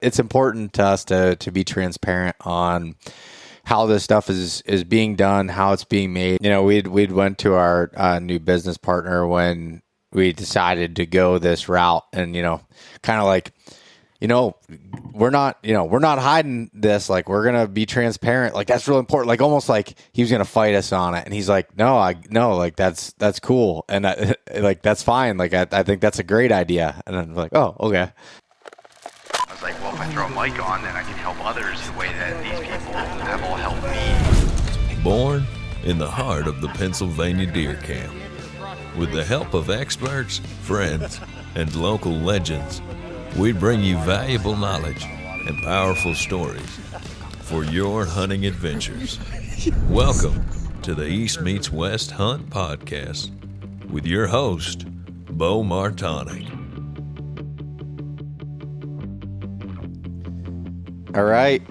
it's important to us to be transparent on how this stuff is being done, how it's being made. We'd went to our new business partner when we decided to go this route, and kind of like, we're not hiding this. Like, we're gonna be transparent. Like, that's real important. Like, almost like he was gonna fight us on it, and he's like, no, like that's cool, and like that's fine. Like, I think that's a great idea, and I'm like, oh, okay. I was like, well, if I throw a mic on, then I can help others the way that these people have all helped me. Born in the heart of the Pennsylvania deer camp, with the help of experts, friends, and local legends, we bring you valuable knowledge and powerful stories for your hunting adventures. Welcome to the East Meets West Hunt Podcast with your host, Beau Martonik. All right,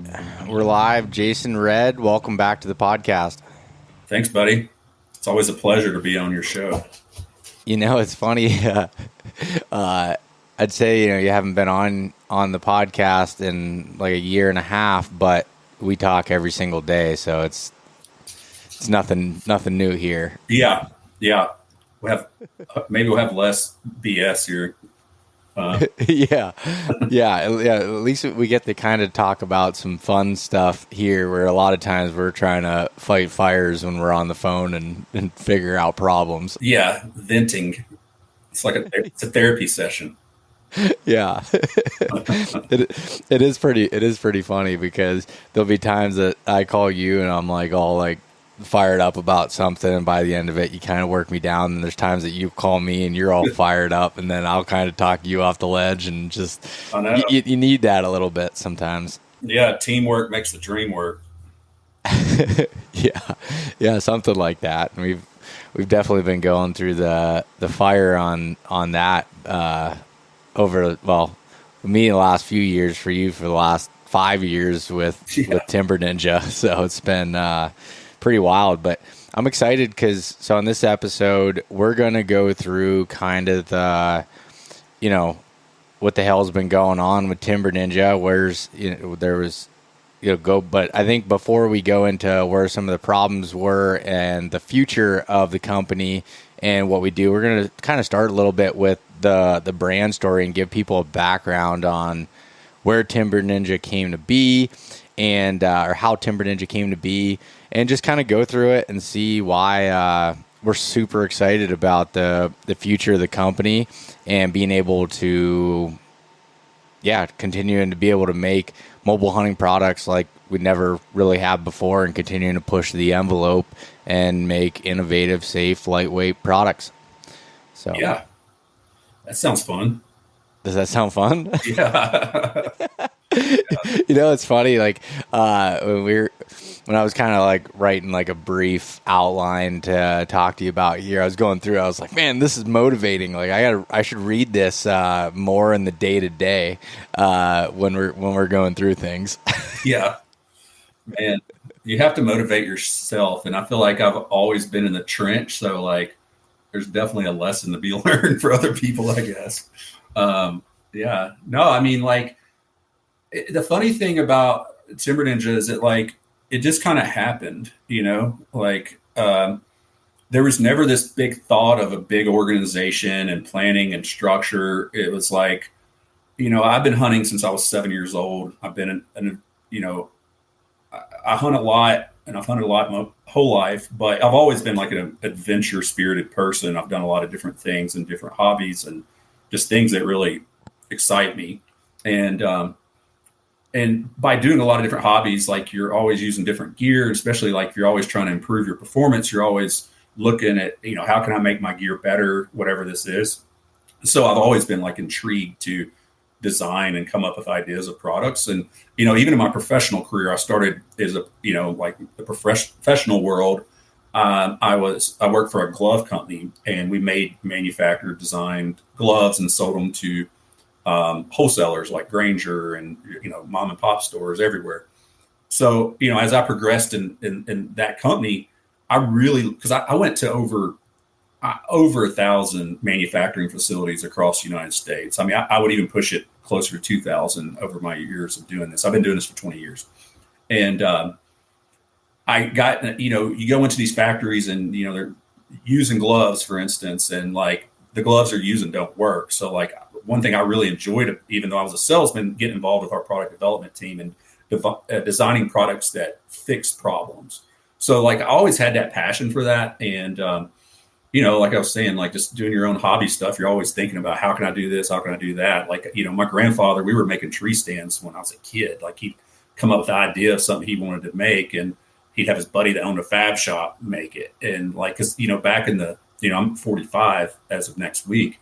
we're live. Jason Red, welcome back to the podcast. Thanks, buddy. It's always a pleasure to be on your show. It's funny. I'd say, you haven't been on the podcast in like a year and a half, but we talk every single day. So it's nothing new here. Yeah. Maybe we'll have less BS here. Yeah. At least we get to kind of talk about some fun stuff here, where a lot of times we're trying to fight fires when we're on the phone and figure out problems. Yeah. Venting. It's like it's a therapy session. Yeah. It is pretty funny, because there'll be times that I call you and I'm like all like fired up about something, and by the end of it you kind of work me down, and there's times that you call me and you're all fired up, and then I'll kind of talk you off the ledge, and just you need that a little bit sometimes. Yeah, teamwork makes the dream work. Yeah, something like that. And we've definitely been going through the fire on that over, well, me in the last few years, for you for the last 5 years with Timber Ninja. So it's been pretty wild, but I'm excited because in this episode we're going to go through kind of the, what the hell's been going on with Timber Ninja. But I think before we go into where some of the problems were and the future of the company and what we do, we're going to kind of start a little bit with the brand story and give people a background on where Timber Ninja came to be, and or how Timber Ninja came to be, and just kind of go through it and see why we're super excited about the future of the company and being able to continuing to be able to make mobile hunting products like we never really have before, and continuing to push the envelope and make innovative, safe, lightweight products. So yeah, that sounds fun. Does that sound fun? Yeah. It's funny, like when I was kind of like writing like a brief outline to talk to you about here, I was going through, I was like, man, this is motivating. Like, I should read this more in the day to day when we're going through things. Yeah, man, you have to motivate yourself, and I feel like I've always been in the trench, so like there's definitely a lesson to be learned for other people, I guess. Yeah, no, I mean, like, the funny thing about Timber Ninja is that, like, it just kind of happened, like, there was never this big thought of a big organization and planning and structure. It was like, I've been hunting since I was 7 years old. I've been I hunt a lot, and I've hunted a lot my whole life, but I've always been like an adventure spirited person. I've done a lot of different things and different hobbies and just things that really excite me. And by doing a lot of different hobbies, like, you're always using different gear, especially like if you're always trying to improve your performance, you're always looking at, how can I make my gear better, whatever this is. So I've always been like intrigued to design and come up with ideas of products. And, even in my professional career, I started as like the professional world. I worked for a glove company, and we manufactured, designed gloves and sold them to wholesalers like Granger and, mom and pop stores everywhere. So, as I progressed in that company, because I went to over 1,000 manufacturing facilities across the United States. I mean, I would even push it closer to 2,000 over my years of doing this. I've been doing this for 20 years. And I got, you go into these factories and, they're using gloves, for instance, and like the gloves they're using don't work. So like one thing I really enjoyed, even though I was a salesman, getting involved with our product development team and designing products that fix problems. So like I always had that passion for that. And, like I was saying, like just doing your own hobby stuff, you're always thinking about how can I do this? How can I do that? Like, my grandfather, we were making tree stands when I was a kid. Like he'd come up with the idea of something he wanted to make, and he'd have his buddy that owned a fab shop make it. And like, cause back in the, I'm 45 as of next week.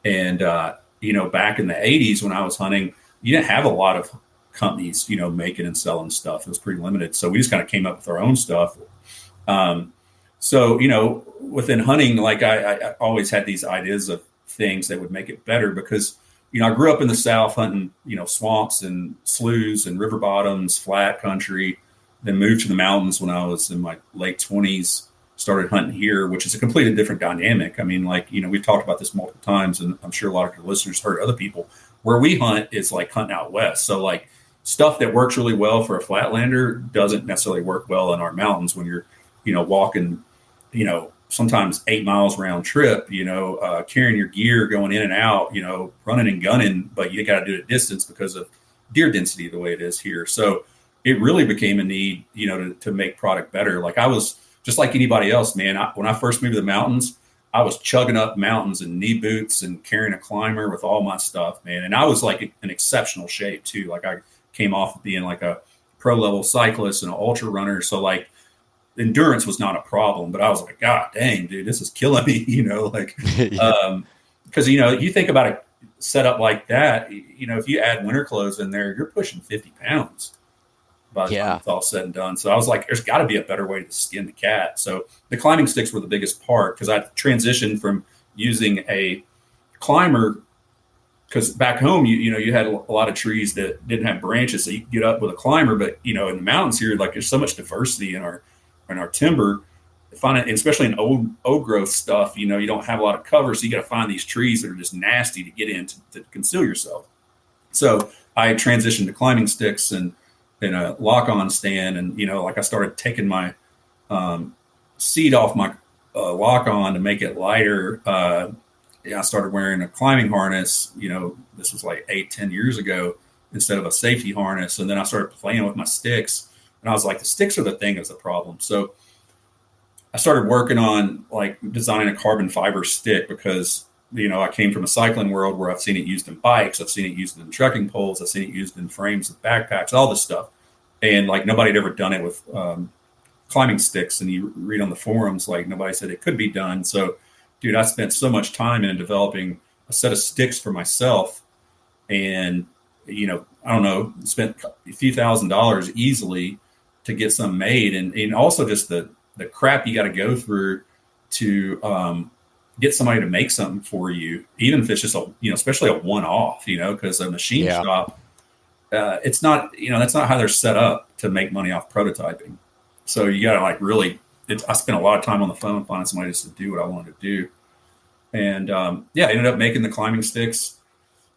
And, back in the 80s when I was hunting, you didn't have a lot of companies, making and selling stuff. It was pretty limited. So we just kind of came up with our own stuff. So, within hunting, like I always had these ideas of things that would make it better because, I grew up in the South hunting, swamps and sloughs and river bottoms, flat country, then moved to the mountains when I was in my late 20s, started hunting here, which is a completely different dynamic. I mean, like, we've talked about this multiple times, and I'm sure a lot of your listeners heard other people. Where we hunt is like hunting out west. So like stuff that works really well for a flatlander doesn't necessarily work well in our mountains when you're, walking, sometimes 8 miles round trip, carrying your gear, going in and out, running and gunning, but you got to do it at distance because of deer density the way it is here. So it really became a need, to make product better. Like I was just like anybody else, man. When I first moved to the mountains, I was chugging up mountains in knee boots and carrying a climber with all my stuff, man. And I was like in exceptional shape too. Like I came off of being like a pro level cyclist and an ultra runner. So like endurance was not a problem, but I was like, God dang, dude, this is killing me, because, you think about a setup like that, if you add winter clothes in there, you're pushing 50 pounds by the time it's all said and done. So I was like, there's got to be a better way to skin the cat. So the climbing sticks were the biggest part because I transitioned from using a climber because back home, you had a lot of trees that didn't have branches, so you could get up with a climber. But, in the mountains here, like there's so much diversity in our timber, especially in old growth stuff, you don't have a lot of cover. So you got to find these trees that are just nasty to get in to conceal yourself. So I transitioned to climbing sticks and a lock-on stand. And, like I started taking my seat off my lock-on to make it lighter. I started wearing a climbing harness, this was like 8-10 years ago, instead of a safety harness. And then I started playing with my sticks. And I was like, the sticks are the thing that's the problem. So I started working on like designing a carbon fiber stick because, I came from a cycling world where I've seen it used in bikes. I've seen it used in trekking poles. I've seen it used in frames of backpacks, all this stuff. And like nobody had ever done it with climbing sticks. And you read on the forums, like nobody said it could be done. So, dude, I spent so much time in developing a set of sticks for myself. And, I don't know, spent a few $1,000s easily to get some made, and also just the crap you got to go through to get somebody to make something for you, even if it's just especially a one-off, because a machine shop, it's not, that's not how they're set up to make money off prototyping. So you got to like really, I spent a lot of time on the phone finding somebody just to do what I wanted to do. And I ended up making the climbing sticks.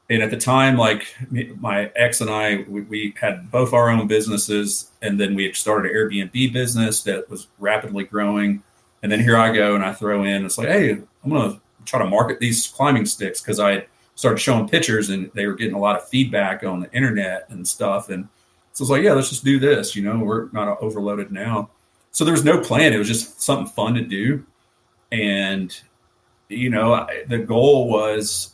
And at the time, like my ex and I, we had both our own businesses, and then we started an Airbnb business that was rapidly growing. And then here I go and I throw in, it's like, hey, I'm going to try to market these climbing sticks because I started showing pictures and they were getting a lot of feedback on the internet and stuff. And so I was like, yeah, let's just do this. We're not overloaded now. So there was no plan. It was just something fun to do. And, the goal was,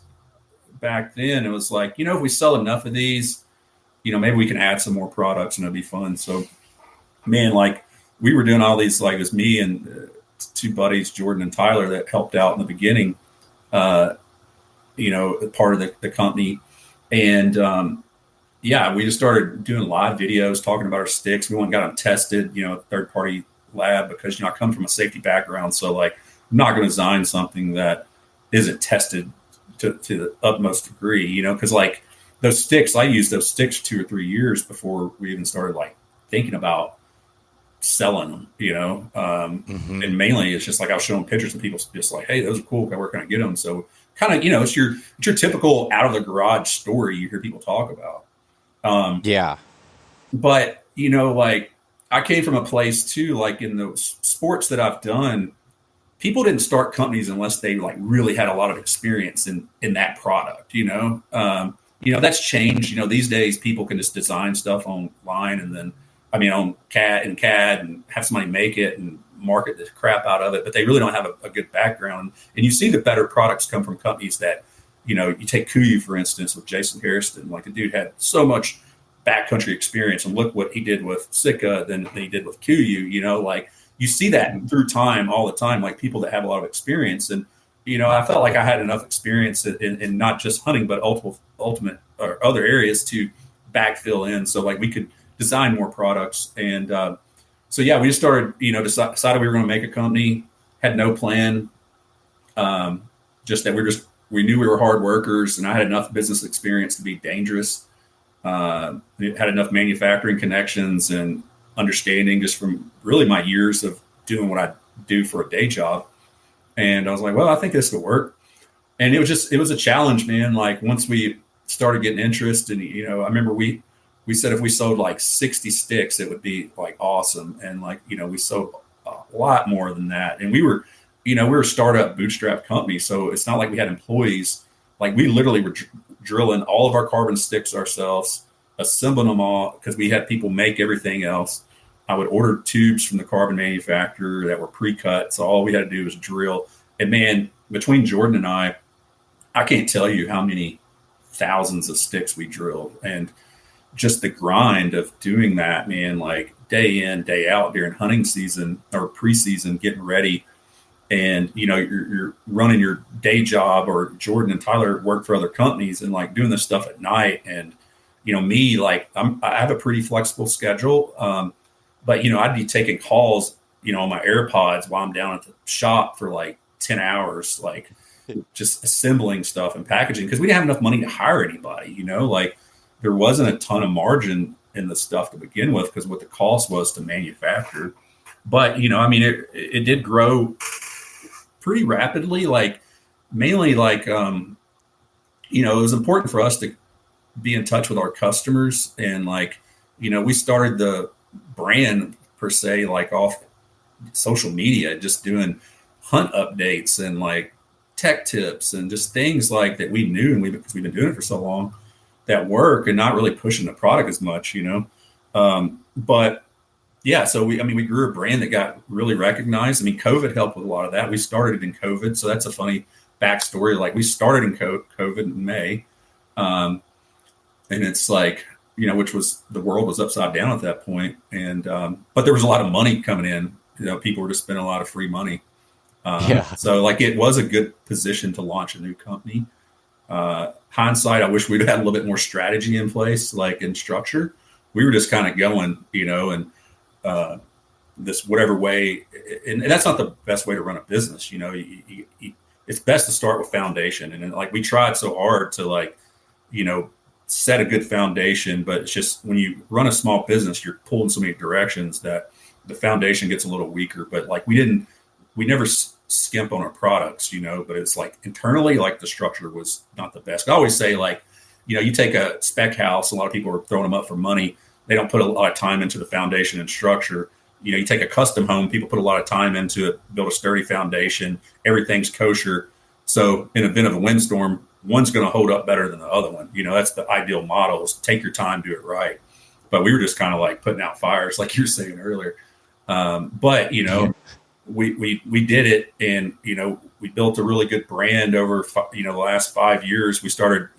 back then it was like, if we sell enough of these, maybe we can add some more products and it'll be fun. So man, like we were doing all these, like it was me and two buddies, Jordan and Tyler, that helped out in the beginning, part of the company. And we just started doing live videos, talking about our sticks. We went and got them tested, third party lab, because, I come from a safety background. So like, I'm not going to design something that isn't tested to the utmost degree, because like those sticks, I used those sticks 2 or 3 years before we even started like thinking about selling them, And mainly it's just like I was showing pictures and people just like, hey, those are cool. Where can I get them? So kind of, it's your typical out of the garage story you hear people talk about. Yeah. But, like I came from a place too, like in the sports that I've done, people didn't start companies unless they like really had a lot of experience in that product, that's changed. These days people can just design stuff online and then, on CAD and have somebody make it and market the crap out of it, but they really don't have a good background. And you see the better products come from companies that, you take Kuiu, for instance, with Jason Harrison. Like the dude had so much backcountry experience, and look what he did with Sitka than he did with Kuiu. Like you see that through time all the time, like people that have a lot of experience. And, I felt like I had enough experience in not just hunting, but ultimate or other areas to backfill in. So like we could design more products. And so, yeah, we just started, decided we were going to make a company, had no plan. Just that we knew we were hard workers, and I had enough business experience to be dangerous. Had enough manufacturing connections and understanding just from really my years of doing what I do for a day job. And I was like, well, I think this will work. And it was a challenge, man. Like once we started getting interest, and, I remember we said if we sold like 60 sticks, it would be like awesome. And like, we sold a lot more than that. And we were a startup bootstrap company. So it's not like we had employees. Like we literally were drilling all of our carbon sticks ourselves, assembling them all because we had people make everything else. I would order tubes from the carbon manufacturer that were pre-cut. So all we had to do was drill. And man, between Jordan and I can't tell you how many thousands of sticks we drilled. And just the grind of doing that, man, like day in, day out during hunting season or preseason, getting ready. And, you're running your day job, or Jordan and Tyler work for other companies and like doing this stuff at night. And, me, like I have a pretty flexible schedule. But, I'd be taking calls, on my AirPods while I'm down at the shop for like 10 hours, like just assembling stuff and packaging, because we didn't have enough money to hire anybody, like there wasn't a ton of margin in the stuff to begin with because what the cost was to manufacture. But, it did grow pretty rapidly, like mainly like, it was important for us to be in touch with our customers. And like, we started the brand per se, like off social media, just doing hunt updates and like tech tips and just things like that we knew. And because we've been doing it for so long, that work, and not really pushing the product as much, but yeah, so we grew a brand that got really recognized. COVID helped with a lot of that. We started in COVID. So that's a funny backstory. Like we started in COVID in May. And it's like, which was, the world was upside down at that point. And, but there was a lot of money coming in, people were just spending a lot of free money. So like it was a good position to launch a new company. Hindsight, I wish we'd had a little bit more strategy in place, like in structure. We were just kind of going, and this whatever way, and that's not the best way to run a business. It's best to start with foundation. And like we tried so hard to like, set a good foundation, but it's just when you run a small business, you're pulled in so many directions that the foundation gets a little weaker. But like we never skimp on our products, but it's like internally, like the structure was not the best. I always say like, you take a spec house, a lot of people are throwing them up for money. They don't put a lot of time into the foundation and structure. You take a custom home, people put a lot of time into it, build a sturdy foundation, everything's kosher. So in the event of a windstorm, one's going to hold up better than the other one. That's the ideal model, is take your time, do it right. But we were just kind of like putting out fires, like you were saying earlier. But, we did it, and, we built a really good brand over, the last 5 years. We started,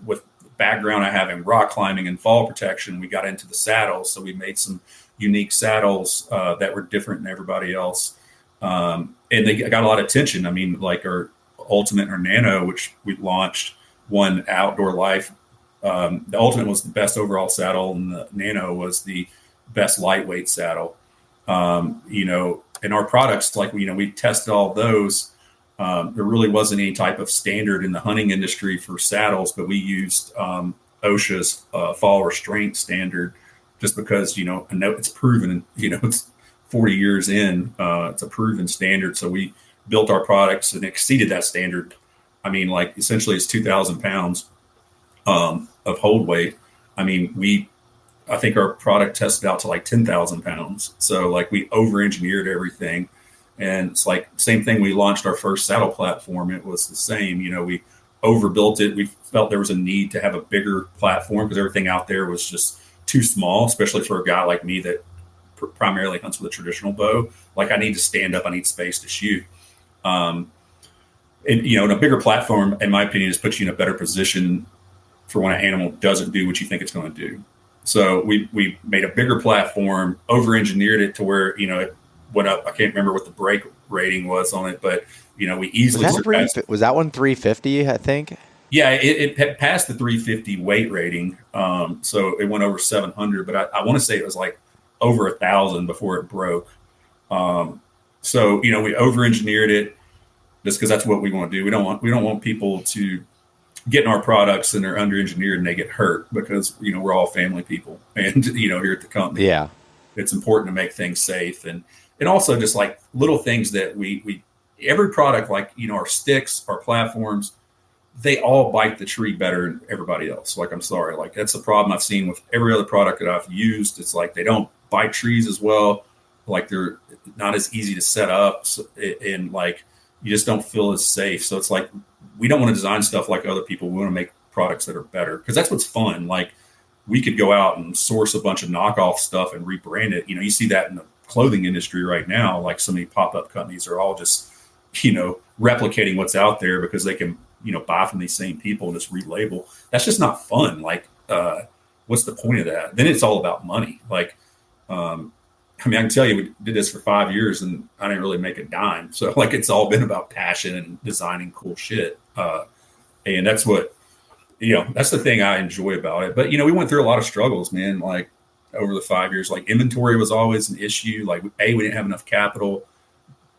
with the background I have in rock climbing and fall protection, we got into the saddles. So we made some unique saddles that were different than everybody else. And they got a lot of attention. Like our Ultimate or Nano, which we launched, won Outdoor Life. The Ultimate was the best overall saddle, and the Nano was the best lightweight saddle. And our products, like, we tested all those. There really wasn't any type of standard in the hunting industry for saddles, but we used OSHA's fall restraint standard, just because, I know it's proven, and, it's 40 years in, it's a proven standard. So we built our products and exceeded that standard I mean, like essentially it's 2,000 pounds of hold weight. I mean, I think our product tested out to like 10,000 pounds. So like we over-engineered everything. And it's like same thing. We launched our first saddle platform. It was the same, we overbuilt it. We felt there was a need to have a bigger platform because everything out there was just too small, especially for a guy like me that primarily hunts with a traditional bow. Like I need to stand up, I need space to shoot. And a bigger platform, in my opinion, just puts you in a better position for when an animal doesn't do what you think it's going to do. So we made a bigger platform, over-engineered it to where, it went up. I can't remember what the break rating was on it, but, we easily surpassed. Was that one 350, I think? Yeah, it passed the 350 weight rating. So it went over 700, but I want to say it was like over 1,000 before it broke. So, we over-engineered it just because that's what we want to do. We don't want people to get in our products and they're under-engineered and they get hurt because, we're all family people and, here at the company. Yeah. It's important to make things safe. And also just like little things that we every product, like, our sticks, our platforms, they all bite the tree better than everybody else. Like, I'm sorry. Like, that's the problem I've seen with every other product that I've used. It's like they don't bite trees as well. Like, they're not as easy to set up. So, and, like, you just don't feel as safe. So it's like we don't want to design stuff like other people. We want to make products that are better because that's what's fun. Like, we could go out and source a bunch of knockoff stuff and rebrand it. You see that in the clothing industry right now. Like, so many pop-up companies are all just, replicating what's out there because they can, buy from these same people and just relabel. That's just not fun. Like, what's the point of that? Then it's all about money. Like, I can tell you, we did this for 5 years and I didn't really make a dime. So like, it's all been about passion and designing cool shit. And that's what, that's the thing I enjoy about it. But, we went through a lot of struggles, man. Like over the 5 years, like inventory was always an issue. Like A, we didn't have enough capital.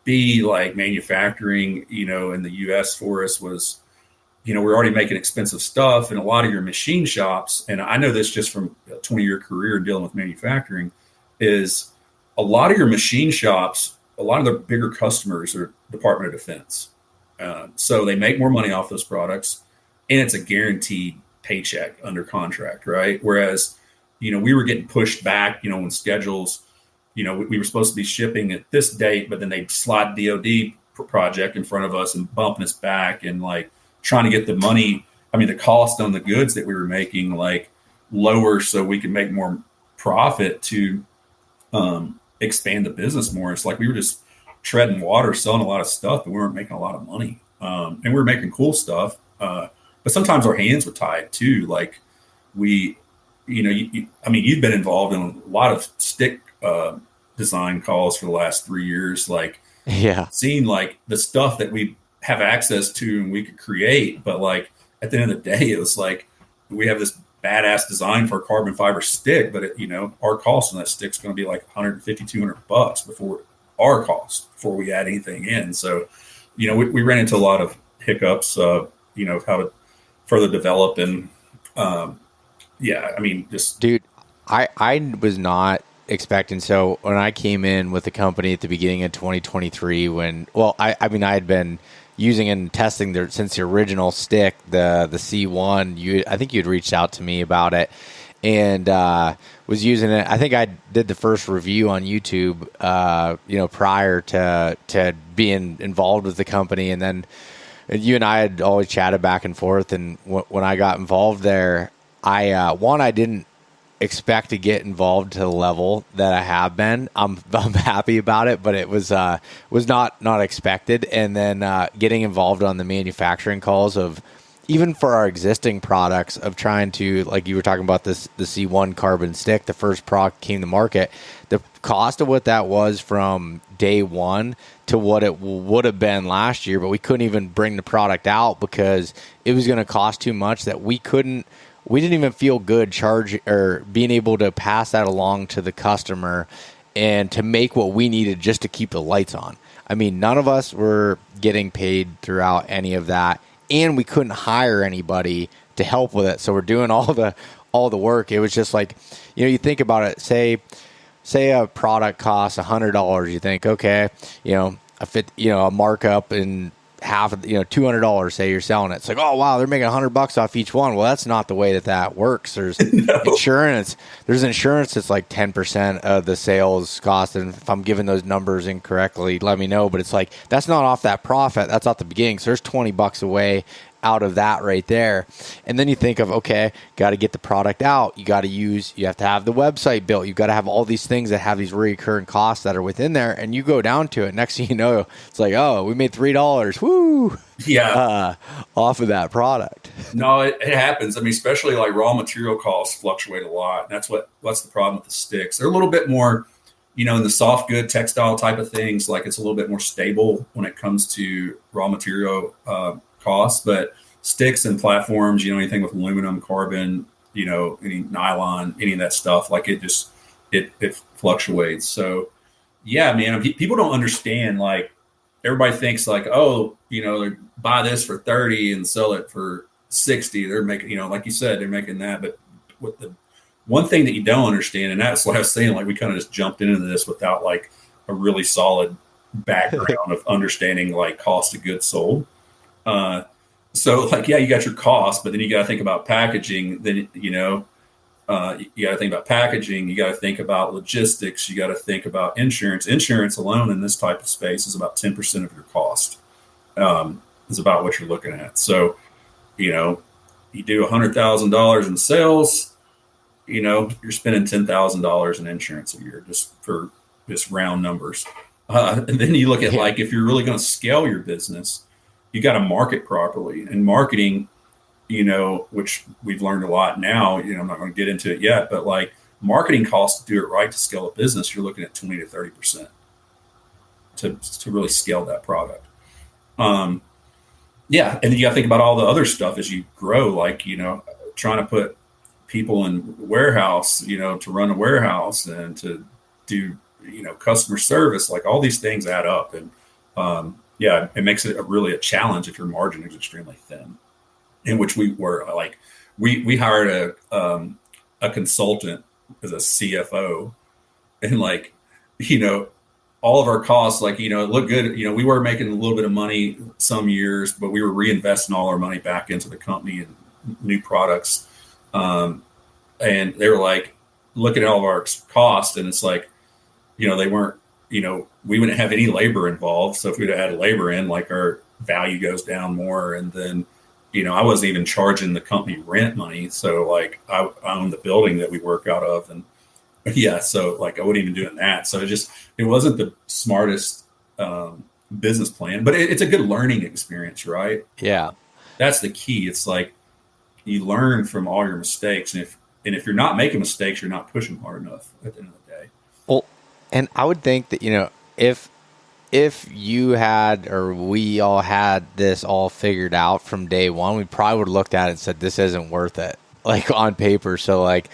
B, like manufacturing, in the US for us was, we're already making expensive stuff and a lot of your machine shops. And I know this just from a 20-year career dealing with manufacturing is a lot of your machine shops, a lot of their bigger customers are Department of Defense. So they make more money off those products and it's a guaranteed paycheck under contract, right? Whereas, we were getting pushed back, when schedules, we were supposed to be shipping at this date, but then they'd slide DOD project in front of us and bumping us back and like trying to get the money. I mean, the cost on the goods that we were making like lower so we could make more profit to expand the business more. It's like we were just treading water, selling a lot of stuff, but we weren't making a lot of money. And we were making cool stuff. But sometimes our hands were tied too. Like you've been involved in a lot of stick design calls for the last 3 years. Like, seeing like the stuff that we have access to and we could create. But like at the end of the day, it was like, we have this badass design for a carbon fiber stick, but our cost on that stick's going to be like 150, $200 before our cost before we add anything in. So, we ran into a lot of hiccups, of how to further develop and, dude, I was not expecting. So when I came in with the company at the beginning of 2023, I had been using and testing since the original stick, the C1. I think you'd reached out to me about it, and was using it. I think I did the first review on YouTube, prior to being involved with the company, and then you and I had always chatted back and forth. And when I got involved there, I didn't expect to get involved to the level that I have been. I'm happy about it, but it was not expected. And then getting involved on the manufacturing calls of even for our existing products of trying to, like you were talking about the C1 carbon stick, the first product came to market, the cost of what that was from day one to what it would have been last year, but we couldn't even bring the product out because it was going to cost too much that we didn't even feel good being able to pass that along to the customer and to make what we needed just to keep the lights on. I mean, none of us were getting paid throughout any of that, and we couldn't hire anybody to help with it. So we're doing all the work. It was just like, you think about it, say a product costs $100, you think, okay, a markup in half of, $200, say you're selling it. It's like, oh wow, they're making $100 off each one. Well, that's not the way that works. There's insurance. There's insurance that's like 10% of the sales cost. And if I'm giving those numbers incorrectly, let me know. But it's like, that's not off that profit. That's off the beginning. So there's $20 away out of that right there. And then you think of, okay, got to get the product out. You have to have the website built. You've got to have all these things that have these recurring costs that are within there. And you go down to it. Next thing you know, it's like, oh, we made $3. Woo. Yeah. Off of that product. No, it happens. I mean, especially like raw material costs fluctuate a lot. That's the problem with the sticks. They're a little bit more, in the soft good textile type of things, like it's a little bit more stable when it comes to raw material costs, but sticks and platforms, anything with aluminum, carbon, any nylon, any of that stuff, like it fluctuates. So yeah, man, people don't understand, like everybody thinks like, oh, they buy this for 30 and sell it for 60. They're making, like you said, they're making that. But what the one thing that you don't understand, and that's what I was saying, like we kind of just jumped into this without like a really solid background of understanding like cost of goods sold. So like, yeah, you got your cost, but then you got to think about packaging. Then, you got to think about packaging. You got to think about logistics. You got to think about insurance. Insurance alone in this type of space is about 10% of your cost, is about what you're looking at. So, you do $100,000 in sales, you're spending $10,000 in insurance a year just for just round numbers. And then you look at like, if you're really going to scale your business, you got to market properly, and marketing, which we've learned a lot now, I'm not going to get into it yet, but like marketing costs to do it right to scale a business, you're looking at 20 to 30% to really scale that product. Yeah. And you got to think about all the other stuff as you grow, like, trying to put people in warehouse, to run a warehouse and to do, customer service, like all these things add up. And, yeah, it makes it really a challenge if your margin is extremely thin, in which we were like, we hired a consultant as a CFO, and like, all of our costs, like, it looked good. We were making a little bit of money some years, but we were reinvesting all our money back into the company and new products. And they were like, looking at all of our costs, and it's like, they weren't, we wouldn't have any labor involved. So if we'd have had labor in, like our value goes down more. And then, I wasn't even charging the company rent money. So like I own the building that we work out of. And yeah, so like I wasn't even doing that. So it wasn't the smartest business plan, but it's a good learning experience, right? Yeah. That's the key. It's like you learn from all your mistakes. And if you're not making mistakes, you're not pushing hard enough at the end of the day. Well, and I would think that, if you had, or we all had this all figured out from day one, we probably would have looked at it and said, this isn't worth it, like on paper. So like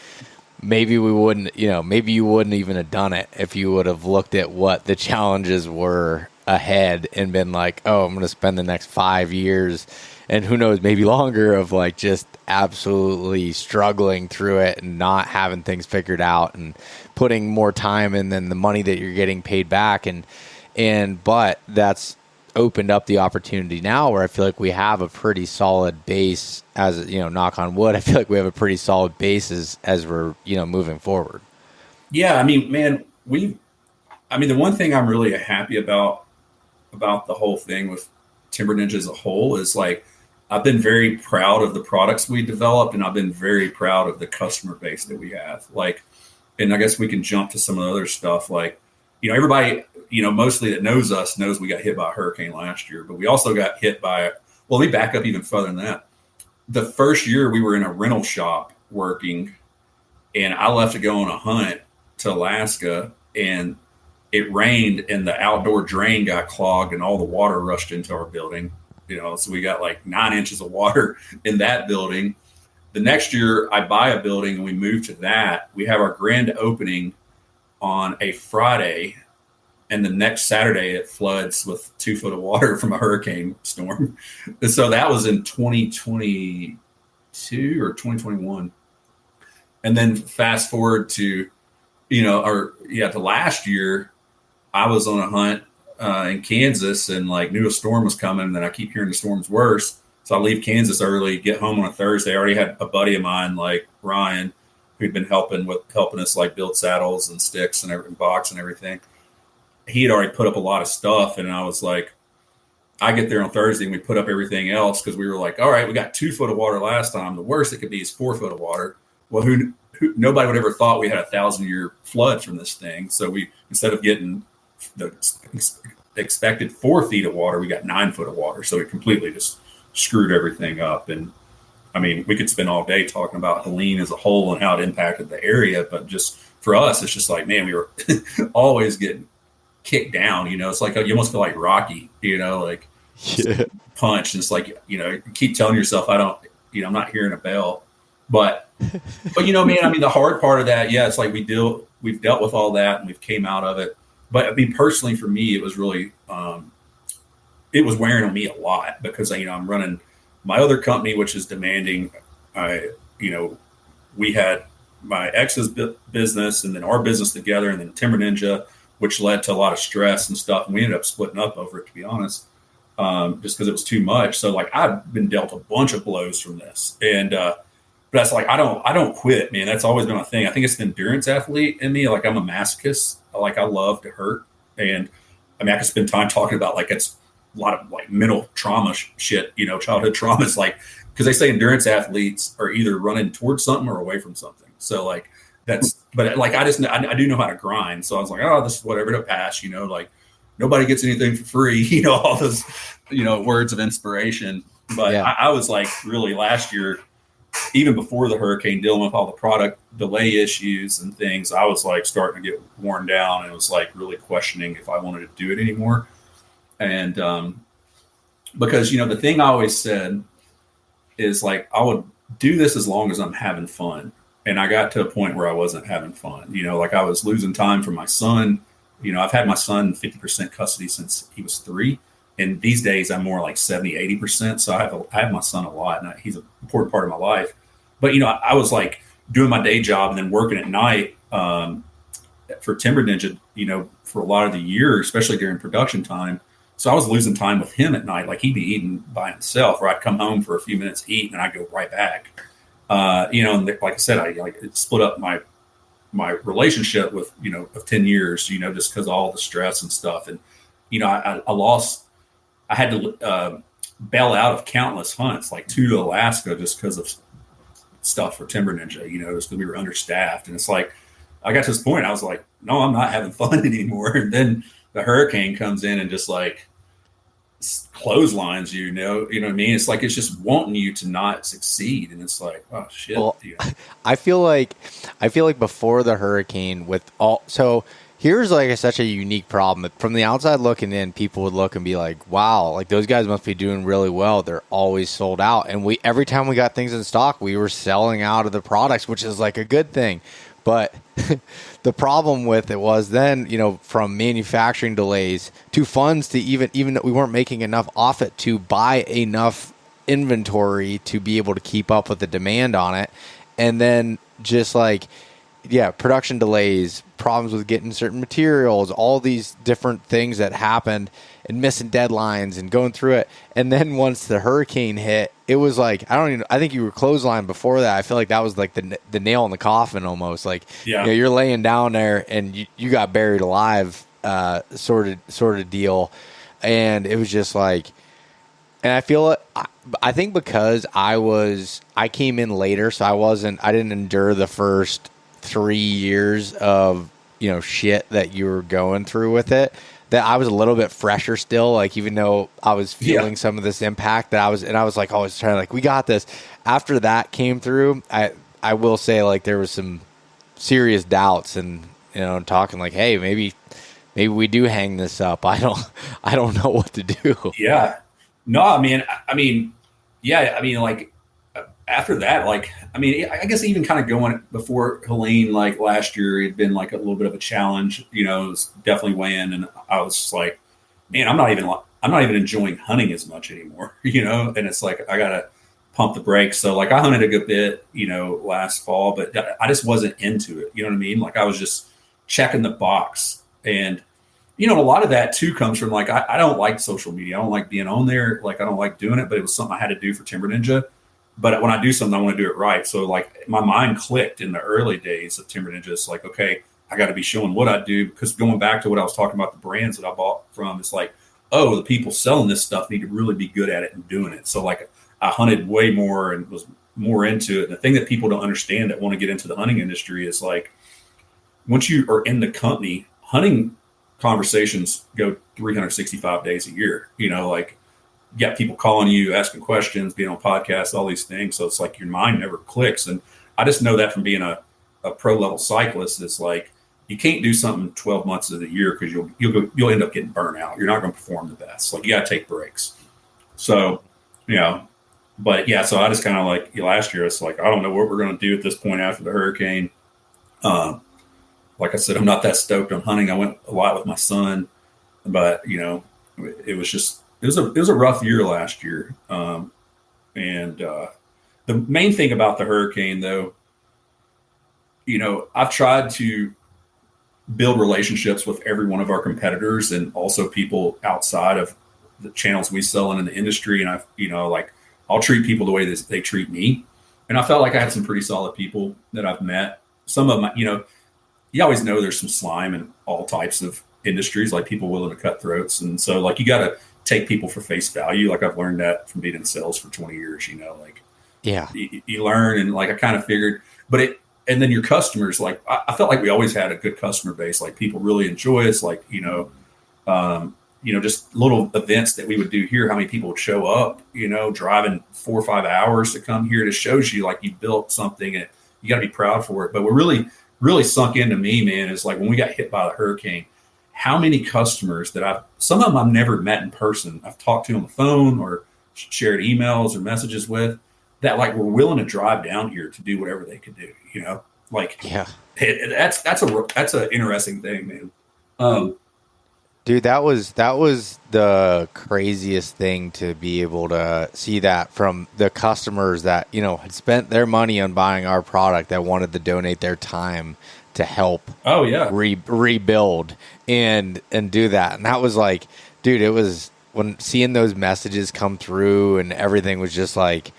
maybe we wouldn't, maybe you wouldn't even have done it if you would have looked at what the challenges were ahead and been like, oh, I'm going to spend the next 5 years and who knows, maybe longer, of like just absolutely struggling through it and not having things figured out and putting more time in than the money that you're getting paid back. But that's opened up the opportunity now where I feel like we have a pretty solid base, as knock on wood. I feel like we have a pretty solid base as we're, moving forward. Yeah. I mean, man, the one thing I'm really happy about the whole thing with Timber Ninja as a whole is like, I've been very proud of the products we developed, and I've been very proud of the customer base that we have. Like, and I guess we can jump to some of the other stuff. Like, everybody, mostly that knows us knows we got hit by a hurricane last year, but we also got hit by, well, let me back up even further than that. The first year we were in a rental shop working, and I left to go on a hunt to Alaska, and it rained and the outdoor drain got clogged and all the water rushed into our building. So we got like 9 inches of water in that building. The next year I buy a building and we move to that. We have our grand opening on a Friday, and the next Saturday it floods with 2 foot of water from a hurricane storm. And so that was in 2022 or 2021. And then fast forward to, to last year, I was on a hunt in Kansas and like knew a storm was coming. And then I keep hearing the storm's worse. So I leave Kansas early, get home on a Thursday. I already had a buddy of mine, like Ryan, who'd been helping us like build saddles and sticks and everything, box and everything. He had already put up a lot of stuff. And I was like, I get there on Thursday and we put up everything else because we were like, all right, we got 2 foot of water last time. The worst it could be is 4 foot of water. Well, nobody would ever thought we had 1,000-year flood from this thing. So we, instead of getting the expected 4 feet of water, we got 9 foot of water. So it completely just screwed everything up. And I mean, we could spend all day talking about Helene as a whole and how it impacted the area, but just for us, it's just like, man, we were always getting kicked down. You know, it's like you almost feel like Rocky. You know, like punch. And it's like, you know, you keep telling yourself, I'm not hearing a bell. But you know, man, I mean, the hard part of that, yeah, it's like we've dealt with all that and we've came out of it. But I mean, personally, for me, it was really, it was wearing on me a lot because, you know, I'm running my other company, which is demanding. We had my ex's business and then our business together, and then Timber Ninja, which led to a lot of stress and stuff. And we ended up splitting up over it, to be honest, just because it was too much. So like I've been dealt a bunch of blows from this, and but that's like I don't quit, man. That's always been my thing. I think it's the endurance athlete in me. Like I'm a masochist. Like I love to hurt, and I mean I could spend time talking about like it's a lot of like mental trauma shit, you know, childhood traumas, like because they say endurance athletes are either running towards something or away from something. So like but like I do know how to grind. So I was like, oh, this is whatever, to pass, you know, like nobody gets anything for free, you know, all those, you know, words of inspiration. But yeah. I was like really last year, even before the hurricane, dealing with all the product delay issues and things, I was like starting to get worn down and was like really questioning if I wanted to do it anymore. And because, you know, the thing I always said is like, I would do this as long as I'm having fun. And I got to a point where I wasn't having fun, you know, like I was losing time for my son. You know, I've had my son 50% custody since he was 3. And these days I'm more like 70, 80%. So I have my son a lot, and he's an important part of my life. But, you know, I was like doing my day job and then working at night for Timber Ninja, you know, for a lot of the year, especially during production time. So I was losing time with him at night. Like he'd be eating by himself, or I'd come home for a few minutes, eat, and I'd go right back. You know, and like I said, it split up my relationship with, you know, of 10 years, you know, just because of all the stress and stuff. And, you know, I had to bail out of countless hunts, like 2 to Alaska, just because of stuff for Timber Ninja, you know, just because we were understaffed. And it's like, I got to this point, I was like, no, I'm not having fun anymore. And then the hurricane comes in and just like clotheslines, you know what I mean? It's like, it's just wanting you to not succeed. And it's like, oh shit. Well, you know? I feel like before the hurricane so here's like such a unique problem. From the outside looking in, people would look and be like, wow, like those guys must be doing really well. They're always sold out. And every time we got things in stock, we were selling out of the products, which is like a good thing. But the problem with it was then, you know, from manufacturing delays to funds to even that we weren't making enough off it to buy enough inventory to be able to keep up with the demand on it. And then just like, yeah, production delays, problems with getting certain materials, all these different things that happened, and missing deadlines and going through it. And then once the hurricane hit, it was like, I think you were clothesline before that. I feel like that was like the nail in the coffin almost. Like, yeah. You know, you're laying down there and you got buried alive, sort of deal. And it was just like, and I think because I came in later, so I didn't endure the first 3 years of, you know, shit that you were going through with it, that I was a little bit fresher still, like even though I was feeling some of this impact that I was like, I was trying to like, we got this. After that came through, I will say like there was some serious doubts and, you know, talking like, hey, maybe we do hang this up. I don't know what to do. Yeah. No, I mean, yeah, I mean, like after that, like, I mean, I guess even kind of going before Helene, like last year, it had been like a little bit of a challenge, you know, it was definitely weighing. And I was just like, man, I'm not even enjoying hunting as much anymore, you know? And it's like, I got to pump the brakes. So like I hunted a good bit, you know, last fall, but I just wasn't into it. You know what I mean? Like I was just checking the box. And, a lot of that too comes from like, I don't like social media. I don't like being on there. Like, I don't like doing it, but it was something I had to do for Timber Ninja. But when I do something, I want to do it right. So like my mind clicked in the early days of Timber Ninja. It's like, okay, I got to be showing what I do, because going back to what I was talking about, the brands that I bought from, it's like, oh, the people selling this stuff need to really be good at it and doing it. So like I hunted way more and was more into it. And the thing that people don't understand that want to get into the hunting industry is like, once you are in the company, hunting conversations go 365 days a year. Like you got people calling you, asking questions, being on podcasts, all these things. So it's like your mind never clicks. And I just know that from being a pro level cyclist. It's like, you can't do something 12 months of the year, because you'll end up getting burnt out. You're not going to perform the best. Like you got to take breaks. So, but yeah, so I just kind of like last year, it's like, I don't know what we're going to do at this point after the hurricane. Like I said, I'm not that stoked on hunting. I went a lot with my son, but it was a rough year last year. And the main thing about the hurricane though, I've tried to build relationships with every one of our competitors and also people outside of the channels we sell in the industry. And I'll treat people the way that they treat me. And I felt like I had some pretty solid people that I've met. Some of them, you always know there's some slime in all types of industries, like people willing to cut throats. And so like, you got to take people for face value. Like I've learned that from being in sales for 20 years, yeah, you learn. And like, I kind of figured, and then your customers, like I felt like we always had a good customer base. Like people really enjoy us. Like, just little events that we would do here, how many people would show up, driving 4 or 5 hours to come here. It shows you like you built something and you got to be proud for it. But what really sunk into me, man, is like when we got hit by the hurricane, how many customers that some of them I've never met in person, I've talked to on the phone or shared emails or messages with, that like were willing to drive down here to do whatever they could do, like, yeah, that's an interesting thing, man. Dude, that was the craziest thing to be able to see that from the customers that, had spent their money on buying our product, that wanted to donate their time to help rebuild and do that. And that was like, dude, it was when seeing those messages come through and everything was just like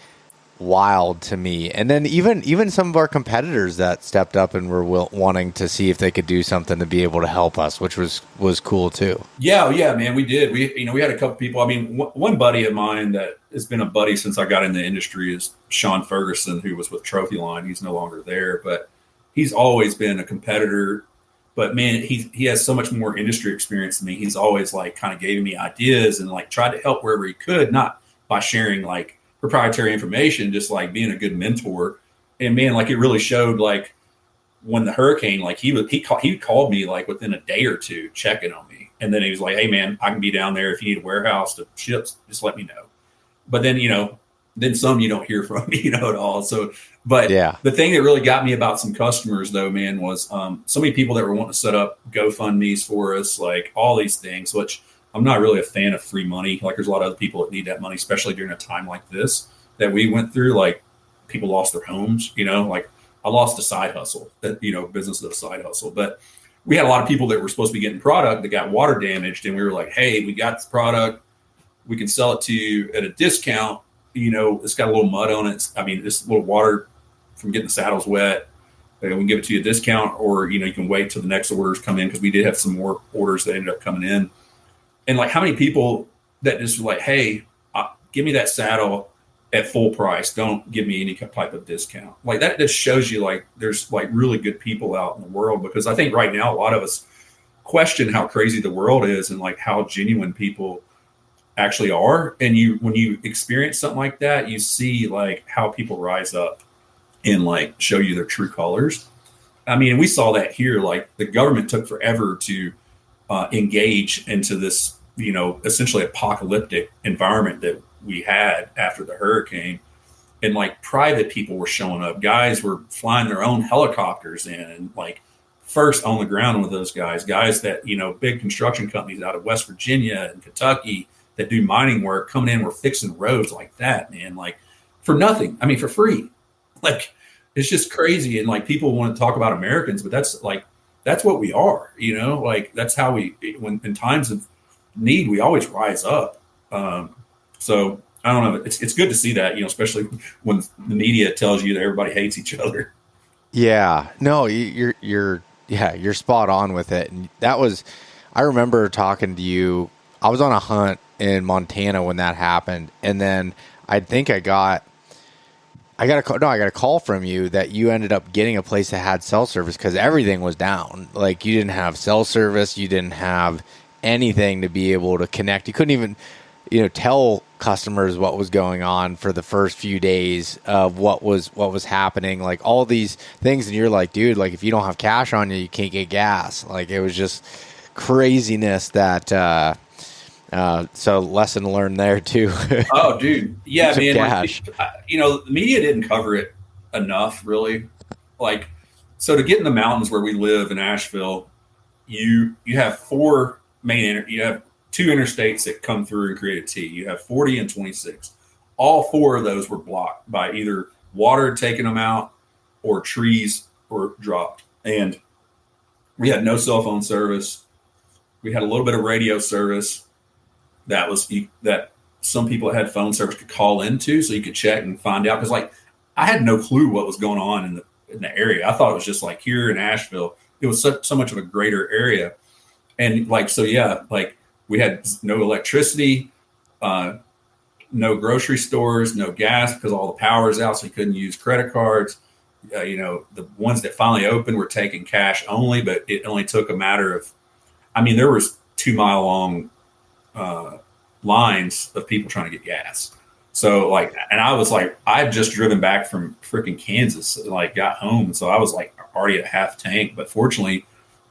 wild to me. And then even some of our competitors that stepped up and were wanting to see if they could do something to be able to help us, which was cool too. Yeah, man, we did. We had a couple people. I mean, one buddy of mine that has been a buddy since I got in the industry is Sean Ferguson, who was with Trophy Line. He's no longer there, but he's always been a competitor. But man, he has so much more industry experience than me. He's always like kind of gave me ideas and like tried to help wherever he could, not by sharing like proprietary information, just like being a good mentor. And man, like it really showed, like when the hurricane, like he called me like within a day or two checking on me. And then he was like, hey man, I can be down there if you need a warehouse to ship, just let me know. But then, then some you don't hear from, at all. So, but yeah, the thing that really got me about some customers though, man, was so many people that were wanting to set up GoFundMe's for us, like all these things, which I'm not really a fan of free money. Like there's a lot of other people that need that money, especially during a time like this that we went through. Like people lost their homes, like I lost a side hustle, that, business of a side hustle. But we had a lot of people that were supposed to be getting product that got water damaged. And we were like, hey, we got this product. We can sell it to you at a discount. It's got a little mud on it. It's a little water from getting the saddles wet. We can give it to you a discount, or, you can wait till the next orders come in, because we did have some more orders that ended up coming in. And like how many people that just were like, hey, give me that saddle at full price. Don't give me any type of discount. Like that just shows you like there's like really good people out in the world, because I think right now a lot of us question how crazy the world is and like how genuine people actually are. And when you experience something like that, you see like how people rise up and like show you their true colors. I mean, we saw that here. Like the government took forever to engage into this, essentially apocalyptic environment that we had after the hurricane. And like private people were showing up. Guys were flying their own helicopters in, and like first on the ground with those guys that, big construction companies out of West Virginia and Kentucky that do mining work coming in, were fixing roads like that, man, like for nothing. I mean, for free. Like, it's just crazy. And like people want to talk about Americans, but that's like, that's what we are, like that's how when in times of need, we always rise up. So I don't know. It's good to see that, especially when the media tells you that everybody hates each other. Yeah, no, you're spot on with it. And I remember talking to you. I was on a hunt in Montana when that happened. And then I think I got a call from you that you ended up getting a place that had cell service because everything was down. Like you didn't have cell service. You didn't have anything to be able to connect. You couldn't even, tell customers what was going on for the first few days of what was happening, like all these things. And you're like, dude, like if you don't have cash on you, you can't get gas. Like it was just craziness that, so lesson learned there too. Oh, dude. Yeah, man. Cash. The media didn't cover it enough, really. Like, so to get in the mountains where we live in Asheville, you have you have 2 interstates that come through and create a T. You have 40 and 26. All 4 of those were blocked by either water taking them out or trees were dropped. And we had no cell phone service. We had a little bit of radio service that some people that had phone service could call into, so you could check and find out. Because like I had no clue what was going on in the area. I thought it was just like here in Asheville. It was so much of a greater area. And like, so yeah, like we had no electricity, no grocery stores, no gas because all the power is out. So you couldn't use credit cards. The ones that finally opened were taking cash only, but it only took a matter of, there was 2-mile long lines of people trying to get gas. So like, and I was like, I had just driven back from freaking Kansas, like got home. And so I was like already at half tank, but fortunately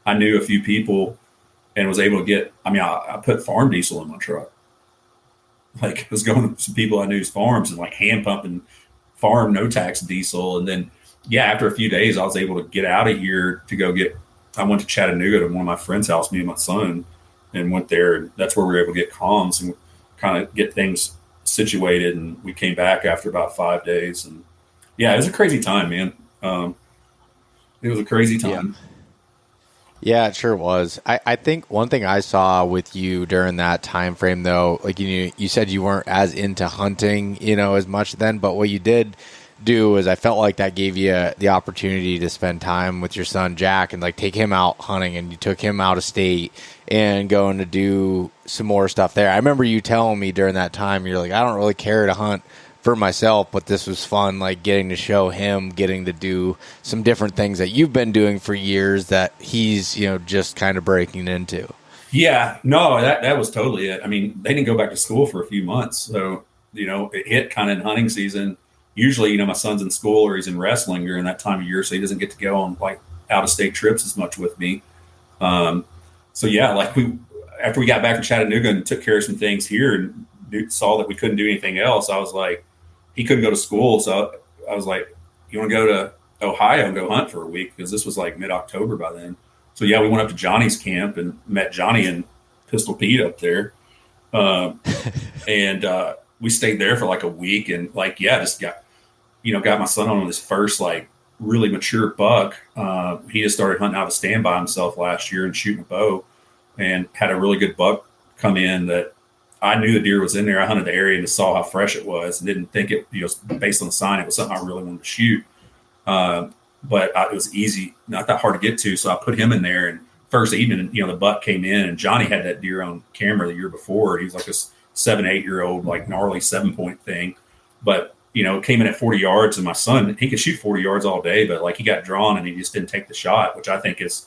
I knew a few people and was able to get, I put farm diesel in my truck. Like I was going to some people I knew's farms and like hand pumping farm no tax diesel. And then, yeah, after a few days, I was able to get out of here to I went to Chattanooga to one of my friend's house, me and my son, and went there. And that's where we were able to get comms and kind of get things situated. And we came back after about 5 days. And yeah, it was a crazy time, man. It was a crazy time. Yeah, it sure was. I think one thing I saw with you during that time frame, though, like you said you weren't as into hunting, as much then, but what you did do is I felt like that gave you the opportunity to spend time with your son Jack and like take him out hunting, and you took him out of state and going to do some more stuff there. I remember you telling me during that time, you're like, I don't really care to hunt for myself, but this was fun, like getting to show him, getting to do some different things that you've been doing for years that he's, just kind of breaking into. Yeah, no, that was totally it. They didn't go back to school for a few months. So, it hit kind of in hunting season. Usually, my son's in school or he's in wrestling during that time of year. So he doesn't get to go on like out of state trips as much with me. So yeah, like after we got back from Chattanooga and took care of some things here and saw that we couldn't do anything else, I was like, he couldn't go to school. So I was like, you want to go to Ohio and go hunt for a week? Because this was like mid-October by then. So yeah, we went up to Johnny's camp and met Johnny and Pistol Pete up there. And we stayed there for like a week and like, yeah, just got my son on his first like really mature buck. He just started hunting out of a stand by himself last year and shooting a bow and had a really good buck come in that I knew the deer was in there. I hunted the area and just saw how fresh it was and didn't think it, based on the sign, it was something I really wanted to shoot. But it was easy, not that hard to get to. So I put him in there, and first evening, the buck came in, and Johnny had that deer on camera the year before. He was like a 7-8-year-old, like gnarly 7-point thing. But, it came in at 40 yards, and my son, he could shoot 40 yards all day, but like he got drawn and he just didn't take the shot, which I think is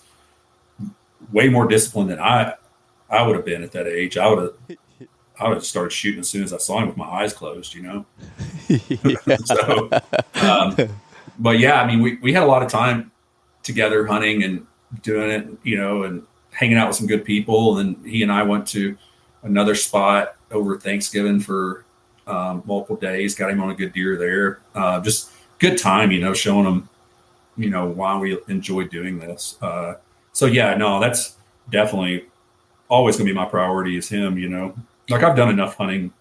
way more disciplined than I would have been at that age. I would have started shooting as soon as I saw him with my eyes closed, So, but yeah, we had a lot of time together hunting and doing it, and hanging out with some good people. And then he and I went to another spot over Thanksgiving for multiple days, got him on a good deer there. Just good time, showing him, why we enjoy doing this. So yeah, no, that's definitely always going to be my priority is him, like I've done enough hunting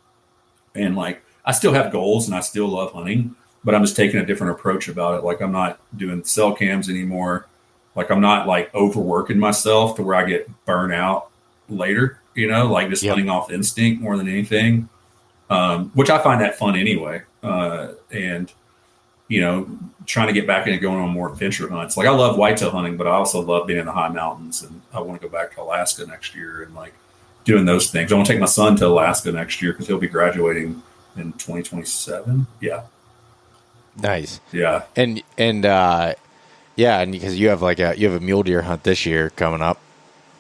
and like, I still have goals and I still love hunting, but I'm just taking a different approach about it. Like I'm not doing cell cams anymore. Like I'm not like overworking myself to where I get burnt out later, like just hunting off instinct more than anything. Which I find that fun anyway. And trying to get back into going on more adventure hunts. Like I love whitetail hunting, but I also love being in the high mountains, and I want to go back to Alaska next year and like doing those things. I want to take my son to Alaska next year because he'll be graduating in 2027. Yeah. Nice. Yeah. And because you have a mule deer hunt this year coming up,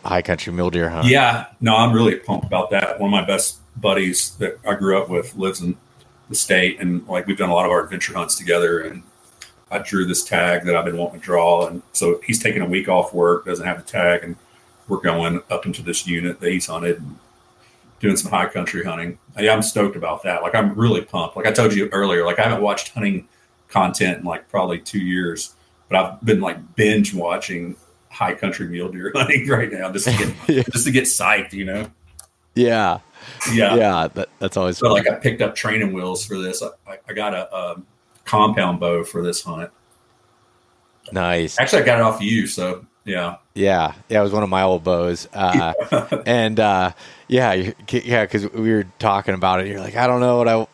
high country mule deer hunt. Yeah. No, I'm really pumped about that. One of my best buddies that I grew up with lives in the state, and like we've done a lot of our adventure hunts together, and I drew this tag that I've been wanting to draw, and so he's taking a week off work, doesn't have the tag, and we're going up into this unit that he's hunted and doing some high country hunting. I'm stoked about that. Like I'm really pumped. Like I told you earlier, like I haven't watched hunting content in like probably 2 years, but I've been like binge watching high country mule deer hunting right now just to get psyched, Yeah. That's always fun. Like I picked up training wheels for this. I got a compound bow for this hunt. Nice. Actually, I got it off you. So yeah. It was one of my old bows. Because we were talking about it. You're like, I don't know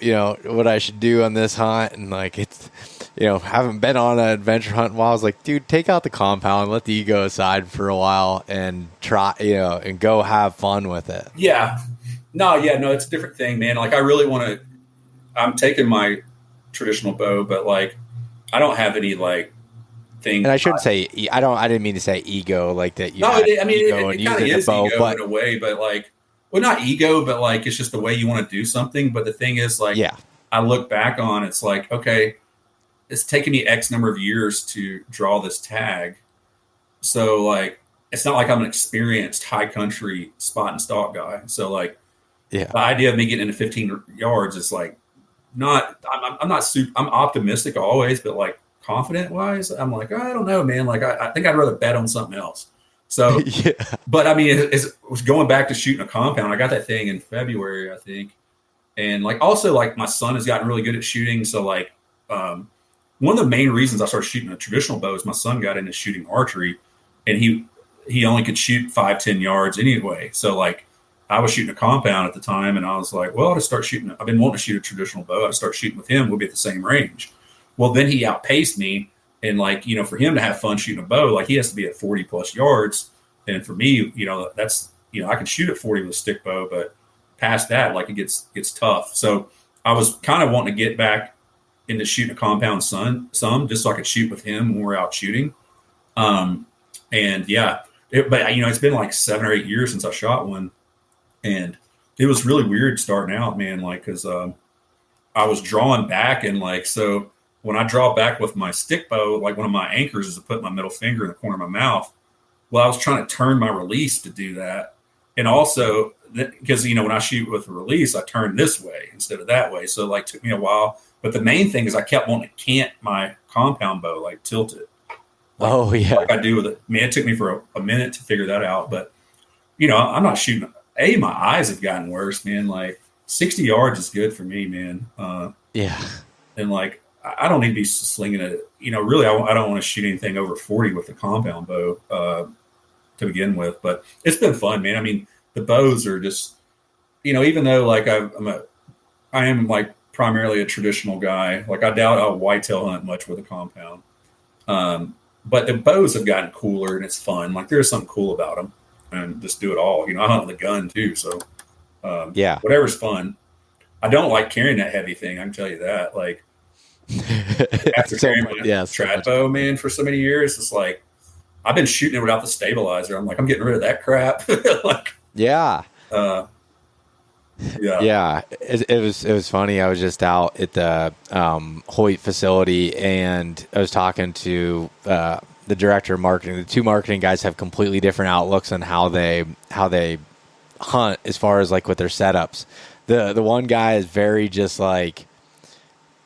what I should do on this hunt, and like it's, haven't been on an adventure hunt in a while. I was like, dude, take out the compound, let the ego aside for a while, and try, and go have fun with it. Yeah. No, it's a different thing, man. Like I really want to. I'm taking my traditional bow, but like I don't have any like thing. And I shouldn't say I didn't mean to say ego like that. No, it kind of is bow, ego in a way, but like, well, not ego, but like it's just the way you want to do something. But the thing is, like, I look back on it's like, okay, it's taken me X number of years to draw this tag, so like it's not like I'm an experienced high country spot and stalk guy. So like, the idea of me getting into 15 yards is like. I'm not super. I'm optimistic always, but like confident wise, I'm like, I don't know, man. Like I think I'd rather bet on something else. So, but I mean, it was going back to shooting a compound. I got that thing in February, I think, and like also like my son has gotten really good at shooting. So like one of the main reasons I started shooting a traditional bow is my son got into shooting archery, and he only could shoot 5-10 yards anyway. So like. I was shooting a compound at the time, and I was like, well, I'll just start shooting. I've been wanting to shoot a traditional bow. I'll start shooting with him. We'll be at the same range. Well, then he outpaced me. And like, for him to have fun shooting a bow, like he has to be at 40 plus yards. And for me, that's, I can shoot at 40 with a stick bow, but past that, like it gets tough. So I was kind of wanting to get back into shooting a compound some just so I could shoot with him when we're out shooting. But it's been like 7 or 8 years since I shot one. And it was really weird starting out, man, like, because I was drawing back. And like, so when I draw back with my stick bow, like one of my anchors is to put my middle finger in the corner of my mouth. Well, I was trying to turn my release to do that. And also because, when I shoot with the release, I turn this way instead of that way. So like took me a while. But the main thing is I kept wanting to cant my compound bow, like tilt it. Like I do with it. Man, it took me for a minute to figure that out. But, I'm not shooting. My eyes have gotten worse, man. Like 60 yards is good for me, man. And like, I don't need to be slinging it. Really, I don't want to shoot anything over 40 with the compound bow to begin with. But it's been fun, man. I mean, the bows are just, even though like I am like primarily a traditional guy. Like I doubt I'll whitetail hunt much with a compound. But the bows have gotten cooler and it's fun. Like there's something cool about them. And just do it all. I hunt with a gun too, so whatever's fun. I don't like carrying that heavy thing. I can tell you that. Like after carrying my trad bow, man, for so many years, it's like I've been shooting it without the stabilizer. I'm like, I'm getting rid of that crap. Like, it was funny. I was just out at the Hoyt facility, and I was talking to the director of marketing. The two marketing guys have completely different outlooks on how they hunt as far as like with their setups. The one guy is very just like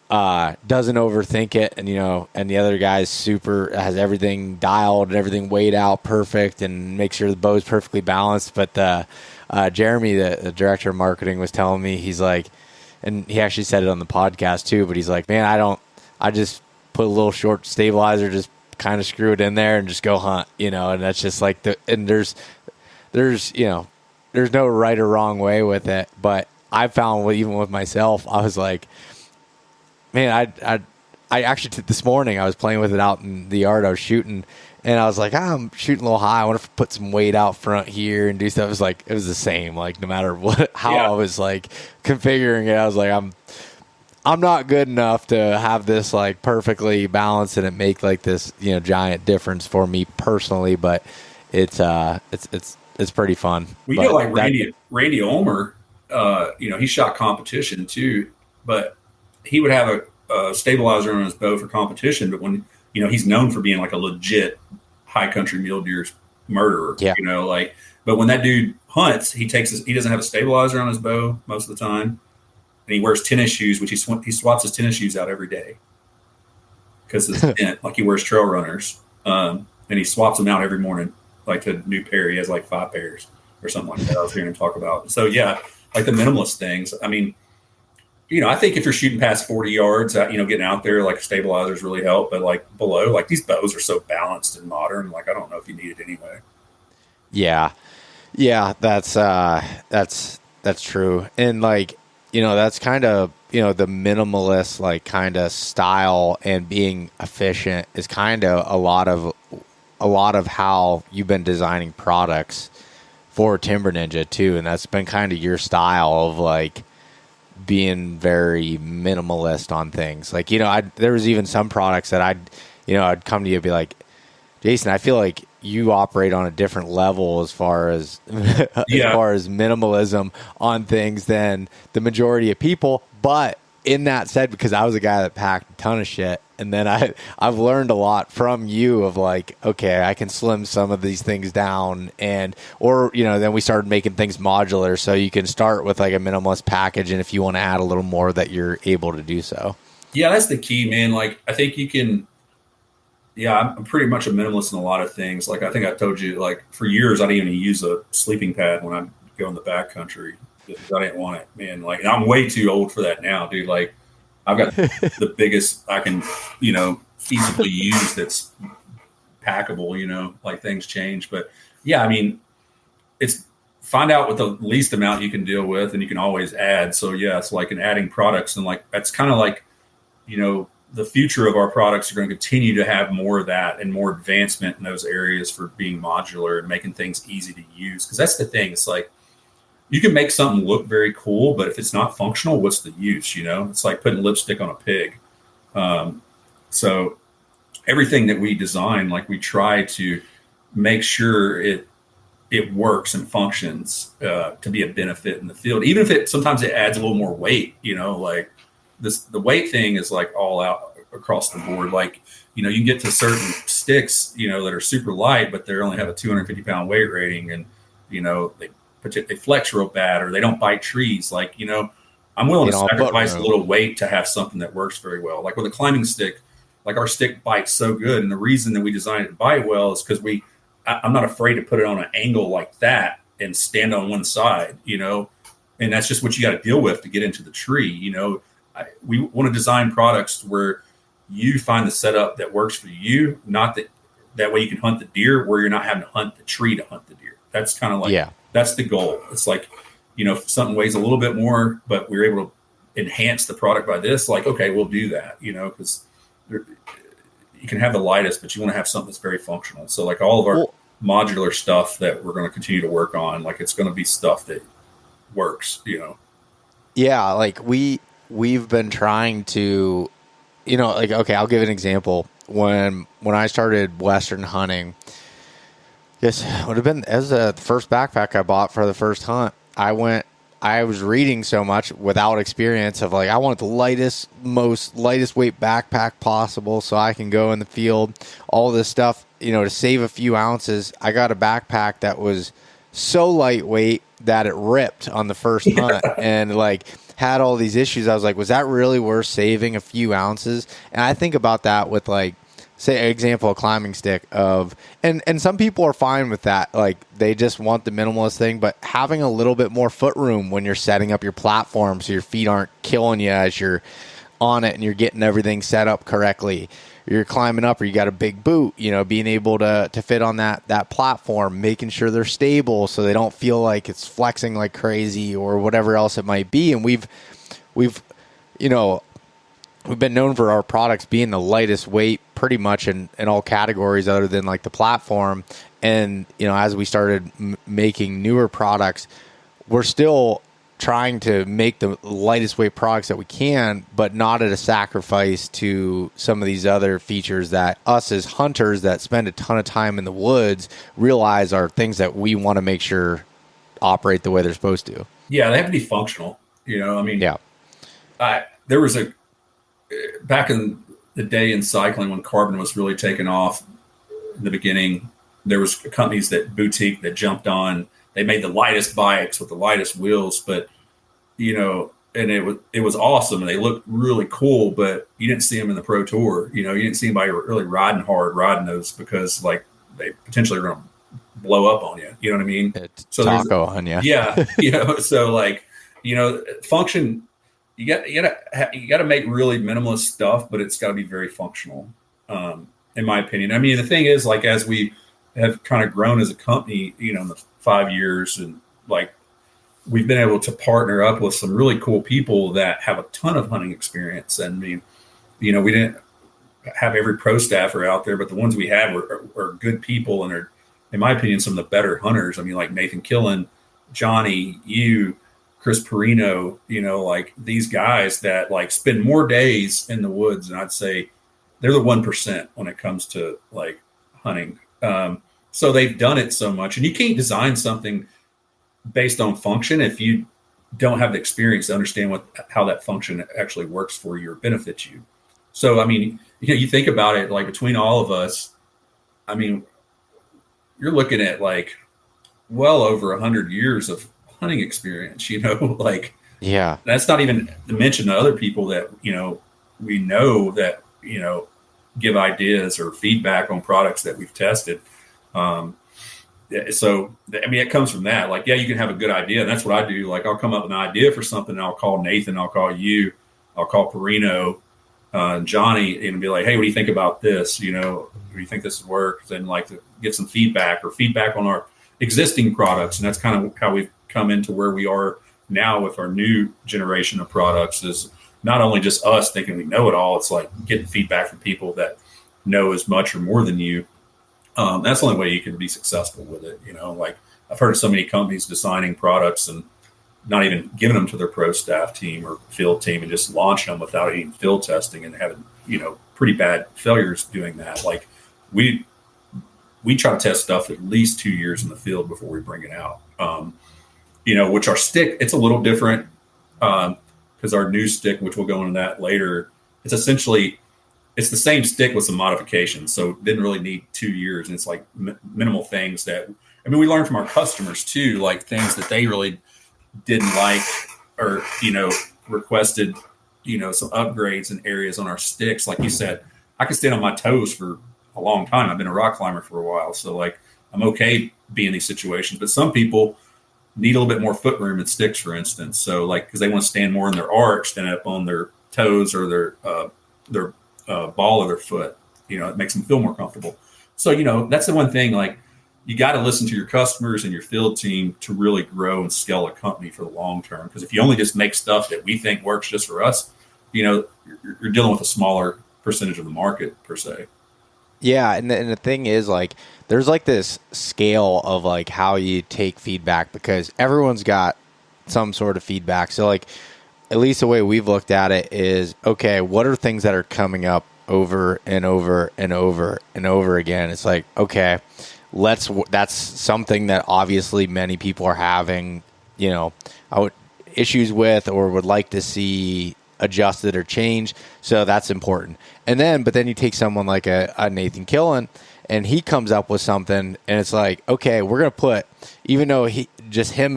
doesn't overthink it, and and the other guy is has everything dialed and everything weighed out perfect and make sure the bow is perfectly balanced. But Jeremy, the director of marketing, was telling me, he's like, and he actually said it on the podcast too, but he's like, man, I just put a little short stabilizer, just kind of screw it in there and just go hunt, and that's just like there's there's no right or wrong way with it. But I found even with myself, I was like, man, I actually this morning I was playing with it out in the yard. I was shooting, and I was like, I'm shooting a little high. I want to put some weight out front here and do stuff. It was the same, like no matter how I was like configuring it. I was like, I'm not good enough to have this like perfectly balanced and it make like this giant difference for me personally. But it's pretty fun. We get like Randy Ulmer. He shot competition too, but he would have a stabilizer on his bow for competition. But when he's known for being like a legit high country mule deer murderer. Yeah. But when that dude hunts, he doesn't have a stabilizer on his bow most of the time, and he wears tennis shoes, which he swaps his tennis shoes out every day because it's dent, like he wears trail runners, and he swaps them out every morning, like a new pair. He has like 5 pairs or something like that. I was hearing him talk about. So yeah, like the minimalist things. I mean, I think if you're shooting past 40 yards, getting out there, like stabilizers really help. But like below, like these bows are so balanced and modern. Like I don't know if you need it anyway. Yeah, that's true. And like that's kind of the minimalist like kind of style and being efficient is kind of a lot of how you've been designing products for Timber Ninja too, and that's been kind of your style of like being very minimalist on things. Like, there was even some products that I'd come to you and be like, Jason, I feel like you operate on a different level as far as minimalism on things than the majority of people. But in that said, because I was a guy that packed a ton of shit, and then I've learned a lot from you of like, okay, I can slim some of these things down, then we started making things modular, so you can start with like a minimalist package, and if you want to add a little more, that you're able to do so. Yeah, that's the key, man. Like I think you can. Yeah, I'm pretty much a minimalist in a lot of things. Like I think I told you, like for years I didn't even use a sleeping pad when I go in the backcountry because I didn't want it, man. Like, and I'm way too old for that now, dude. Like I've got the biggest I can, feasibly use that's packable. Like things change, but yeah, I mean, it's find out what the least amount you can deal with, and you can always add. So yeah, it's like in adding products, and like that's kind of like, the future of our products are going to continue to have more of that and more advancement in those areas for being modular and making things easy to use. Because that's the thing. It's like you can make something look very cool, but if it's not functional, what's the use? It's like putting lipstick on a pig. So everything that we design, like we try to make sure it works and functions to be a benefit in the field, even if sometimes it adds a little more weight. Like the weight thing is like all out across the board. Like, you can get to certain sticks, that are super light, but they only have a 250 pound weight rating, and, they flex real bad, or they don't bite trees. Like, I'm willing to sacrifice a little weight to have something that works very well. Like with a climbing stick, like our stick bites so good. And the reason that we designed it to bite well is because I'm not afraid to put it on an angle like that and stand on one side, and that's just what you got to deal with to get into the tree. We want to design products where you find the setup that works for you, not that way you can hunt the deer where you're not having to hunt the tree to hunt the deer. That's kind of like, that's the goal. It's like, if something weighs a little bit more, but we're able to enhance the product by this, like, okay, we'll do that, because you can have the lightest, but you want to have something that's very functional. So like all of our modular stuff that we're going to continue to work on, like it's going to be stuff that works, Yeah. Like we've been trying to, like, okay, I'll give an example. When I started Western hunting, yes, would have been as the first backpack I bought for the first hunt. I was reading so much without experience of like, I want the lightest weight backpack possible so I can go in the field, all this stuff, to save a few ounces. I got a backpack that was so lightweight that it ripped on the first hunt and like had all these issues. I was like, was that really worth saving a few ounces? And I think about that with like, say, example, a climbing stick of, and some people are fine with that. Like they just want the minimalist thing, but having a little bit more foot room when you're setting up your platform so your feet aren't killing you as you're on it and you're getting everything set up correctly. you're climbing up or you got a big boot, being able to fit on that platform, making sure they're stable so they don't feel like it's flexing like crazy or whatever else it might be. And we've been known for our products being the lightest weight pretty much in all categories other than like the platform. And, as we started making newer products, we're still trying to make the lightest weight products that we can, but not at a sacrifice to some of these other features that us as hunters that spend a ton of time in the woods realize are things that we want to make sure operate the way they're supposed to. Yeah, they have to be functional. Yeah. There was back in the day in cycling when carbon was really taking off in the beginning, there was companies boutique that jumped on. They made the lightest bikes with the lightest wheels, but and it was awesome and they looked really cool, but you didn't see them in the pro tour. You didn't see anybody really riding those because like they potentially are going to blow up on you. You know what I mean? So taco on you. Yeah. So like, function, you got to make really minimalist stuff, but it's got to be very functional. In my opinion. I mean, the thing is, like, as we have kind of grown as a company, in the 5 years, and like we've been able to partner up with some really cool people that have a ton of hunting experience. And I mean, we didn't have every pro staffer out there, but the ones we had were good people and are, in my opinion, some of the better hunters. I mean, like Nathan Killen, Johnny, Chris Perino, like these guys that like spend more days in the woods. And I'd say they're the 1% when it comes to like hunting. So they've done it so much, and you can't design something based on function if you don't have the experience to understand how that function actually works for you or benefits you. So, I mean, you think about it, like between all of us, I mean, you're looking at like well over 100 years of hunting experience, like, yeah, that's not even to mention the other people that, we know that, give ideas or feedback on products that we've tested. So, I mean, it comes from that. Like, yeah, you can have a good idea. And that's what I do. Like, I'll come up with an idea for something, and I'll call Nathan, I'll call you, I'll call Perino, Johnny, and be like, hey, what do you think about this? Do you think this would work? Then like to get some feedback on our existing products. And that's kind of how we've come into where we are now with our new generation of products, is not only just us thinking we know it all. It's like getting feedback from people that know as much or more than you. That's the only way you can be successful with it. Like I've heard of so many companies designing products and not even giving them to their pro staff team or field team and just launching them without any field testing and having, pretty bad failures doing that. Like we try to test stuff at least 2 years in the field before we bring it out. Which our stick, it's a little different because our new stick, which we'll go into that later, it's the same stick with some modifications. So it didn't really need 2 years. And it's like minimal things that, we learned from our customers too, like things that they really didn't like or, requested, some upgrades in areas on our sticks. Like you said, I can stand on my toes for a long time. I've been a rock climber for a while. So like, I'm okay being in these situations, but some people need a little bit more foot room in sticks, for instance. So like, cause they want to stand more in their arch than up on their toes or their ball of their foot. It makes them feel more comfortable. So, that's the one thing, like you got to listen to your customers and your field team to really grow and scale a company for the long term. Because if you only just make stuff that we think works just for us, you're dealing with a smaller percentage of the market per se. Yeah. And the thing is, like, there's like this scale of like how you take feedback, because everyone's got some sort of feedback. So like, at least the way we've looked at it is, okay, what are things that are coming up over and over and over and over again? It's like, okay, that's something that obviously many people are having, issues with or would like to see adjusted or changed. So that's important. But then you take someone like a Nathan Killen, and he comes up with something, and it's like, okay, we're going to put, even though him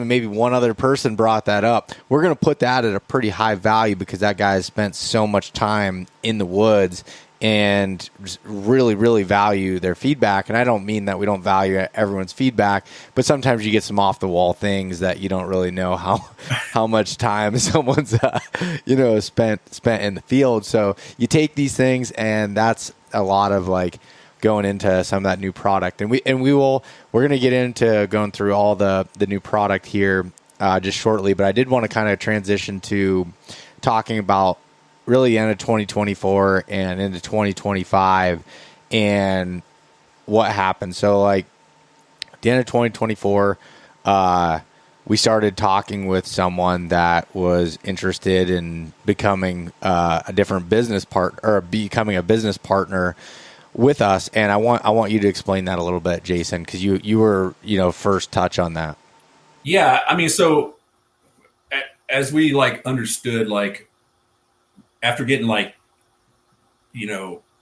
and maybe one other person brought that up, we're going to put that at a pretty high value because that guy has spent so much time in the woods and really, really value their feedback. And I don't mean that we don't value everyone's feedback, but sometimes you get some off the wall things that you don't really know how much time someone's spent in the field. So you take these things, and that's a lot of like going into some of that new product. And we're going to get into going through all the new product here just shortly, but I did want to kind of transition to talking about really end of 2024 and into 2025 and what happened. So like at the end of 2024, we started talking with someone that was interested in becoming a different business partner, or becoming a business partner with us. And I want you to explain that a little bit, Jason, because you were, first touch on that. Yeah. I mean, so as we like understood, like after getting like,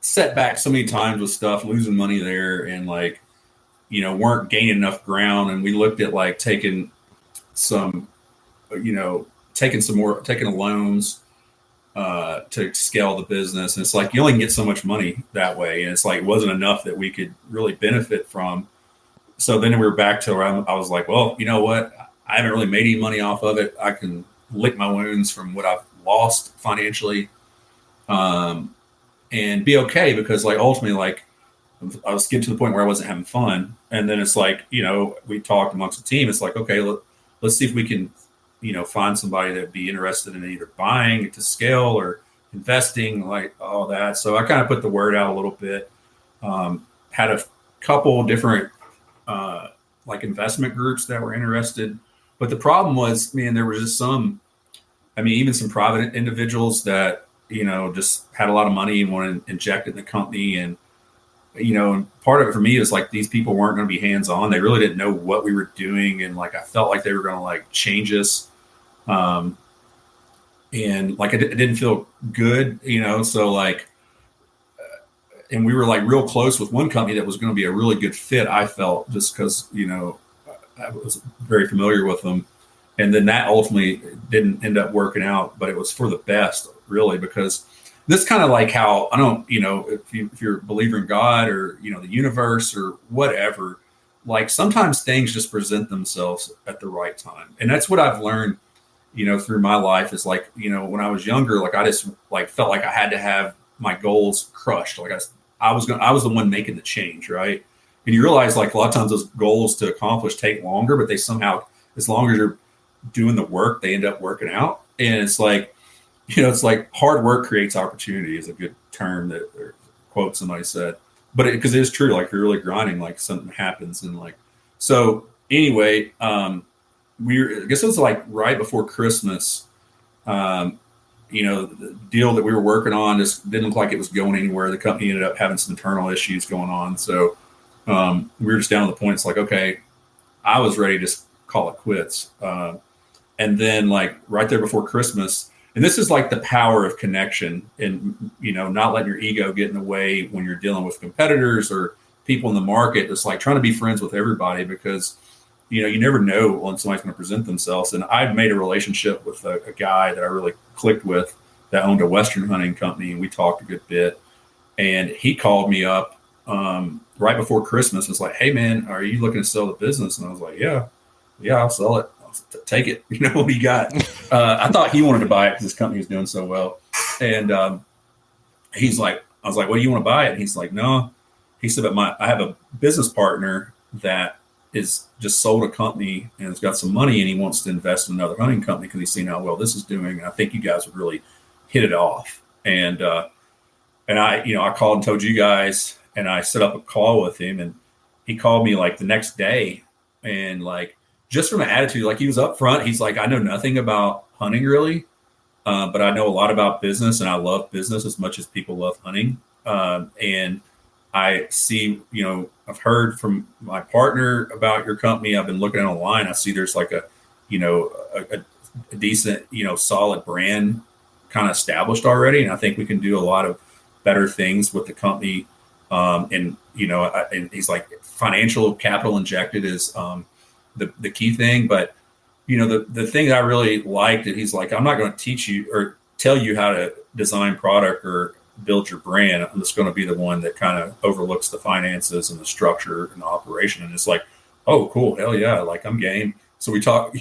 set back so many times with stuff, losing money there, and like, weren't gaining enough ground. And we looked at like taking loans to scale the business. And it's like, you only can get so much money that way. And it's like, it wasn't enough that we could really benefit from. So then we were back to where I was like, well, you know what? I haven't really made any money off of it. I can lick my wounds from what I've lost financially, and be okay, because like ultimately, like I was getting to the point where I wasn't having fun. And then it's like, we talked amongst the team. It's like, okay, let's see if we can, find somebody that'd be interested in either buying to scale or investing, like all that. So I kind of put the word out a little bit, had a couple different, like investment groups that were interested. But the problem was, man, there was just even some private individuals that, just had a lot of money and wanted to inject it in the company. And, part of it for me is like, these people weren't going to be hands-on. They really didn't know what we were doing. And like, I felt like they were going to like change us. And like, it didn't feel good, so like, and we were like real close with one company that was going to be a really good fit. I felt, just because, I was very familiar with them. And then that ultimately didn't end up working out, but it was for the best, really, because this kind of like how, I don't, if you're a believer in God or, the universe or whatever, like sometimes things just present themselves at the right time. And that's what I've learned, through my life is like, when I was younger, like I just like felt like I had to have my goals crushed. Like I was the one making the change. Right. And you realize like a lot of times those goals to accomplish take longer, but they somehow, as long as you're doing the work, they end up working out. And it's like, it's like hard work creates opportunity is a good term that, or quote somebody said, but because it is true. Like you're really grinding, like something happens. And like, so anyway, I guess it was like right before Christmas, the deal that we were working on just didn't look like it was going anywhere. The company ended up having some internal issues going on. So we were just down to the point. It's like, okay, I was ready to just call it quits. And then like right there before Christmas, and this is like the power of connection and, not letting your ego get in the way when you're dealing with competitors or people in the market. It's like trying to be friends with everybody, because, you never know when somebody's going to present themselves. And I've made a relationship with a guy that I really clicked with that owned a Western hunting company. And we talked a good bit, and he called me up right before Christmas. It's like, hey man, are you looking to sell the business? And I was like, yeah, I'll sell it. Take it. What he got. I thought he wanted to buy it because his company was doing so well. And he's like, I was like, what do you want to buy it? And he's like, no. He said, but I have a business partner that is just sold a company and has got some money, and he wants to invest in another hunting company because he's seen how well this is doing. And I think you guys would really hit it off. And I called and told you guys, and I set up a call with him, and he called me like the next day, and like, just from an attitude, like he was up front. He's like, I know nothing about hunting really, but I know a lot about business, and I love business as much as people love hunting. And I see, I've heard from my partner about your company. I've been looking online. I see there's like a decent, solid brand kind of established already. And I think we can do a lot of better things with the company. And he's like, financial capital injected is, the key thing. But, the thing that I really liked that he's like, I'm not going to teach you or tell you how to design product or build your brand, I'm just going to be the one that kind of overlooks the finances and the structure and the operation. And it's like, oh, cool. Hell yeah. Like, I'm game. So we talked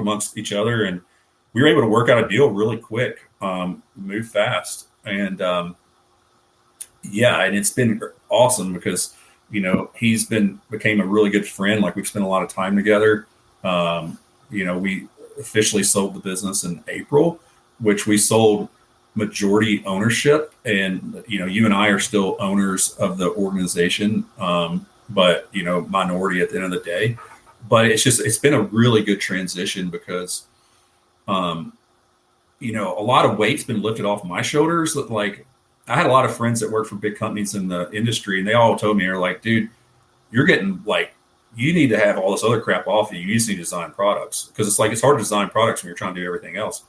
amongst each other, and we were able to work out a deal really quick, move fast. And, and it's been awesome because, he's became a really good friend. Like, we've spent a lot of time together. We officially sold the business in April, which we sold majority ownership. And, you and I are still owners of the organization, but, minority at the end of the day. But it's been a really good transition because, a lot of weight's been lifted off my shoulders. Like, I had a lot of friends that work for big companies in the industry, and they all told me, they're like, dude, you're getting like, you need to have all this other crap off you. You just need to design products, because it's hard to design products when you're trying to do everything else.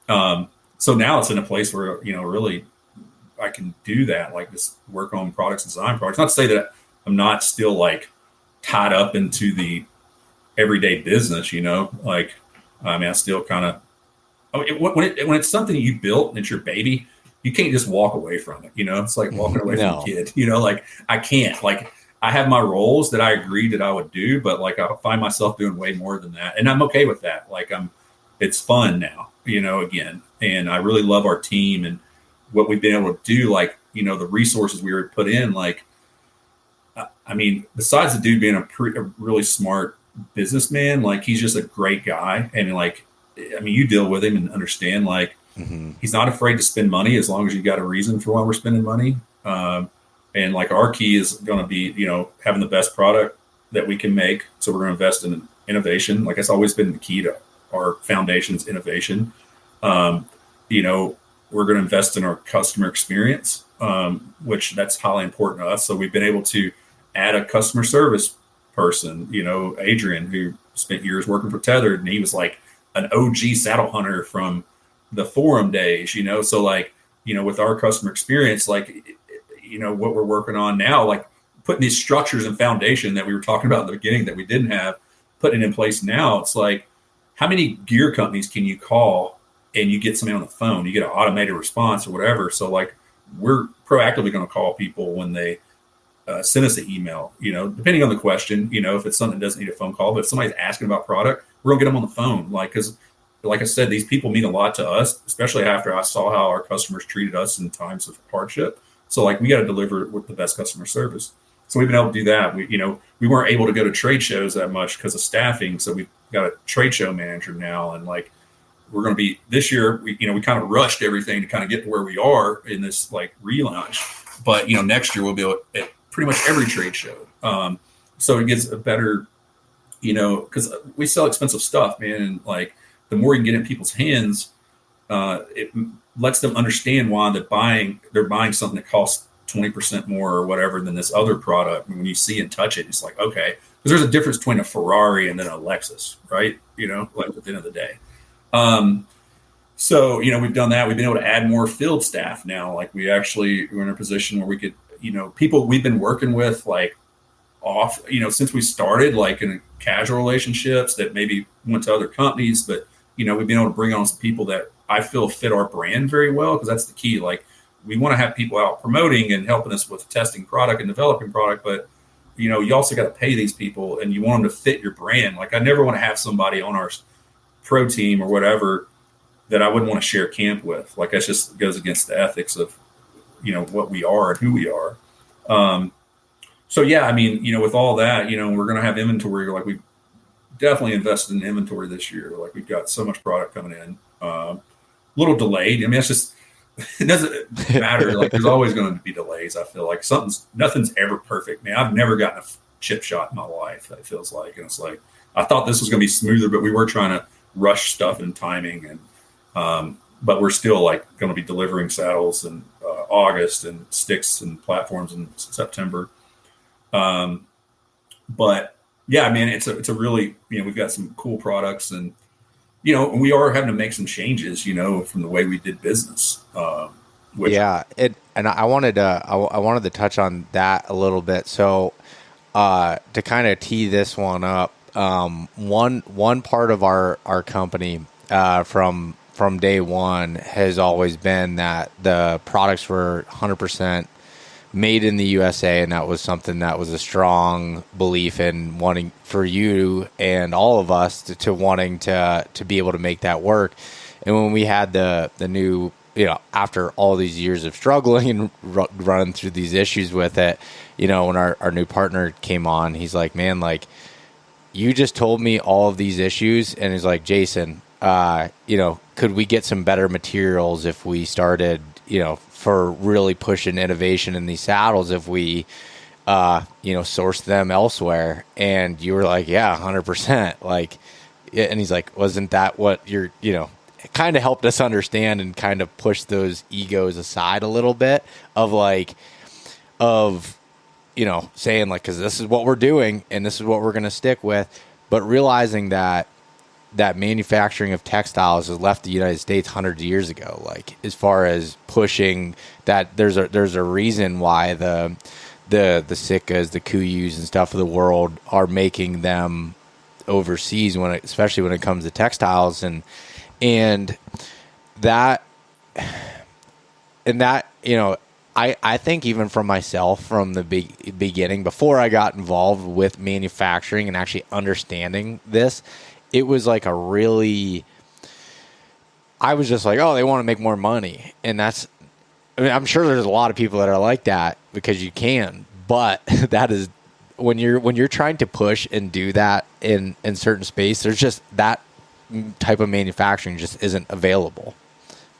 So now it's in a place where, really I can do that, like just work on products, design products. Not to say that I'm not still like tied up into the everyday business, like, I still kind of, when it's something you built and it's your baby, you can't just walk away from it. It's like walking away from a kid, like I can't, like, I have my roles that I agreed that I would do, but like I find myself doing way more than that. And I'm okay with that. Like it's fun now, again. And I really love our team and what we've been able to do. Like, the resources we were put in, like, besides the dude being a really smart businessman, like he's just a great guy. And like, you deal with him and understand, like, he's not afraid to spend money as long as you got a reason for why we're spending money. And like our key is going to be, having the best product that we can make. So we're going to invest in innovation. Like, it's always been the key to our foundation's innovation. We're going to invest in our customer experience, which that's highly important to us. So we've been able to add a customer service person, Adrian, who spent years working for Tethered, and he was like an OG saddle hunter from the forum days, so like, with our customer experience, like, what we're working on now, like putting these structures and foundation that we were talking about in the beginning that we didn't have, putting it in place now. It's like, how many gear companies can you call and you get somebody on the phone, you get an automated response or whatever. So like, we're proactively going to call people when they send us an email, depending on the question, if it's something that doesn't need a phone call, but if somebody's asking about product, we're gonna get them on the phone. Like, cause like I said, these people mean a lot to us, especially after I saw how our customers treated us in times of hardship. So like, we got to deliver with the best customer service. So we've been able to do that. We weren't able to go to trade shows that much because of staffing. So we've got a trade show manager now. And like, we're going to be this year, we kind of rushed everything to kind of get to where we are in this like relaunch, but next year we'll be at pretty much every trade show. So it gets a better, cause we sell expensive stuff, man. And like, the more you can get in people's hands, it lets them understand why they're buying something that costs 20% more or whatever than this other product. When you see and touch it, it's like, okay, because there's a difference between a Ferrari and then a Lexus, right? Like at the end of the day. So, we've done that. We've been able to add more field staff now. Like we're in a position where we could, people we've been working with like off, since we started, like in casual relationships that maybe went to other companies, but, we've been able to bring on some people that I feel fit our brand very well, because that's the key. Like, we want to have people out promoting and helping us with testing product and developing product, but you also got to pay these people and you want them to fit your brand. Like, I never want to have somebody on our pro team or whatever that I wouldn't want to share camp with. Like, that just goes against the ethics of what we are and who we are. So yeah, with all that, we're going to have inventory. Like, we definitely invested in inventory this year. Like, we've got so much product coming in, a little delayed. It's just, it doesn't matter. Like, there's always going to be delays. I feel like nothing's ever perfect, man. I've never gotten a chip shot in my life. It feels like, and it's like, I thought this was going to be smoother, but we were trying to rush stuff and timing, and but we're still like going to be delivering saddles in August and sticks and platforms in September. But yeah, it's a really, we've got some cool products, and we are having to make some changes, from the way we did business. And I wanted to touch on that a little bit. So to kind of tee this one up, one part of our company from from day one has always been that the products were 100% made in the USA, and that was something that was a strong belief in wanting for you and all of us to wanting to be able to make that work. And when we had the new, after all these years of struggling and running through these issues with it, when our new partner came on, he's like, man, like, you just told me all of these issues, and he's like, Jason, could we get some better materials if we started, for really pushing innovation in these saddles, if we, source them elsewhere? And you were like, yeah, 100%. Like, and he's like, wasn't that what you're, it kind of helped us understand and kind of push those egos aside a little bit saying like, cause this is what we're doing and this is what we're going to stick with, but realizing that manufacturing of textiles has left the United States hundreds of years ago. Like, as far as pushing that, there's a reason why the Sitkas, the Kuyus and stuff of the world are making them overseas especially when it comes to textiles and that, I think even from myself from the beginning, before I got involved with manufacturing and actually understanding this, it was like I was just like, oh, they want to make more money. And I'm sure there's a lot of people that are like that, because you can, but that is when you're trying to push and do that in certain space, there's just that type of manufacturing just isn't available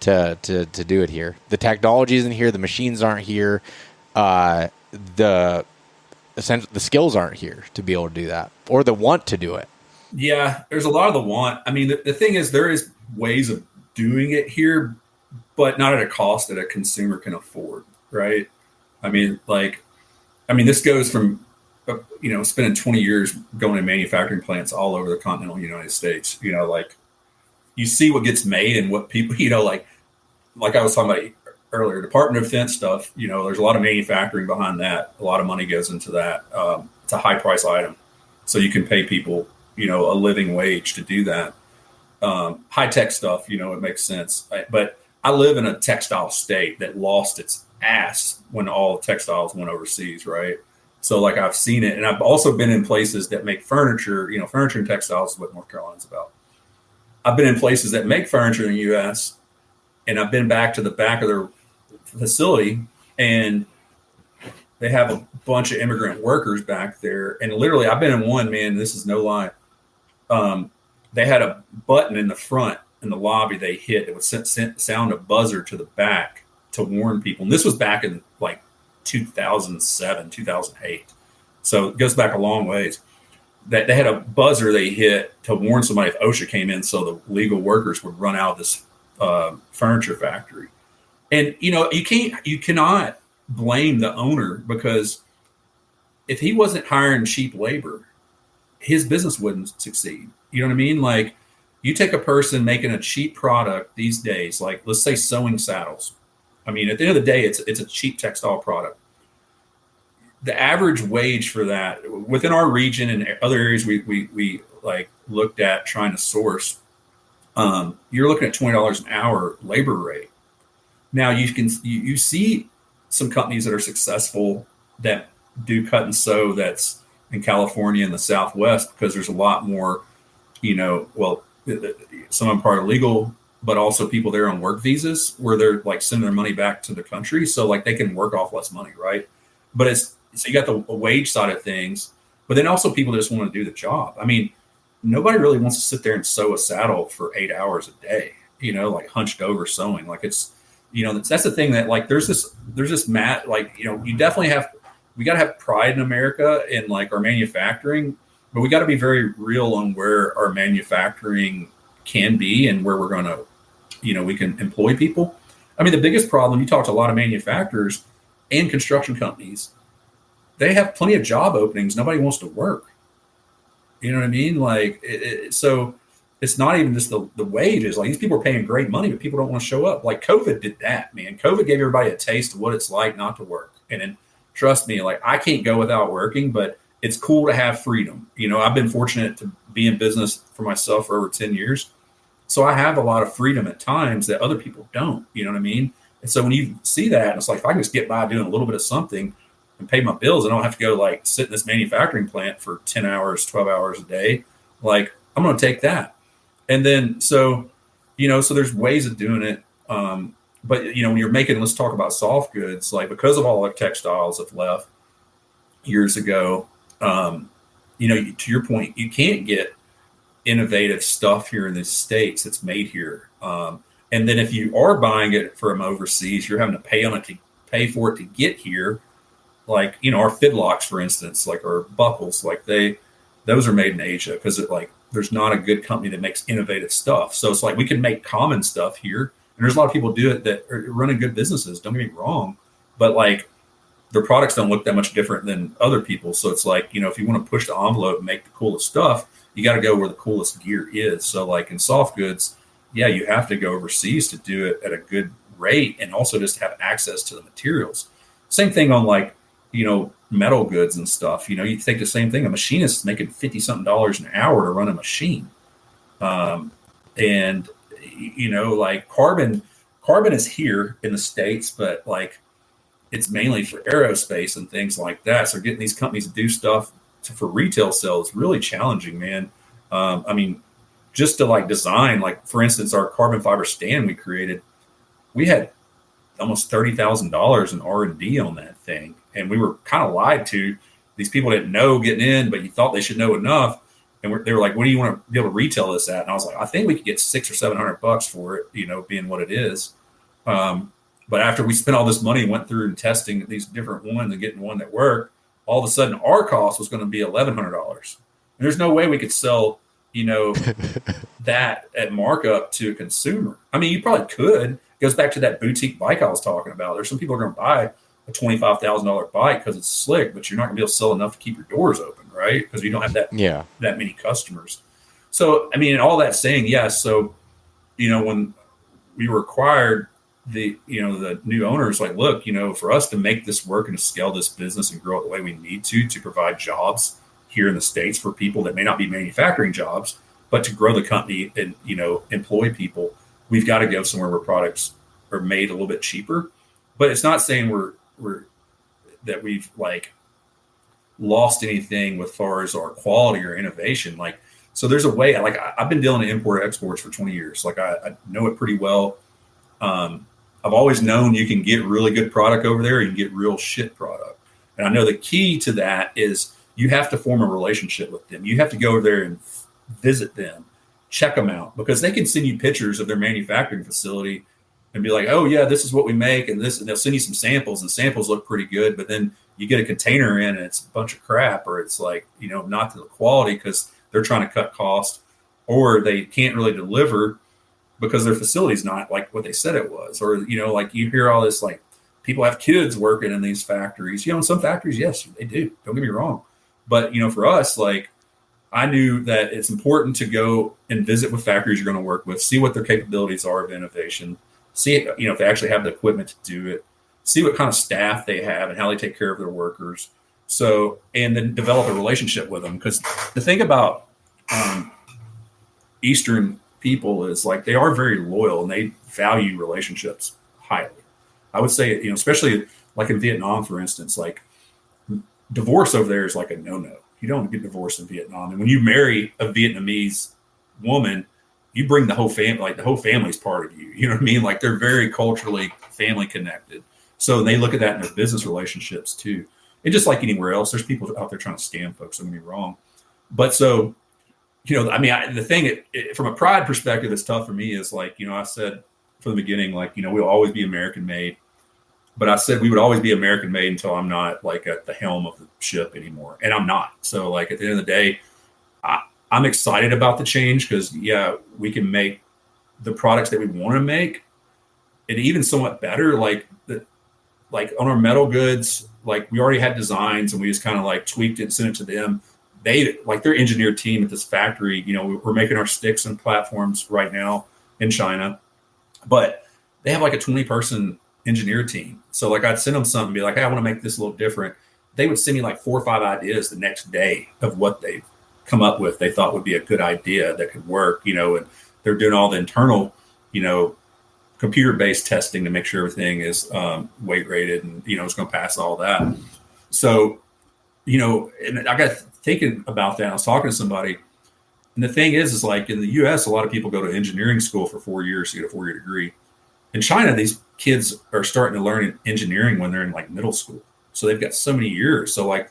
to do it here. The technology isn't here. The machines aren't here. The skills aren't here to be able to do that, or the want to do it. Yeah, there's a lot of the want. I mean, the thing is, there is ways of doing it here, but not at a cost that a consumer can afford, right? I mean, this goes from, spending 20 years going to manufacturing plants all over the continental United States. You see what gets made and what people, like I was talking about earlier, Department of Defense stuff, there's a lot of manufacturing behind that. A lot of money goes into that. It's a high price item. So you can pay people, a living wage to do that. High tech stuff, it makes sense. But I live in a textile state that lost its ass when all textiles went overseas, right? So I've seen it. And I've also been in places that make furniture, furniture and textiles is what North Carolina's about. I've been in places that make furniture in the U.S., and I've been back to the back of their facility, and they have a bunch of immigrant workers back there. And literally, I've been in one, man, this is no lie. They had a button in the front in the lobby they hit that would sound a buzzer to the back to warn people. And this was back in 2007, 2008. So it goes back a long ways. That they had a buzzer they hit to warn somebody if OSHA came in, so the legal workers would run out of this furniture factory. And you cannot blame the owner, because if he wasn't hiring cheap labor, his business wouldn't succeed. You know what I mean? You take a person making a cheap product these days, let's say sewing saddles. I mean, at the end of the day, it's a cheap textile product. The average wage for that within our region and other areas we looked at trying to source, you're looking at $20 an hour labor rate. Now you see some companies that are successful that do cut and sew that's in California and the Southwest, because there's a lot more, some of them are illegal, but also people there on work visas where they're sending their money back to the country. So they can work off less money. Right. But so you got the wage side of things, but then also people just want to do the job. I mean, nobody really wants to sit there and sew a saddle for 8 hours a day, hunched over sewing. That's the thing that there's this you definitely we got to have pride in America in our manufacturing, but we got to be very real on where our manufacturing can be and where we're going to, we can employ people. I mean, the biggest problem, you talk to a lot of manufacturers and construction companies, they have plenty of job openings. Nobody wants to work. You know what I mean? So it's not even just the wages. These people are paying great money, but people don't want to show up. COVID did that, man. COVID gave everybody a taste of what it's like not to work. And then trust me, I can't go without working, but it's cool to have freedom. I've been fortunate to be in business for myself for over 10 years. So I have a lot of freedom at times that other people don't, you know what I mean? And so when you see that, it's like, if I can just get by doing a little bit of something and pay my bills, I don't have to go like sit in this manufacturing plant for 10 hours, 12 hours a day. Like, I'm going to take that. And then, so, so there's ways of doing it. But, when you're making, let's talk about soft goods, like because of all the textiles that left years ago, to your point, you can't get innovative stuff here in the States that's made here. And then if you are buying it from overseas, you're having to pay for it to get here. Like, our fidlocks, for instance, like our buckles, like those are made in Asia because there's not a good company that makes innovative stuff. So it's like we can make common stuff here. And there's a lot of people do it that are running good businesses. Don't get me wrong. But like their products don't look that much different than other people. So it's like, if you want to push the envelope and make the coolest stuff, you got to go where the coolest gear is. So like in soft goods, yeah, you have to go overseas to do it at a good rate and also just have access to the materials. Same thing on like, metal goods and stuff. You think the same thing. A machinist is making $50-something an hour to run a machine. And like carbon is here in the States, but like it's mainly for aerospace and things like that. So getting these companies to do stuff for retail sales is really challenging, man. I mean, just to like design, like for instance, our carbon fiber stand we created, we had almost $30,000 in R&D on that thing. And we were kind of lied to. These people didn't know getting in, but you thought they should know enough. And they were like, what do you want to be able to retail this at? And I was like, I think we could get $600 or $700 for it, being what it is. But after we spent all this money and went through and testing these different ones and getting one that worked, all of a sudden our cost was going to be $1,100. And there's no way we could sell, that at markup to a consumer. I mean, you probably could. It goes back to that boutique bike I was talking about. There's some people who are going to buy a $25,000 bike because it's slick, but you're not going to be able to sell enough to keep your doors open, right? Because you don't have that many customers. So, I mean, all that saying, yes. So, when we were acquired, the new owners like, look, for us to make this work and to scale this business and grow it the way we need to provide jobs here in the States for people that may not be manufacturing jobs, but to grow the company and, employ people, we've got to go somewhere where products are made a little bit cheaper. But it's not saying that we've like lost anything with far as our quality or innovation. Like, so there's a way, like I've been dealing in import exports for 20 years. Like I know it pretty well. I've always known you can get really good product over there. You can get real shit product. And I know the key to that is you have to form a relationship with them. You have to go over there and visit them, check them out, because they can send you pictures of their manufacturing facility and be like, oh yeah, this is what we make. And they'll send you some samples and samples look pretty good. But then you get a container in and it's a bunch of crap, or it's like, not to the quality because they're trying to cut costs, or they can't really deliver because their facility's not like what they said it was. Or, like you hear all this, like people have kids working in these factories, in some factories, yes, they do. Don't get me wrong. But, for us, like I knew that it's important to go and visit with factories you're going to work with, see what their capabilities are of innovation, see it, if they actually have the equipment to do it, see what kind of staff they have and how they take care of their workers. So, and then develop a relationship with them. Because the thing about Eastern people is like they are very loyal and they value relationships highly. I would say, especially like in Vietnam, for instance, like divorce over there is like a no-no. You don't get divorced in Vietnam. And when you marry a Vietnamese woman, you bring the whole family, like the whole family's part of you. You know what I mean? Like they're very culturally family connected. So they look at that in their business relationships too. And just like anywhere else, there's people out there trying to scam folks. Don't get me wrong. But so, the thing from a pride perspective, it's tough for me is like, I said from the beginning, like, we'll always be American made. But I said we would always be American made until I'm not like at the helm of the ship anymore. And I'm not. So like at the end of the day, I'm excited about the change because, we can make the products that we want to make and even somewhat better. Like on our metal goods, like we already had designs and we just kind of like tweaked it and sent it to them. They like their engineer team at this factory, we're making our sticks and platforms right now in China, but they have like a 20-person engineer team. So like I'd send them something and be like, hey, I want to make this a little different. They would send me like 4 or 5 ideas the next day of what they come up with. They thought would be a good idea that could work, and they're doing all the internal, computer-based testing to make sure everything is weight rated and, it's going to pass all that. So, and I got thinking about that. I was talking to somebody, and the thing is like in the U.S., a lot of people go to engineering school for 4 years to get a 4-year degree. In China, these kids are starting to learn engineering when they're in like middle school. So they've got so many years. So like,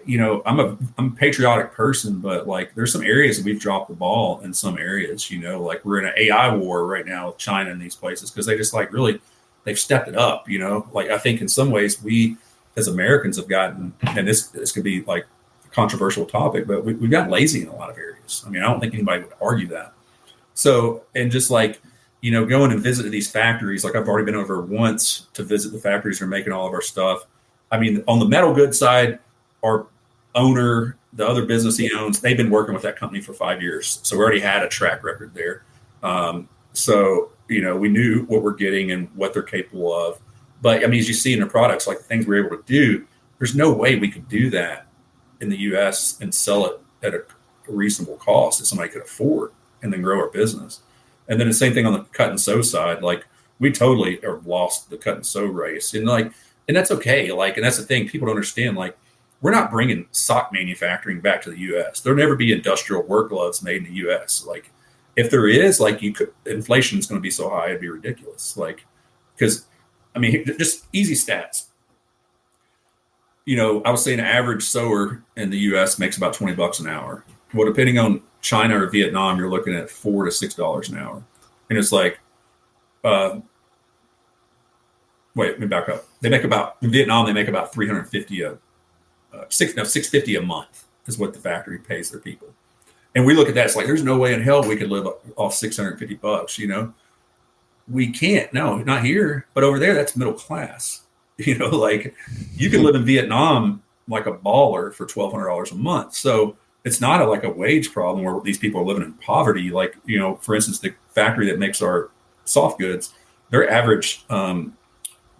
I'm a patriotic person, but like there's some areas that we've dropped the ball in some areas, like we're in an AI war right now with China and these places because they just like really, they've stepped it up, like I think in some ways we as Americans have gotten, and this could be like a controversial topic, but we've gotten lazy in a lot of areas. I mean, I don't think anybody would argue that. So, and just like, going and visiting these factories, like I've already been over once to visit the factories that are making all of our stuff. I mean, on the metal goods side, our owner, the other business he owns, they've been working with that company for 5 years. So we already had a track record there. So, we knew what we're getting and what they're capable of. But I mean, as you see in the products, like the things we're able to do, there's no way we could do that in the US and sell it at a reasonable cost that somebody could afford and then grow our business. And then the same thing on the cut and sew side, like we totally have lost the cut and sew race. And that's okay. Like, and that's the thing people don't understand. Like, we're not bringing sock manufacturing back to the U.S. There'll never be industrial work gloves made in the U.S. Like, if there is, like, inflation is going to be so high, it'd be ridiculous. Like, because, I mean, just easy stats. I was saying an average sewer in the U.S. makes about $20 an hour. Well, depending on China or Vietnam, you're looking at $4 to $6 an hour. And it's like, wait, let me back up. In Vietnam, they make about $350 $650 a month is what the factory pays their people. And we look at that, it's like, there's no way in hell we could live off $650, We can't, no, not here. But over there, that's middle class. Like you can live in Vietnam like a baller for $1,200 a month. So it's not like a wage problem where these people are living in poverty. Like, for instance, the factory that makes our soft goods, their average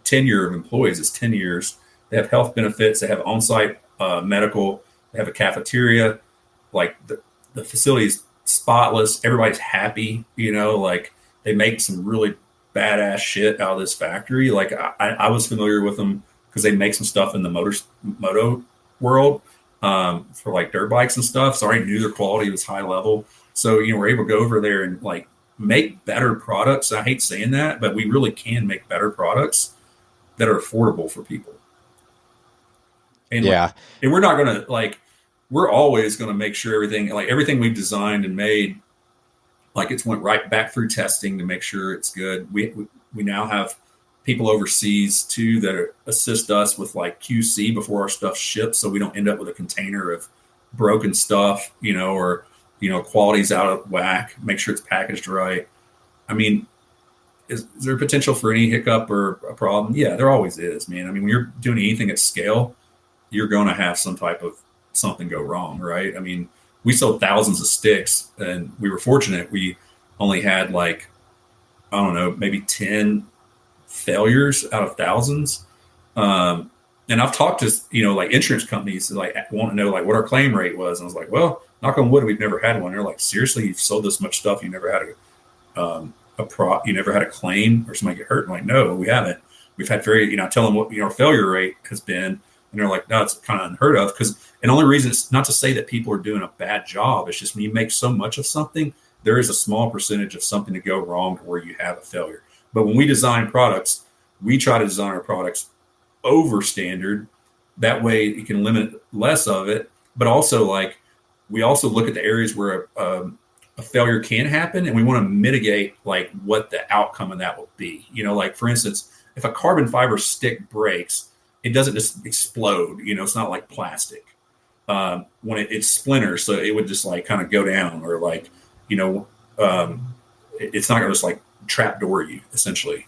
tenure of employees is 10 years. They have health benefits. They have on-site medical. They have a cafeteria. Like the facility is spotless. Everybody's happy. Like they make some really badass shit out of this factory. Like I was familiar with them because they make some stuff in the moto world for like dirt bikes and stuff. So I already knew their quality was high level. So, we're able to go over there and like make better products. I hate saying that, but we really can make better products that are affordable for people. And yeah. And we're not going to we're always going to make sure everything we've designed and made, like it's went right back through testing to make sure it's good. We now have people overseas too that assist us with like QC before our stuff ships. So we don't end up with a container of broken stuff, or, quality's out of whack, make sure it's packaged right. I mean, is there potential for any hiccup or a problem? Yeah, there always is, man. I mean, when you're doing anything at scale, you're going to have some type of something go wrong, right? I mean, we sold thousands of sticks and we were fortunate. We only had maybe 10 failures out of thousands. And I've talked to, insurance companies that want to know what our claim rate was. And I was like, well, knock on wood, we've never had one. They're like, seriously, you've sold this much stuff. You never had you never had a claim or somebody get hurt? I'm like, no, we haven't. We've had I tell them what our failure rate has been. And they're like, no, it's kind of unheard of. And the only reason it's not to say that people are doing a bad job. It's just when you make so much of something, there is a small percentage of something to go wrong to where you have a failure. But when we design products, we try to design our products over standard. That way you can limit less of it. But also we also look at the areas where a failure can happen. And we want to mitigate what the outcome of that will be. For instance, if a carbon fiber stick breaks, it doesn't just explode, it's not like plastic. When it splinters, so it would just kind of go down or it's not going to just trapdoor you essentially.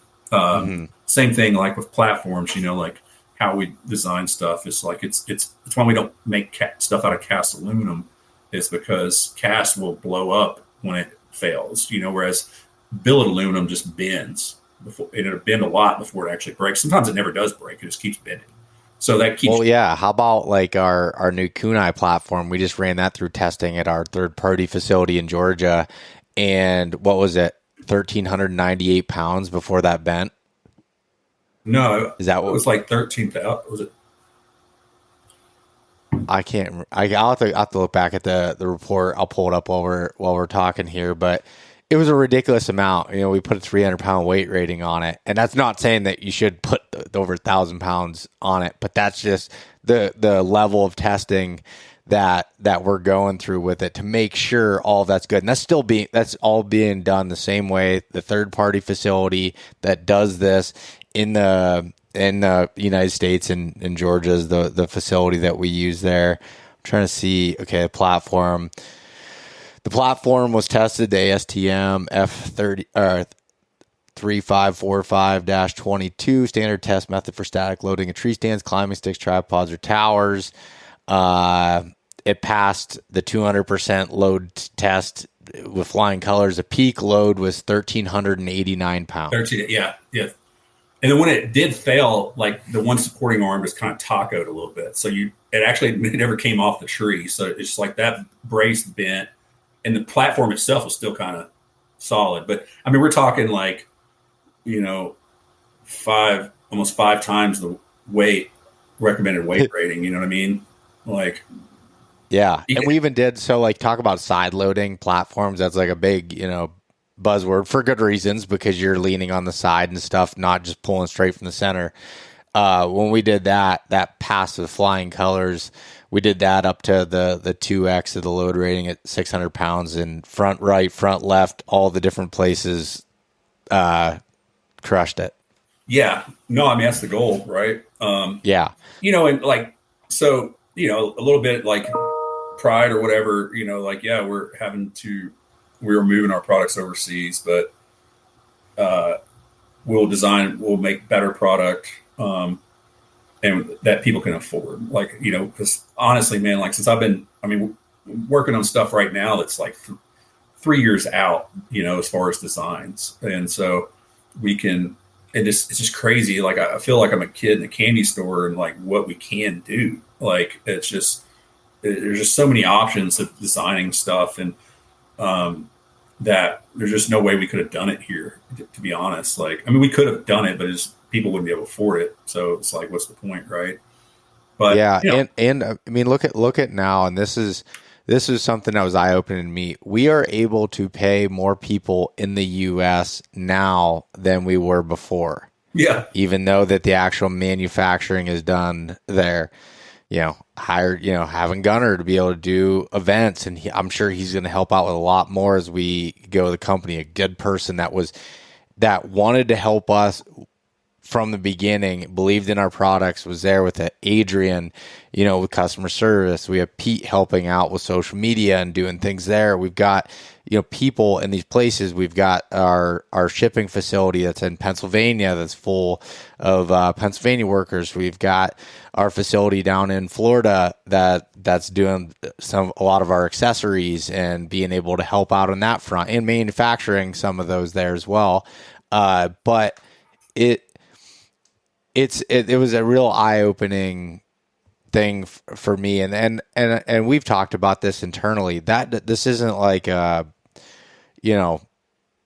Same thing with platforms, how we design stuff is it's why we don't make stuff out of cast aluminum is because cast will blow up when it fails, whereas billet aluminum just bends. It'll bend a lot before it actually breaks. Sometimes it never does break. It just keeps bending. So that keeps. Well, yeah. How about our new Kunai platform? We just ran that through testing at our third-party facility in Georgia, and what was it, 1,398 pounds before that bent? No, is that what it was like 13,000? Was it? I can't. I'll have to look back at the report. I'll pull it up while we're talking here. But it was a ridiculous amount. You know, we put a 300-pound weight rating on it, and that's not saying that you should put over 1,000 pounds on it. But that's just the level of testing that we're going through with it to make sure all of that's good. And that's all being done the same way. The third party facility that does this in the United States and in Georgia is the facility that we use there. I'm trying to see. Okay, the platform was tested, the ASTM F30 3545-22 standard test method for static loading of tree stands, climbing sticks, tripods, or towers. It passed the 200% load test with flying colors. The peak load was 1,389 pounds. 13, yeah. And then when it did fail, like the one supporting arm just kind of tacoed a little bit. So it never came off the tree. So it's just like that brace bent, and the platform itself was still kind of solid. But I mean, we're talking like, almost 5 times the recommended weight rating. You know what I mean? Like, yeah. And we even did, talk about side loading platforms. That's like a big, buzzword for good reasons, because you're leaning on the side and stuff, not just pulling straight from the center. When we did that passed with flying colors, we did that up to the 2x of the load rating at 600 pounds, and front right, front left, all the different places, crushed it. Yeah. No, I mean, that's the goal, right? Yeah. And like, so, a little bit like pride or whatever, we're moving our products overseas, but we'll make better product, and that people can afford. Like, because honestly, man, like since working on stuff right now that's like 3 years out, as far as designs. And so it's just crazy. Like, I feel like I'm a kid in a candy store, and like what we can do. Like, there's just so many options of designing stuff, and that there's just no way we could have done it here, to be honest. Like, I mean, we could have done it, but people wouldn't be able to afford it. So it's like, what's the point, right? But yeah, and I mean, look at now, and this is something that was eye-opening to me. We are able to pay more people in the U.S. now than we were before. Yeah, even though that the actual manufacturing is done there. Hired, having Gunner to be able to do events, and I'm sure he's going to help out with a lot more as we go to the company. A good person that wanted to help us from the beginning, believed in our products, was there with it. Adrian, with customer service. We have Pete helping out with social media and doing things there. We've got, people in these places. We've got our shipping facility that's in Pennsylvania that's full of Pennsylvania workers. We've got our facility down in Florida that's doing a lot of our accessories and being able to help out on that front, and manufacturing some of those there as well. But it was a real eye-opening thing for me, and we've talked about this internally, that this isn't like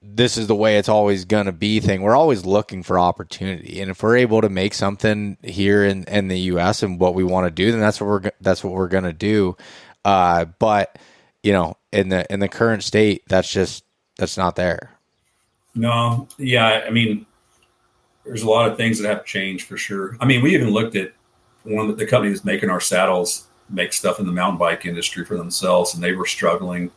this is the way it's always going to be thing. We're always looking for opportunity, and if we're able to make something here in the U.S. and what we want to do, then that's what we're going to do. But in the current state, that's not there. No, yeah, I mean, there's a lot of things that have to change for sure. I mean, we even looked at one of the companies making our saddles, make stuff in the mountain bike industry for themselves, and they were struggling.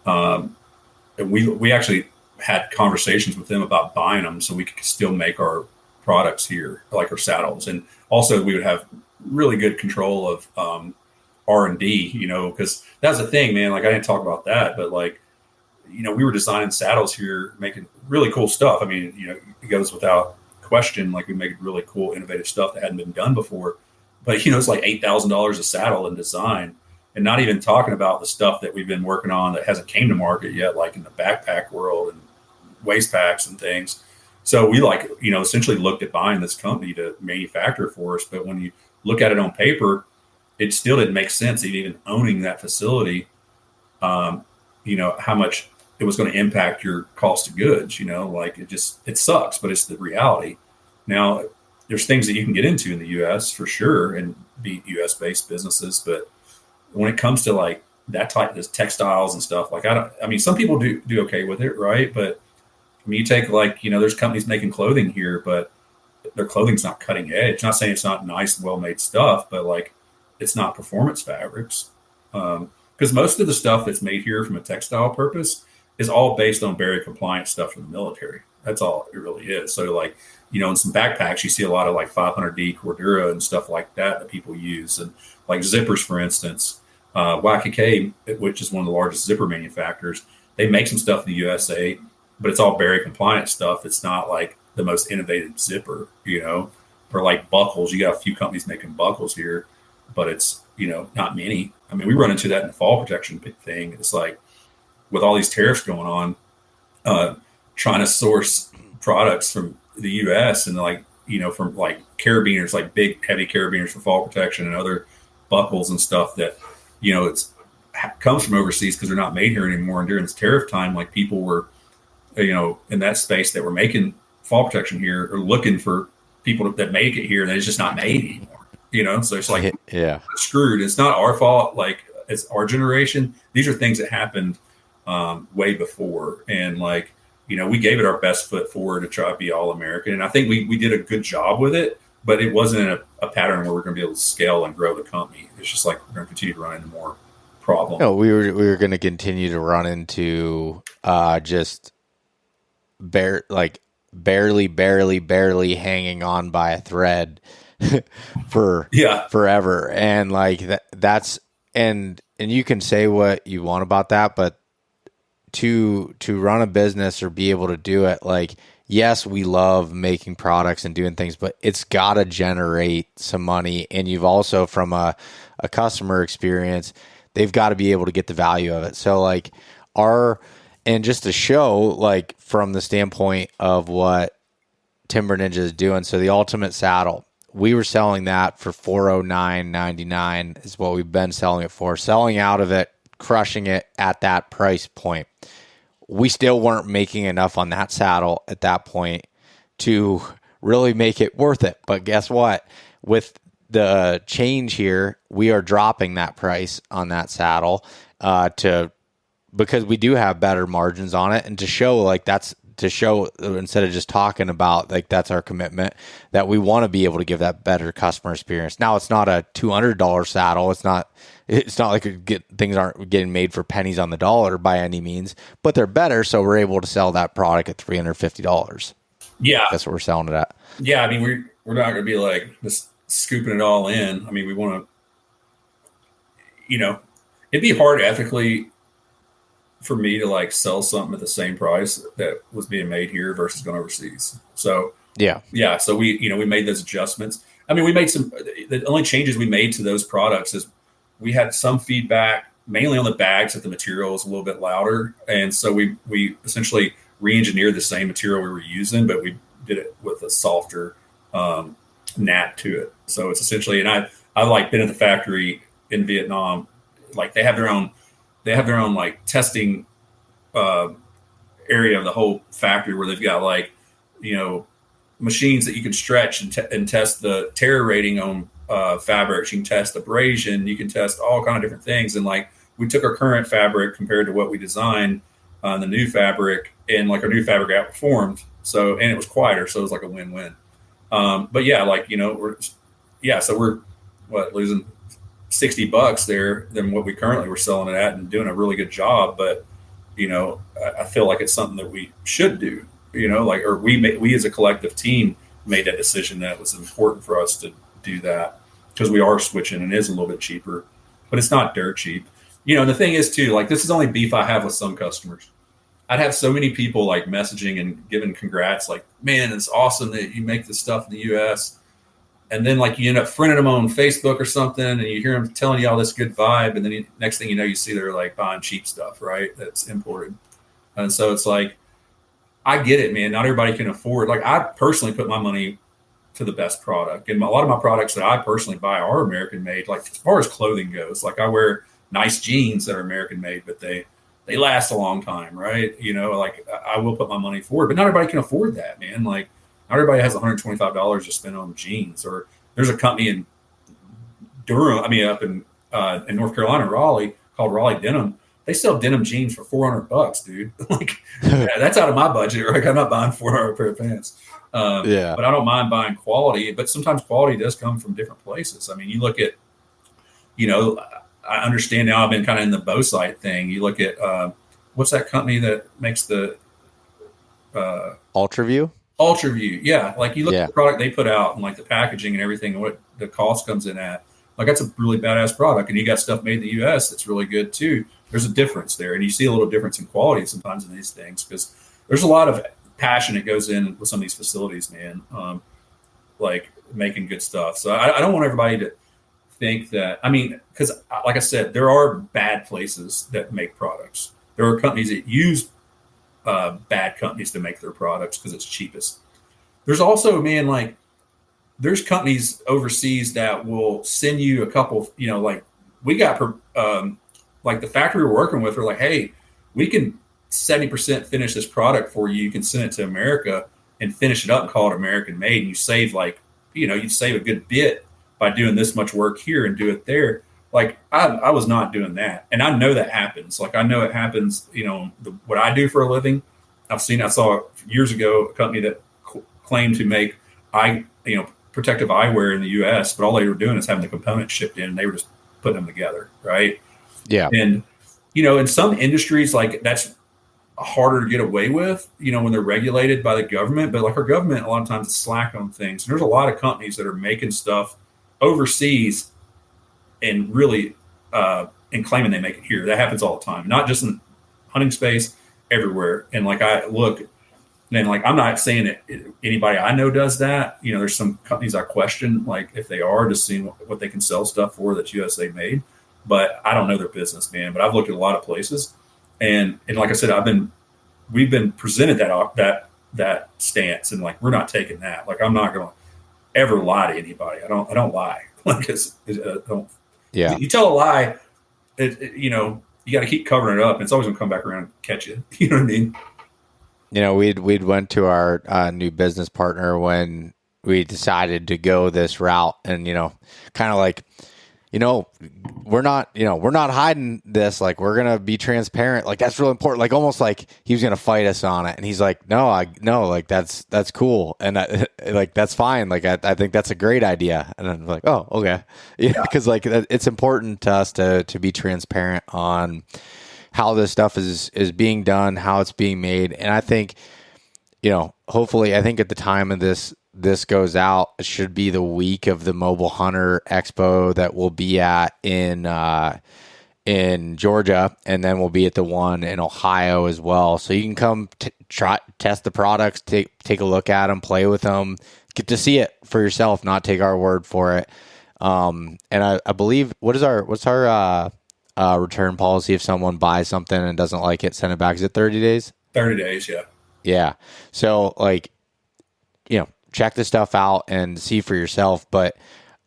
And we actually had conversations with them about buying them so we could still make our products here, like our saddles. And also we would have really good control of R&D, because that's the thing, man. Like, I didn't talk about that, but like, we were designing saddles here, making really cool stuff. I mean, it goes without question, like we make really cool, innovative stuff that hadn't been done before. But, it's like $8,000 a saddle in design, and not even talking about the stuff that we've been working on that hasn't came to market yet, like in the backpack world and waist packs and things. So we essentially looked at buying this company to manufacture for us. But when you look at it on paper, it still didn't make sense even owning that facility. How much it was going to impact your cost of goods. Like it sucks, but it's the reality. Now, there's things that you can get into in the U.S. for sure and be U.S. based businesses, but when it comes to like that type of textiles and stuff, like some people do okay with it, right? But I mean, you take like, there's companies making clothing here, but their clothing's not cutting edge. Not saying it's not nice, well-made stuff, but like it's not performance fabrics. Because most of the stuff that's made here from a textile purpose is all based on very compliant stuff from the military. That's all it really is. So like, in some backpacks, you see a lot of like 500D Cordura and stuff like that people use. And like zippers, for instance, YKK, which is one of the largest zipper manufacturers, they make some stuff in the USA, but it's all very compliant stuff. It's not like the most innovative zipper, or like buckles. You got a few companies making buckles here, but it's, not many. I mean, we run into that in the fall protection thing. It's like with all these tariffs going on, trying to source products from the US and like, from like carabiners, like big heavy carabiners for fall protection and other buckles and stuff that, it's comes from overseas because they're not made here anymore. And during this tariff time, like people were, in that space that were making fall protection here or looking for people that make it here, and it's just not made anymore. So it's like, screwed. It's not our fault. Like it's our generation. These are things that happened way before. And like, we gave it our best foot forward to try to be all American. And I think we did a good job with it, but it wasn't a pattern where we're going to be able to scale and grow the company. It's just like, we're going to continue to run into more problems. No, we were going to continue to run into just barely hanging on by a thread for forever. And like that's, and you can say what you want about that, but to run a business or be able to do it, like, yes, we love making products and doing things, but it's got to generate some money. And you've also, from a customer experience, they've got to be able to get the value of it. So like and just to show, like, from the standpoint of what Timber Ninja is doing. So the Ultimate Saddle, we were selling that for $409.99 is what we've been selling it for. Selling out of it, crushing it at that price point. We still weren't making enough on that saddle at that point to really make it worth it. But guess what? With the change here, we are dropping that price on that saddle because we do have better margins on it, and to show like that's to show, instead of just talking about like that's our commitment, that we want to be able to give that better customer experience. Now it's not a $200 saddle. It's not like things aren't getting made for pennies on the dollar by any means, but they're better. So we're able to sell that product at $350. Yeah. That's what we're selling it at. Yeah. I mean, we're not going to be like just scooping it all in. I mean, we want to, it'd be hard ethically for me to like sell something at the same price that was being made here versus going overseas. So yeah. So we made those adjustments. I mean, we made the only changes we made to those products is we had some feedback mainly on the bags that the material was a little bit louder. And so we essentially re-engineered the same material we were using, but we did it with a softer nap to it. So it's essentially, and I've like been at the factory in Vietnam, like they have their own like testing area of the whole factory where they've got like, machines that you can stretch and test the tear rating on fabrics. You can test abrasion. You can test all kind of different things. And like we took our current fabric compared to what we designed on the new fabric, and like our new fabric outperformed. So, and it was quieter. So it was like a win-win. But yeah, like, so we're losing $60 there than what we currently were selling it at and doing a really good job. But, I feel like it's something that we should do, or we as a collective team made that decision that it was important for us to do that because we are switching and it is a little bit cheaper, but it's not dirt cheap. The thing is too, like this is only beef I have with some customers. I'd have so many people like messaging and giving congrats, like, man, it's awesome that you make this stuff in the US. And then like you end up friending them on Facebook or something and you hear them telling you all this good vibe. And then next thing you know, you see they're like buying cheap stuff, right? That's imported. And so it's like, I get it, man. Not everybody can afford, like I personally put my money to the best product. And a lot of my products that I personally buy are American made. Like as far as clothing goes, like I wear nice jeans that are American made, but they they last a long time, right? You know, like I will put my money forward, but not everybody can afford that, man. Like not everybody has $125 to spend on jeans. Or there's a company in Durham, up in North Carolina, Raleigh, called Raleigh Denim. They sell denim jeans for $400, dude. Like that's out of my budget. Right? I'm not buying $400 pair of pants. But I don't mind buying quality. But sometimes quality does come from different places. I mean, you look at, you know, I understand now. I've been kind of in the bow sight thing. You look at what's that company that makes the UltraView? UltraView, yeah. Like you look at the product they put out and like the packaging and everything, and what the cost comes in at. Like that's a really badass product, and you got stuff made in the U.S. that's really good too. There's a difference there, and you see a little difference in quality sometimes in these things because there's a lot of passion that goes in with some of these facilities, man. Like making good stuff. So I don't want everybody to think that. I mean, because like I said, there are bad places that make products. There are companies that use bad companies to make their products because it's cheapest. There's also, man, like there's companies overseas that will send you a couple, you know, like we got, like the factory we're working with are like, hey, we can 70% finish this product for you. You can send it to America and finish it up and call it American made. And you save like, you know, you save a good bit by doing this much work here and do it there. Like I was not doing that. And I know that happens. Like I know it happens, you know, what I do for a living. I saw years ago a company that claimed to make protective eyewear in the US, but all they were doing is having the components shipped in and they were just putting them together. Right. Yeah. And, you know, in some industries, like that's harder to get away with, you know, when they're regulated by the government, but like our government, a lot of times is slack on things. And there's a lot of companies that are making stuff overseas and really, and claiming they make it here. That happens all the time, not just in hunting space, everywhere. And like, I look, and like, I'm not saying that anybody I know does that. You know, there's some companies I question, like if they are just seeing what they can sell stuff for that's USA made, but I don't know their business, man. But I've looked at a lot of places and like I said, we've been presented that stance and like, we're not taking that. Like, I'm not going to ever lie to anybody. I don't lie. Like, you tell a lie, you know, you got to keep covering it up. And it's always going to come back around and catch you. You know what I mean? You know, we'd went to our new business partner when we decided to go this route, and you know, kind of like, you know, we're not hiding this. Like, we're gonna be transparent. Like, that's real important. Like, almost like he was gonna fight us on it, and he's like, no, like that's cool, and like that's fine. Like, I think that's a great idea. And I'm like, oh, okay, yeah, because like it's important to us to be transparent on how this stuff is being done, how it's being made. And I think, you know, hopefully, I think at the time of this goes out, it should be the week of the Mobile Hunter Expo that we'll be at in Georgia, and then we'll be at the one in Ohio as well. So you can come try test the products, take a look at them, play with them, get to see it for yourself, not take our word for it. And I believe what's our return policy if someone buys something and doesn't like it, send it back? Is it 30 days? 30 days, yeah. Yeah. So, like, you know, check this stuff out and see for yourself. But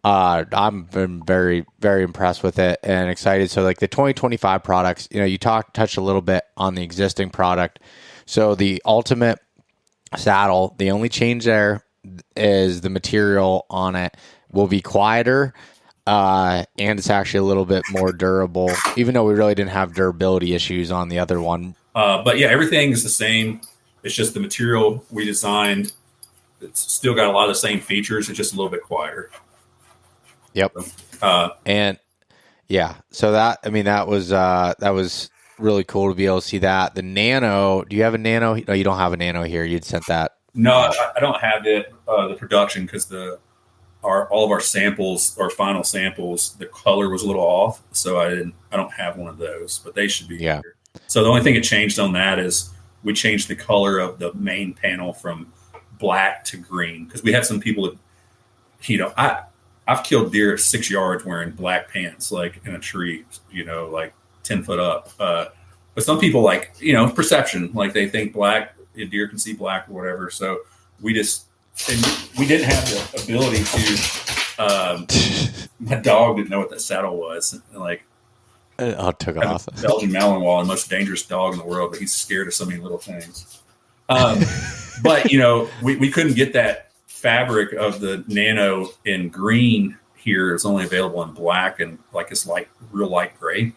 I'm been very, very impressed with it and excited. So, like, the 2025 products, you know, you touched a little bit on the existing product. So, the Ultimate saddle, the only change there is the material on it will be quieter. And it's actually a little bit more durable, even though we really didn't have durability issues on the other one. But yeah, everything is the same. It's just the material we designed. It's still got a lot of the same features. It's just a little bit quieter. Yep. And yeah, so that was really cool to be able to see that. The Nano, do you have a Nano? No, you don't have a Nano here. You'd sent that. No, I don't have it. The production, because all of our samples, our final samples, the color was a little off, so I don't have one of those, but they should be here. So the only thing that changed on that is we changed the color of the main panel from black to green, because we had some people that, you know, I've killed deer at 6 yards wearing black pants, like in a tree, you know, like 10 foot up. But some people, like, you know, perception, like they think black, a deer can see black or whatever. So we didn't have the ability to, my dog didn't know what that saddle was. And like, took Have off. a Belgian Malinois, the most dangerous dog in the world, but he's scared of so many little things. But we couldn't get that fabric of the Nano in green here. It's only available in black and like it's like real light gray.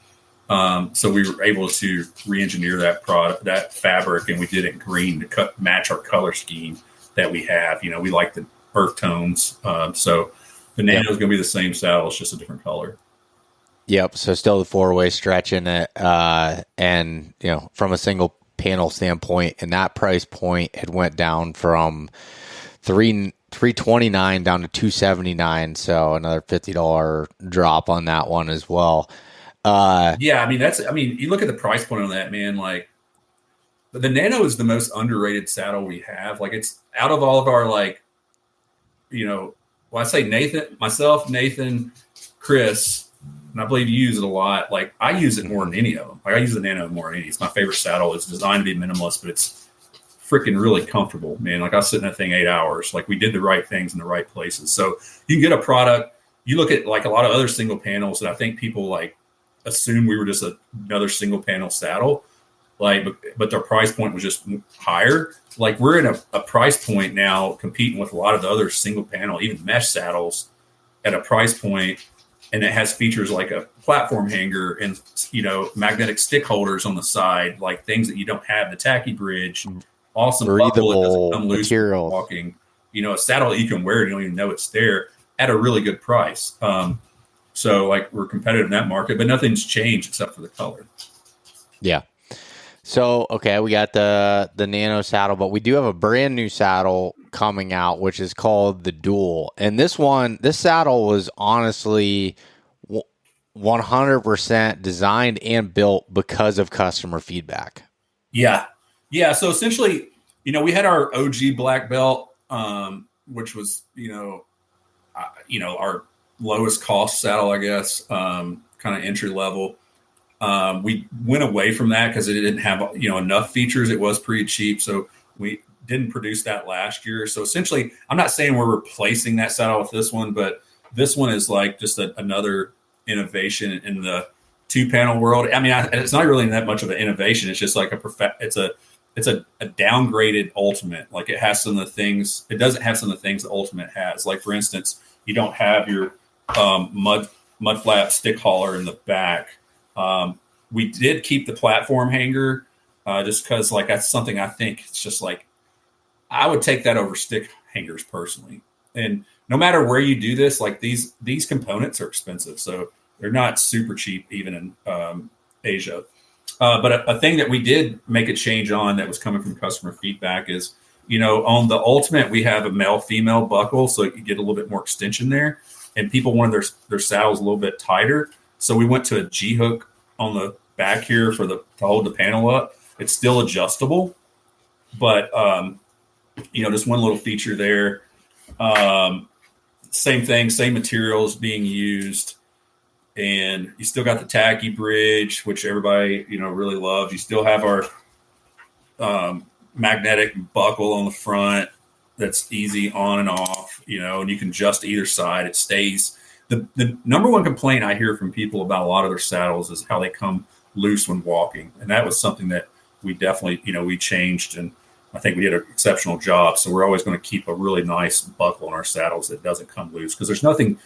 So we were able to re-engineer that fabric, and we did it in green to match our color scheme that we have. We like the earth tones. So the Nano is going to be the same saddle. It's just a different color. Yep. So still the 4-way stretch in it. And, from a single panel standpoint, and that price point, it went down from $329 down to $279. So another $50 drop on that one as well. Yeah. You look at the price point on that, man, like the Nano is the most underrated saddle we have. Like it's out of all of our, like, I say Nathan, Chris, and I believe you use it a lot. Like I use it more than any of them. Like I use the Nano more than any. It's my favorite saddle. It's designed to be minimalist, but it's freaking really comfortable, man. Like I was sitting in that thing 8 hours. Like we did the right things in the right places. So you can get a product. You look at like a lot of other single panels that I think people like assume we were just another single panel saddle. Like, but their price point was just higher. Like we're in a price point now competing with a lot of the other single panel, even mesh saddles at a price point. And it has features like a platform hanger and, magnetic stick holders on the side, like things that you don't have, the tacky bridge, awesome buckle, it doesn't come loose material walking, a saddle that you can wear, you don't even know it's there at a really good price. So like we're competitive in that market, but nothing's changed except for the color. Yeah. So, okay, we got the Nano saddle, but we do have a brand new saddle coming out, which is called the Duel. And this saddle was honestly 100% designed and built because of customer feedback. Yeah. Yeah. So essentially, we had our OG black belt, which was, our lowest cost saddle, I guess, kind of entry level. We went away from that because it didn't have, enough features. It was pretty cheap. So we didn't produce that last year. So essentially, I'm not saying we're replacing that saddle with this one, but this one is like just another innovation in the 2-panel world. I mean, it's not really that much of an innovation. It's just like it's a downgraded Ultimate. Like it has some of the things, it doesn't have some of the things the Ultimate has. Like for instance, you don't have your mud flap stick hauler in the back. We did keep the platform hanger just because like that's something I think it's just like I would take that over stick hangers personally. And no matter where you do this, like these components are expensive, so they're not super cheap even in Asia. But a thing that we did make a change on that was coming from customer feedback is, on the Ultimate we have a male-female buckle, so you get a little bit more extension there, and people wanted their saddles a little bit tighter. So we went to a G-hook on the back here to hold the panel up. It's still adjustable, but just one little feature there. Same thing, same materials being used, and you still got the tacky bridge, which everybody really loves. You still have our magnetic buckle on the front that's easy on and off, and you can adjust either side. It stays. The number one complaint I hear from people about a lot of their saddles is how they come loose when walking. And that was something that we definitely, we changed, and I think we did an exceptional job. So we're always going to keep a really nice buckle in our saddles that doesn't come loose, because there's nothing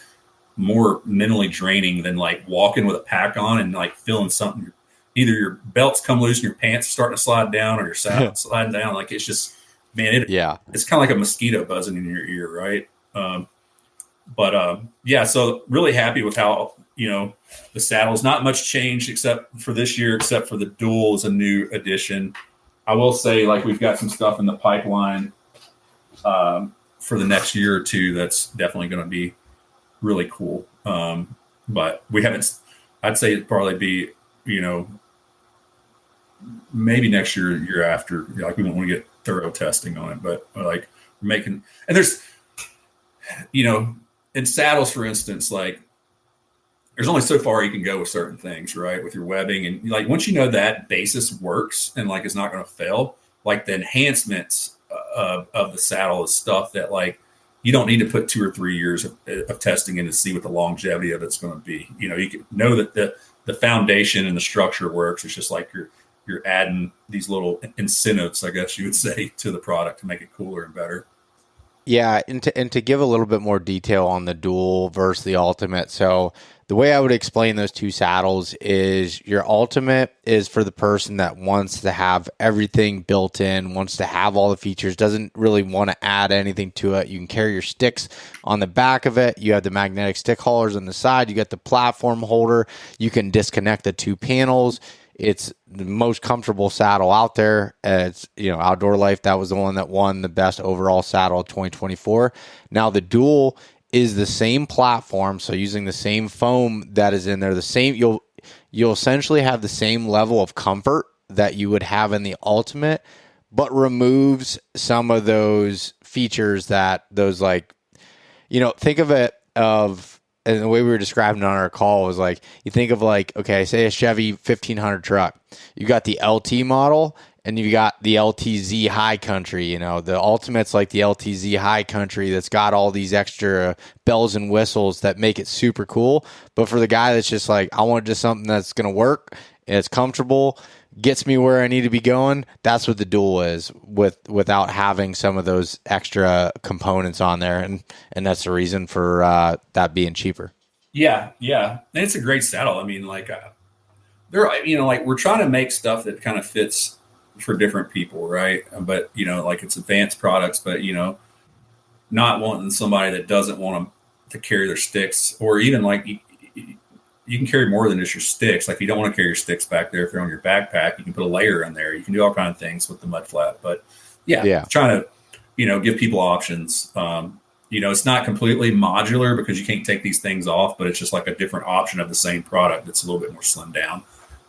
more mentally draining than like walking with a pack on and like feeling something. Either your belts come loose and your pants are starting to slide down, or your saddle sliding down. Like it's just, man, it's kind of like a mosquito buzzing in your ear, right? So really happy with how, the saddles, not much change except for this year, except for the Duel is a new addition. I will say, like, we've got some stuff in the pipeline for the next year or two that's definitely going to be really cool. But we haven't, I'd say it'd probably be, maybe next year after. Like, we don't want to get thorough testing on it, but like we're making, and there's, in saddles, for instance, like there's only so far you can go with certain things, right? With your webbing, and like once you know that basis works and like it's not going to fail, like the enhancements of the saddle is stuff that like you don't need to put 2 or 3 years of testing in to see what the longevity of it's going to be. You can know that the foundation and the structure works. It's just like you're adding these little incentives, I guess you would say, to the product to make it cooler and better. Yeah, and to give a little bit more detail on the Duel versus the Ultimate. So the way I would explain those two saddles is your Ultimate is for the person that wants to have everything built in, wants to have all the features, doesn't really want to add anything to it. You can carry your sticks on the back of it. You have the magnetic stick haulers on the side. You got the platform holder. You can disconnect the two panels. It's the most comfortable saddle out there. It's, Outdoor Life, that was the one that won the best overall saddle of 2024. Now the Duel is the same platform, so using the same foam that is in there, you'll essentially have the same level of comfort that you would have in the Ultimate, but removes some of those features that think of it and the way we were describing it on our call was like, you think of okay, say a Chevy 1500 truck. You got the LT model and you got the LTZ High Country. The Ultimate's like the LTZ High Country that's got all these extra bells and whistles that make it super cool. But for the guy that's just like, I want just something that's going to work, and it's comfortable, gets me where I need to be going, that's what the Duel is without having some of those extra components on there. And that's the reason for that being cheaper. Yeah. And it's a great saddle. I mean, we're trying to make stuff that kind of fits for different people, right? But, it's advanced products, but, not wanting somebody that doesn't want them to carry their sticks, or even you can carry more than just your sticks. Like, if you don't want to carry your sticks back there, if they're on your backpack, you can put a layer in there. You can do all kinds of things with the mud flat. But trying to, give people options. It's not completely modular because you can't take these things off, but it's just like a different option of the same product that's a little bit more slimmed down.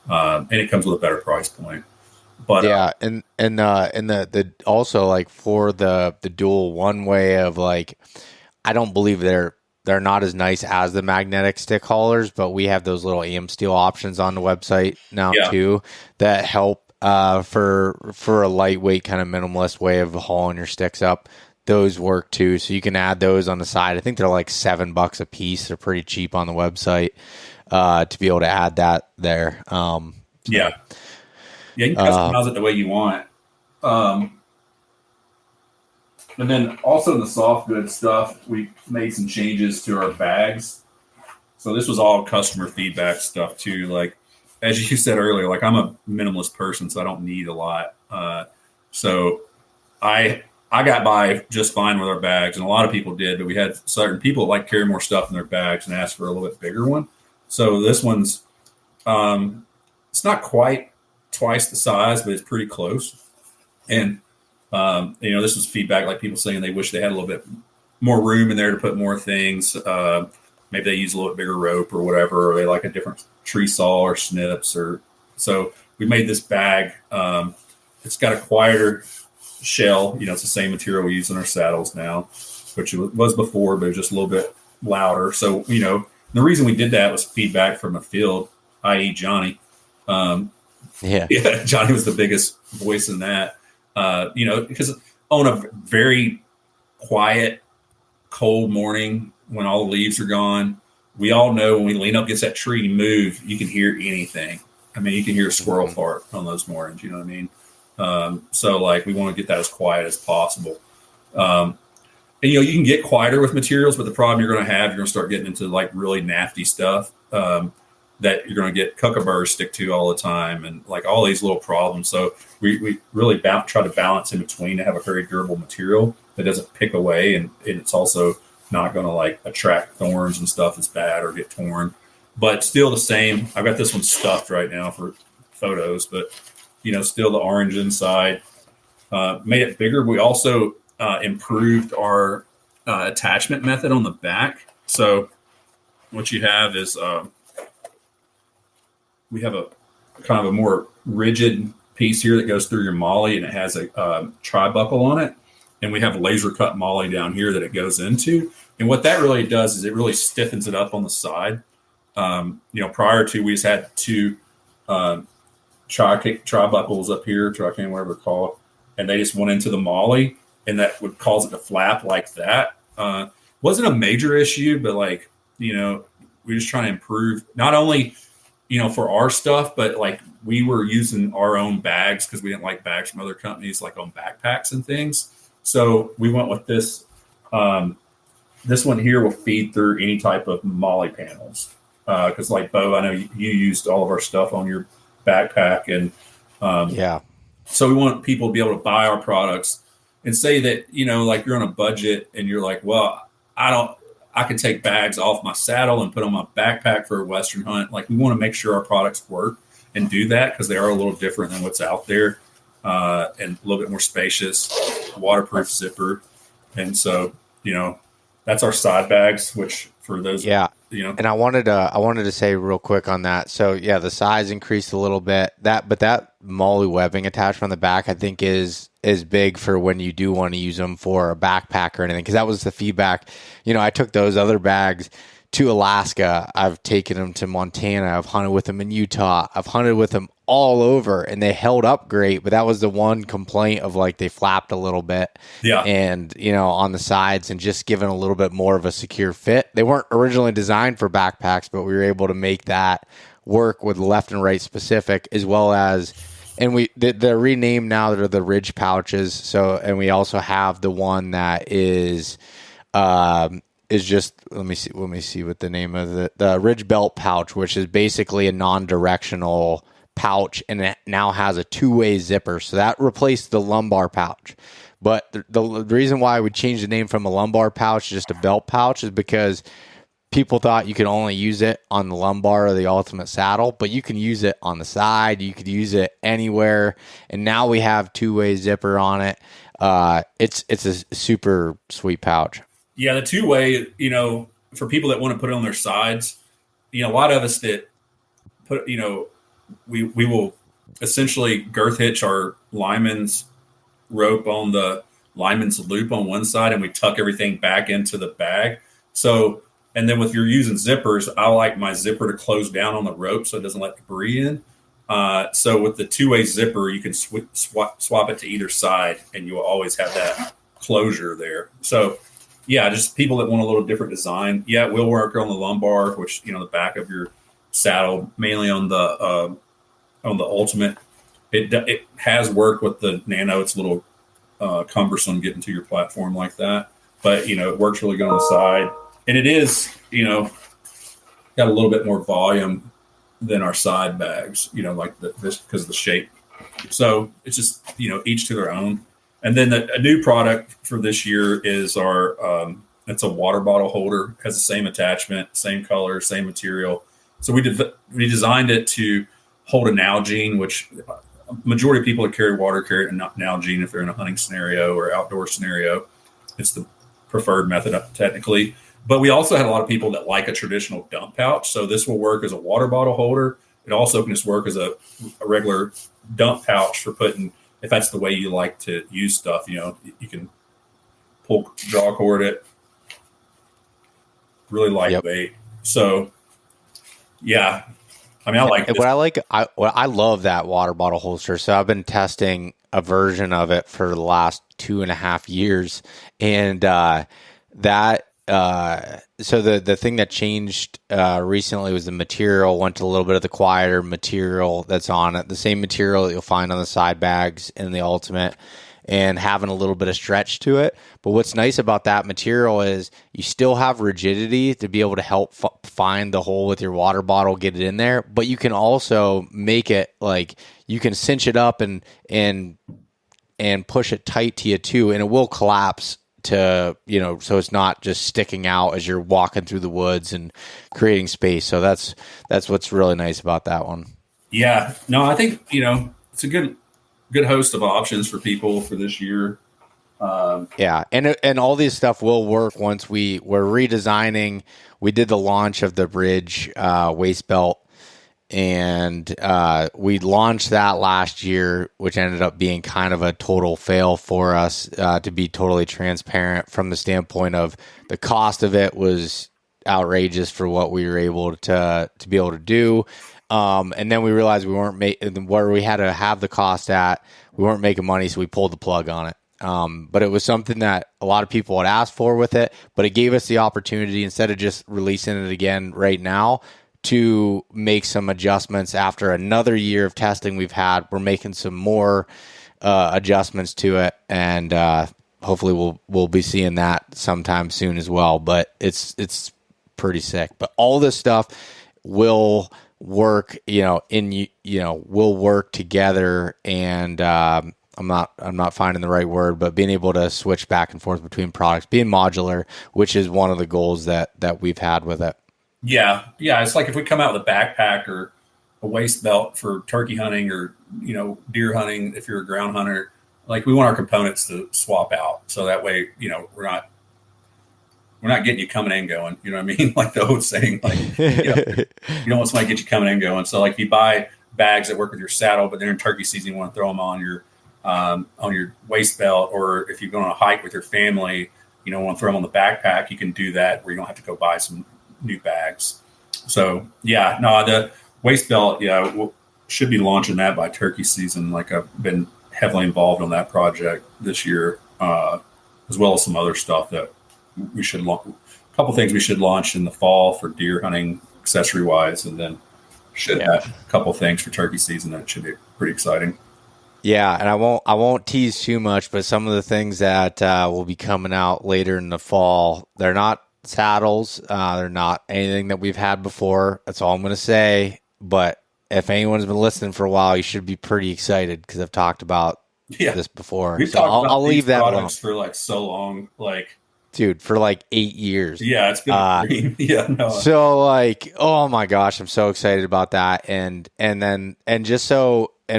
And it comes with a better price point. But and the also for the Duel, one way of I don't believe they're not as nice as the magnetic stick haulers, but we have those little AM steel options on the website now too that help for a lightweight kind of minimalist way of hauling your sticks up. Those work too, so you can add those on the side. I think they're like $7 a piece. They're pretty cheap on the website to be able to add that there. You can customize it the way you want. And then also in the soft goods stuff, we made some changes to our bags. So this was all customer feedback stuff too. Like, as you said earlier, I'm a minimalist person, so I don't need a lot. So I got by just fine with our bags, and a lot of people did, but we had certain people carry more stuff in their bags and ask for a little bit bigger one. So this one's, it's not quite twice the size, but it's pretty close. And this was feedback, people saying they wish they had a little bit more room in there to put more things. Maybe they use a little bit bigger rope or whatever, or they like a different tree saw or snips. So we made this bag. It's got a quieter shell. It's the same material we use in our saddles now, which it was before, but it was just a little bit louder. So, the reason we did that was feedback from a field, i.e. Johnny. Johnny was the biggest voice in that. Because on a very quiet, cold morning when all the leaves are gone, we all know when we lean up against that tree and move, you can hear anything. I mean, you can hear a squirrel fart on those mornings, you know what I mean? So we want to get that as quiet as possible. And, you can get quieter with materials, but the problem you're going to start getting into really nasty stuff. That you're going to get kookaburras stick to all the time, and all these little problems. So we really try to balance in between to have a very durable material that doesn't pick away, and it's also not going to attract thorns and stuff that's bad or get torn. But still the same. I've got this one stuffed right now for photos, but still the orange inside. Made it bigger. We also improved our attachment method on the back. So what you have is we have a kind of a more rigid piece here that goes through your molly, and it has a tri-buckle on it. And we have a laser cut molly down here that it goes into. And what that really does is it really stiffens it up on the side. Prior to, we just had two tri-buckles up here, whatever they're called, and they just went into the molly, and that would cause it to flap like that. Wasn't a major issue, but like, we're just trying to improve not only, for our stuff, but like we were using our own bags because we didn't like bags from other companies, like on backpacks and things. So we went with this. This one here will feed through any type of molly panels. Because like Beau, I know you used all of our stuff on your backpack, and so we want people to be able to buy our products and say that, like you're on a budget and you're like, well, I can take bags off my saddle and put on my backpack for a Western hunt. Like we want to make sure our products work and do that because they are a little different than what's out there, and a little bit more spacious, waterproof zipper. And so, that's our side bags, which for those, And I wanted to say real quick on that. So yeah, the size increased a little bit. But that molly webbing attachment on the back, I think is big for when you do want to use them for a backpack or anything. Because that was the feedback. I took those other bags to Alaska. I've taken them to Montana. I've hunted with them in Utah. I've hunted with them all over, and they held up great. But that was the one complaint of like they flapped a little bit, and on the sides, and just given a little bit more of a secure fit. They weren't originally designed for backpacks, but we were able to make that work with left and right specific, as well as, and they're renamed now. They're the Ridge pouches. So, and we also have the one that is just, let me see what the name of the Ridge Belt pouch, which is basically a non-directional pouch, and it now has a two-way zipper. So that replaced the lumbar pouch. But the reason why we changed the name from a lumbar pouch to just a belt pouch is because people thought you could only use it on the lumbar or the ultimate saddle, but you can use it on the side. You could use it anywhere. And now we have two-way zipper on it. It's a super sweet pouch. Yeah, the two-way, for people that want to put it on their sides, a lot of us that put, we will essentially girth hitch our lineman's rope on the lineman's loop on one side, and we tuck everything back into the bag. So, and then if you're using zippers, I like my zipper to close down on the rope so it doesn't let debris in. So with the two-way zipper, you can swap it to either side, and you'll always have that closure there. So, yeah, just people that want a little different design. Yeah, it will work on the lumbar, which, the back of your saddle, mainly on the ultimate. It has worked with the Nano. It's a little cumbersome getting to your platform like that, but it works really good on the side, and it is got a little bit more volume than our side bags. Like this because of the shape. So it's just each to their own. And then a new product for this year is our it's a water bottle holder. Has the same attachment, same color, same material. So we designed it to hold a Nalgene, which majority of people that carry water carry a Nalgene if they're in a hunting scenario or outdoor scenario. It's the preferred method technically. But we also had a lot of people that like a traditional dump pouch. So this will work as a water bottle holder. It also can just work as a regular dump pouch for putting, if that's the way you like to use stuff, you can draw cord it. Really lightweight. Yep. So, yeah. I mean, I like this. I love that water bottle holster. So I've been testing a version of it for the last 2.5 years. And so the thing that changed recently was the material. Went to a little bit of the quieter material that's on it, the same material that you'll find on the side bags in the ultimate, and having a little bit of stretch to it. But what's nice about that material is you still have rigidity to be able to help find the hole with your water bottle, get it in there, but you can also make it like you can cinch it up and push it tight to you too, and it will collapse to, so it's not just sticking out as you're walking through the woods and creating space. So that's what's really nice about that one. Yeah, no, I think, it's a good host of options for people for this year. Yeah. And all this stuff will work once we're redesigning. We did the launch of the Ridge waist belt, and we launched that last year, which ended up being kind of a total fail for us, to be totally transparent, from the standpoint of the cost of it was outrageous for what we were able to be able to do. And then we realized we weren't where we had to have the cost at. We weren't making money, so we pulled the plug on it. But it was something that a lot of people had asked for with it, but it gave us the opportunity, instead of just releasing it again right now, to make some adjustments after another year of testing we've had. We're making some more adjustments to it, and hopefully we'll be seeing that sometime soon as well. But it's pretty sick. But all this stuff will work, will work together, and I'm not finding the right word, but being able to switch back and forth between products, being modular, which is one of the goals that we've had with it. Yeah. It's like if we come out with a backpack or a waist belt for turkey hunting or, deer hunting, if you're a ground hunter, like we want our components to swap out. So that way, we're not getting you coming and going. You know what I mean? Like the old saying, like, you don't want somebody to get you coming and going. So like if you buy bags that work with your saddle, but then in turkey season, you want to throw them on your waist belt, or if you're going on a hike with your family, want to throw them on the backpack, you can do that where you don't have to go buy some new bags. So the waist belt, should be launching that by turkey season. Like I've been heavily involved on that project this year, as well as some other stuff that we should launch. A couple things we should launch in the fall for deer hunting accessory wise, and then should have a couple things for turkey season that should be pretty exciting. Yeah, and I won't tease too much, but some of the things that will be coming out later in the fall, they're not saddles, they're not anything that we've had before. That's all I'm going to say. But if anyone's been listening for a while, you should be pretty excited because I've talked about this before. We've talked about I'll leave that alone for like so long, like. Dude, for like 8 years. Yeah, it's been a dream. Yeah, no. So like, oh my gosh, I'm so excited about that. And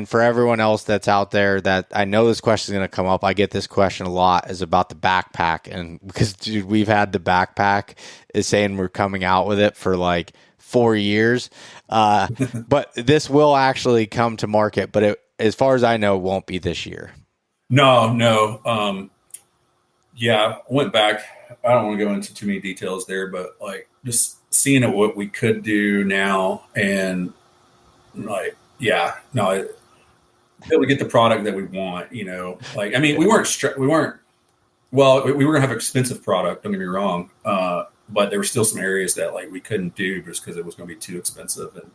for everyone else that's out there, that I know this question is going to come up. I get this question a lot, is about the backpack. And because, dude, we've had the backpack is saying we're coming out with it for like 4 years. But this will actually come to market. But as far as I know, won't be this year. No. I went back. I don't want to go into too many details there, but like just seeing what we could do now, and like, able to get the product that we want, like, I mean, we weren't going to have expensive product. Don't get me wrong. But there were still some areas that like we couldn't do just because it was going to be too expensive. And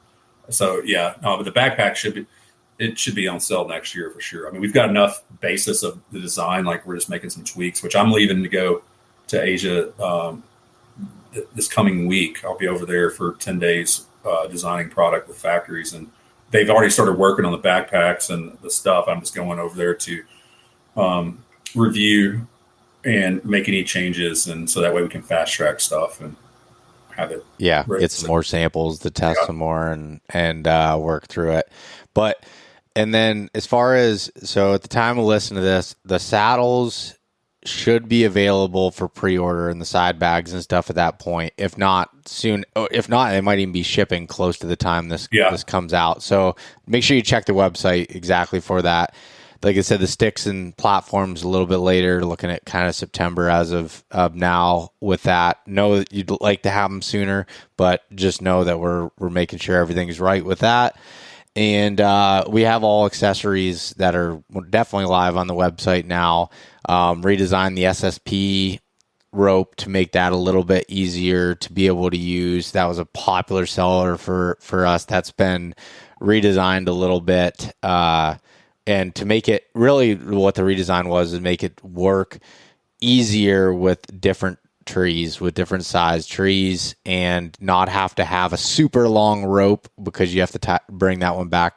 so, but the backpack should be on sale next year for sure. I mean, we've got enough basis of the design. Like we're just making some tweaks, which I'm leaving to go to Asia this coming week. I'll be over there for 10 days designing product with factories, and they've already started working on the backpacks and the stuff. I'm just going over there to review and make any changes, and so that way we can fast track stuff and have it. Yeah, get some more samples to test some more and work through it. But and then as far as, so at the time of listening to this, the saddles should be available for pre-order, and the side bags and stuff at that point. If not soon, if not, it might even be shipping close to the time this comes out. So make sure you check the website exactly for that. Like I said, the sticks and platforms a little bit later, looking at kind of September as of now with that. Know that you'd like to have them sooner, but just know that we're making sure everything's right with that. And we have all accessories that are definitely live on the website now. Redesigned the SSP rope to make that a little bit easier to be able to use. That was a popular seller for us. That's been redesigned a little bit. And to make it, really what the redesign was, is make it work easier with different trees, with different size trees, and not have to have a super long rope because you have to bring that one back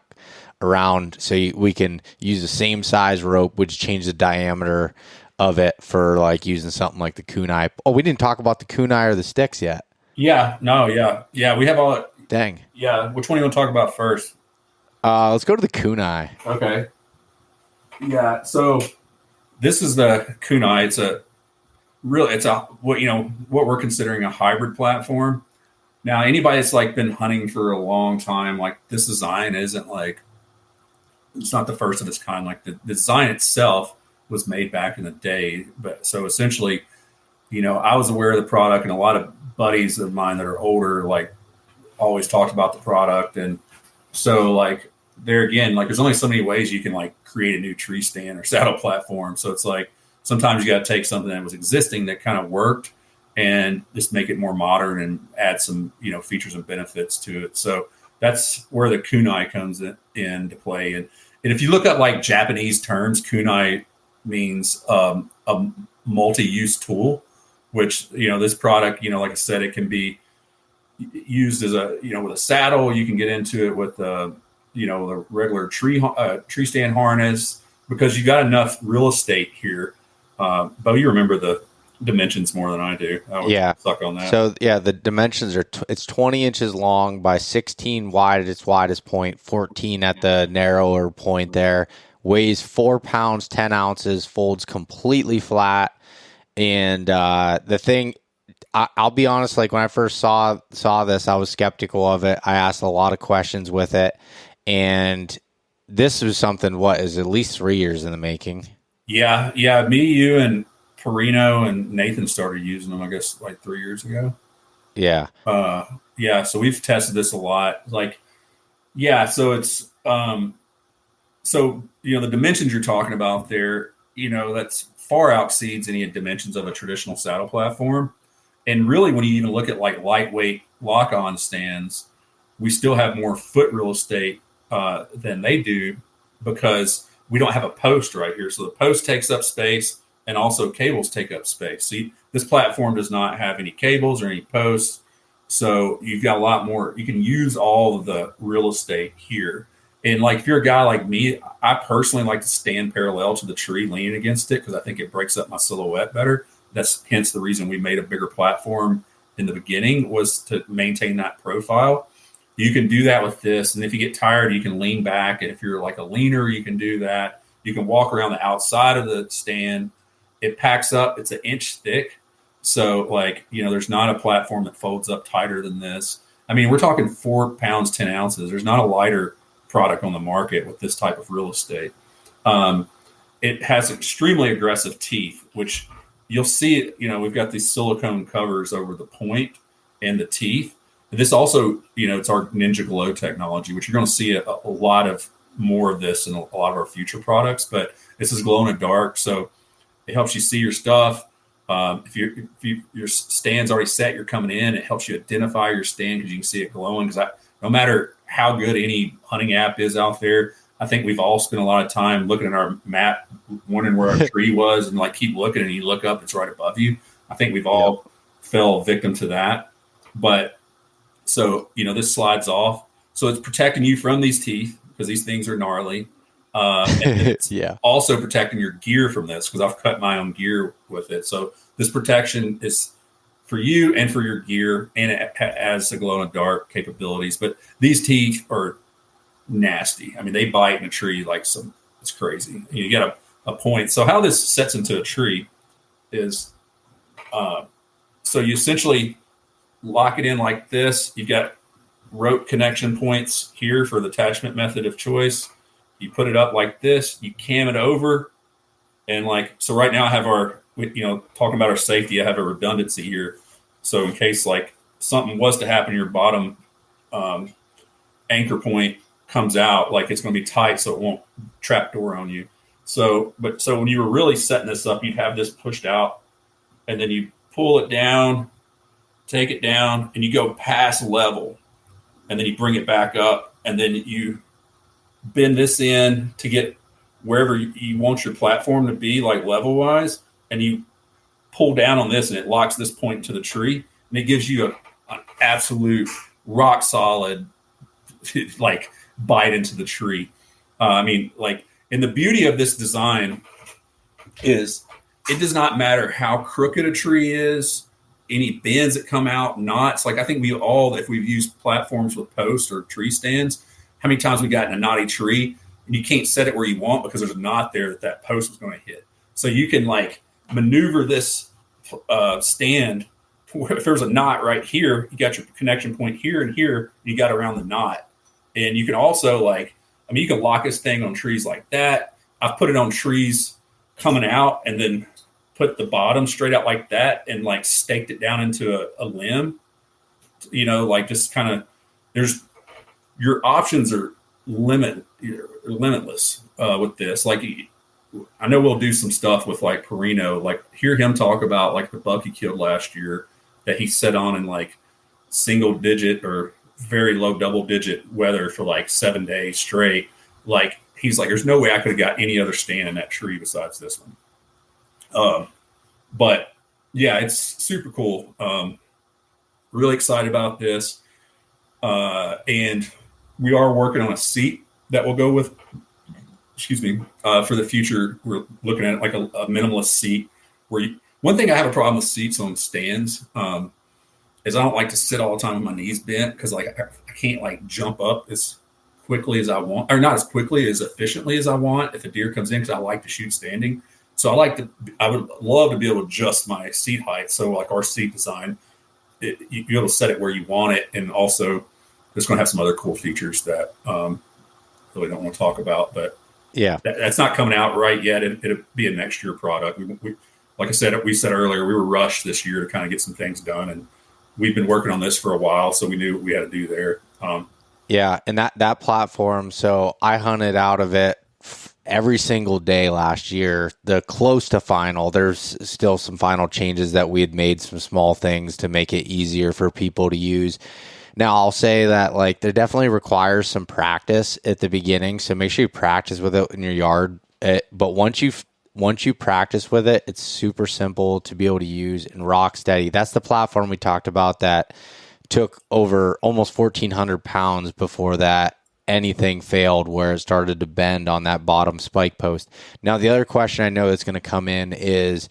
around. So we can use the same size rope, which change the diameter of it for like using something like the kunai. Oh, we didn't talk about the kunai or the sticks yet. We have all. Dang. Yeah, which one do you want to talk about first? Let's go to the kunai. Okay. Yeah, so this is the kunai. It's what we're considering a hybrid platform. Now, anybody that's like been hunting for a long time, like this design isn't like, it's not the first of its kind. Like the design itself was made back in the day. But so essentially, I was aware of the product, and a lot of buddies of mine that are older, like always talked about the product. And so like there again, like there's only so many ways you can like create a new tree stand or saddle platform. So it's like, sometimes you got to take something that was existing that kind of worked and just make it more modern and add some, features and benefits to it. So that's where the kunai comes into play. And if you look up like Japanese terms, kunai means a multi-use tool, which, this product, like I said, it can be used as with a saddle. You can get into it with the regular tree stand harness, because you got enough real estate here. Beau, you remember the dimensions more than I do. I would suck on that. So the dimensions are it's 20 inches long by 16 wide at its widest point, 14 at the narrower point there. Weighs 4 pounds 10 ounces, folds completely flat, and the thing, I'll be honest, like when I first saw this, I was skeptical of it. I asked a lot of questions with it, and this was something is at least 3 years in the making. Yeah. Me, you, and Perino and Nathan started using them, I guess, like 3 years ago. Yeah. So we've tested this a lot. So it's the dimensions you're talking about there, that's far exceeds any dimensions of a traditional saddle platform. And really, when you even look at like lightweight lock-on stands, we still have more foot real estate than they do, because we don't have a post right here. So the post takes up space, and also cables take up space. See, this platform does not have any cables or any posts. So you've got a lot more. You can use all of the real estate here. And like, if you're a guy like me, I personally like to stand parallel to the tree, leaning against it, because I think it breaks up my silhouette better. That's hence the reason we made a bigger platform in the beginning, was to maintain that profile. You can do that with this. And if you get tired, you can lean back. And if you're like a leaner, you can do that. You can walk around the outside of the stand. It packs up. It's 1 inch thick. So there's not a platform that folds up tighter than this. I mean, we're talking 4 pounds, 10 ounces. There's not a lighter product on the market with this type of real estate. It has extremely aggressive teeth, which you'll see, we've got these silicone covers over the point and the teeth. This also, it's our Ninja Glow technology, which you're going to see a lot of more of this in a lot of our future products. But this is glow in the dark, so it helps you see your stuff. If your stand's already set, you're coming in, it helps you identify your stand because you can see it glowing. Because no matter how good any hunting app is out there, I think we've all spent a lot of time looking at our map, wondering where our tree was, and keep looking, and you look up, it's right above you. I think we've all fell victim to that. But so, this slides off. So it's protecting you from these teeth, because these things are gnarly. And it's also protecting your gear from this, because I've cut my own gear with it. So this protection is for you and for your gear, and it has the glow in the dark capabilities. But these teeth are nasty. I mean, they bite in a tree it's crazy. You get a point. So how this sets into a tree is, so you essentially lock it in like this. You've got rope connection points here for the attachment method of choice. You put it up like this, you cam it over, and so right now I have talking about our safety, I have a redundancy here. So in case something was to happen, your bottom anchor point comes out, it's going to be tight, so it won't trap door on you. So when you were really setting this up, you'd have this pushed out, and then you pull it down, take it down, and you go past level, and then you bring it back up, and then you bend this in to get wherever you want your platform to be, level wise, and you pull down on this, and it locks this point to the tree, and it gives you an absolute rock solid bite into the tree. And the beauty of this design is it does not matter how crooked a tree is, any bends that come out, knots. I think if we've used platforms with posts or tree stands, how many times we got in a knotty tree and you can't set it where you want because there's a knot there that post was going to hit. So you can maneuver this stand. If there's a knot right here, you got your connection point here and here, you got around the knot. And you can also you can lock this thing on trees like that. I've put it on trees coming out and then put the bottom straight out like that and staked it down into a limb. Just kind of, your options are limitless with this. I know we'll do some stuff with like Perino, like hear him talk about like the buck he killed last year that he set on in like single digit or very low double digit weather for like 7 days straight. Like he's like, there's no way I could have got any other stand in that tree besides this one. But yeah, it's super cool. Really excited about this. And we are working on a seat that will go with, for the future. We're looking at like a minimalist seat where one thing I have a problem with seats on stands, is I don't like to sit all the time with my knees bent because like I can't like jump up as quickly as I want, or not as quickly, as efficiently as I want if a deer comes in, because I like to shoot standing. So I would love to be able to adjust my seat height. So like our seat design, you're able to set it where you want it. And also it's going to have some other cool features that really don't want to talk about, but yeah, that's not coming out right yet. It'll be a next year product. We, like I said, we said earlier, we were rushed this year to kind of get some things done, and we've been working on this for a while. So we knew what we had to do there. Yeah. And that platform, so I hunted out of it every single day last year, the close to final. There's still some final changes that we had made, some small things to make it easier for people to use. Now, I'll say that like there definitely requires some practice at the beginning, so make sure you practice with it in your yard. But once you practice with it, it's super simple to be able to use and rock steady. That's the platform we talked about that took over almost 1,400 pounds before that anything failed, where it started to bend on that bottom spike post. Now, the other question I know that's going to come in is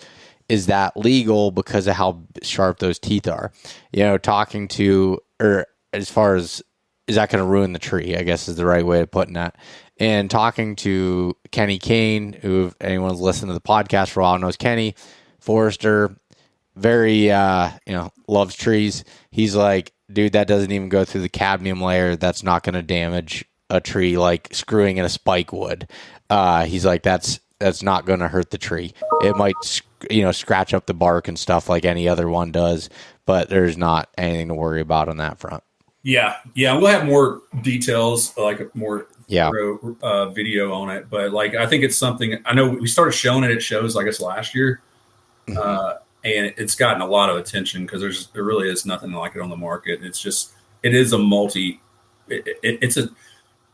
that legal because of how sharp those teeth are? You know, talking to, or as far as, is that going to ruin the tree, I guess is the right way of putting that. And talking to Kenny Kane, who, if anyone's listened to the podcast for a while knows Kenny, forester, very, loves trees. He's like, dude, that doesn't even go through the cadmium layer. That's not going to damage a tree like screwing in a spike would. He's like, that's not going to hurt the tree. It might, scratch up the bark and stuff like any other one does, but there's not anything to worry about on that front. Yeah. We'll have more details, like more video on it. But like, I think it's something, I know we started showing it at shows, I guess last year. And it's gotten a lot of attention because there really is nothing like it on the market. It's just, it is a it's a,